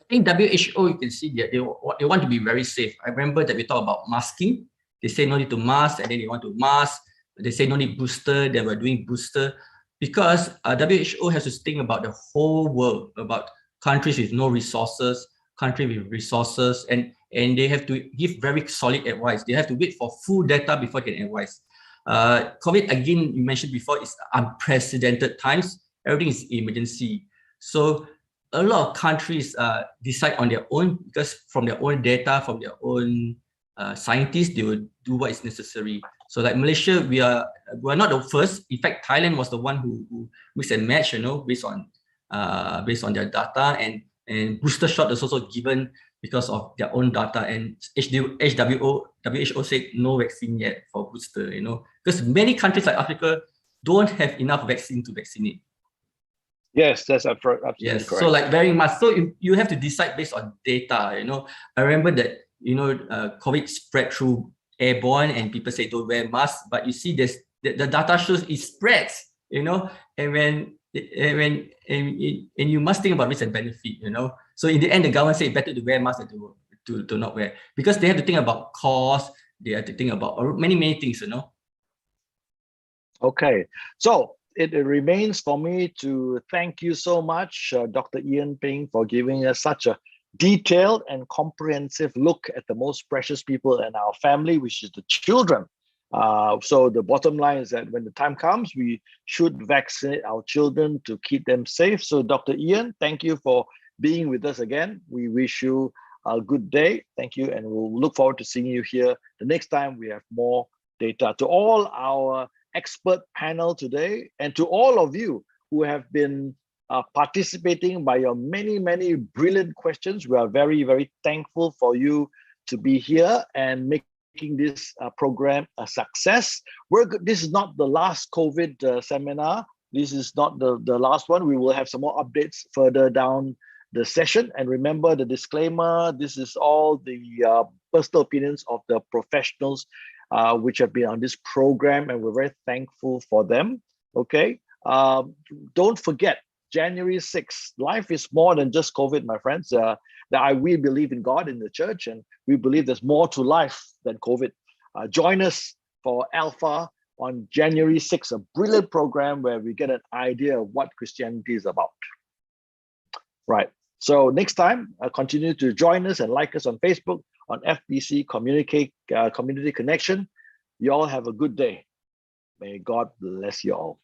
I think WHO, you can see that they want to be very safe. I remember that we talked about masking. They say no need to mask, and then they want to mask. They say no need booster. They were doing booster because WHO has to think about the whole world, about countries with no resources, country with resources, and they have to give very solid advice. They have to wait for full data before they can advise. COVID, again, you mentioned before, is unprecedented times. Everything is emergency. So a lot of countries decide on their own, because from their own data, from their own scientists, they will do what is necessary. So like Malaysia, we're not the first. In fact, Thailand was the one who mix and match, based on their data, and booster shot is also given because of their own data. And WHO said no vaccine yet for booster, because many countries like Africa don't have enough vaccine to vaccinate. Yes, that's absolutely yes, correct. so like very much. So you have to decide based on data. I remember that COVID spread through airborne, and people say don't wear masks, but you see this the data shows it spreads. And you must think about risk and benefit. So in the end, the government say better to wear masks than to not wear, because they have to think about cost. They have to think about many things. Okay, so it remains for me to thank you so much, Dr. Ian Ping, for giving us such a detailed and comprehensive look at the most precious people in our family, which is the children. So the bottom line is that when the time comes, we should vaccinate our children to keep them safe. So Dr. Ian, thank you for being with us again. We wish you a good day. Thank you. And we'll look forward to seeing you here the next time we have more data. To all our expert panel today, and to all of you who have been participating by your many brilliant questions, we are very thankful for you to be here and making this program a success. This is not the last COVID seminar. This is not the last one. We will have some more updates further down the session. And remember the disclaimer, this is all the personal opinions of the professionals which have been on this program, and we're very thankful for them. Okay, don't forget, January 6th, life is more than just COVID, my friends. We believe in God in the church, and we believe there's more to life than COVID. Join us for Alpha on January 6th, a brilliant program where we get an idea of what Christianity is about. Right, so next time, continue to join us and like us on Facebook, on FBC Community Connection. You all have a good day. May God bless you all.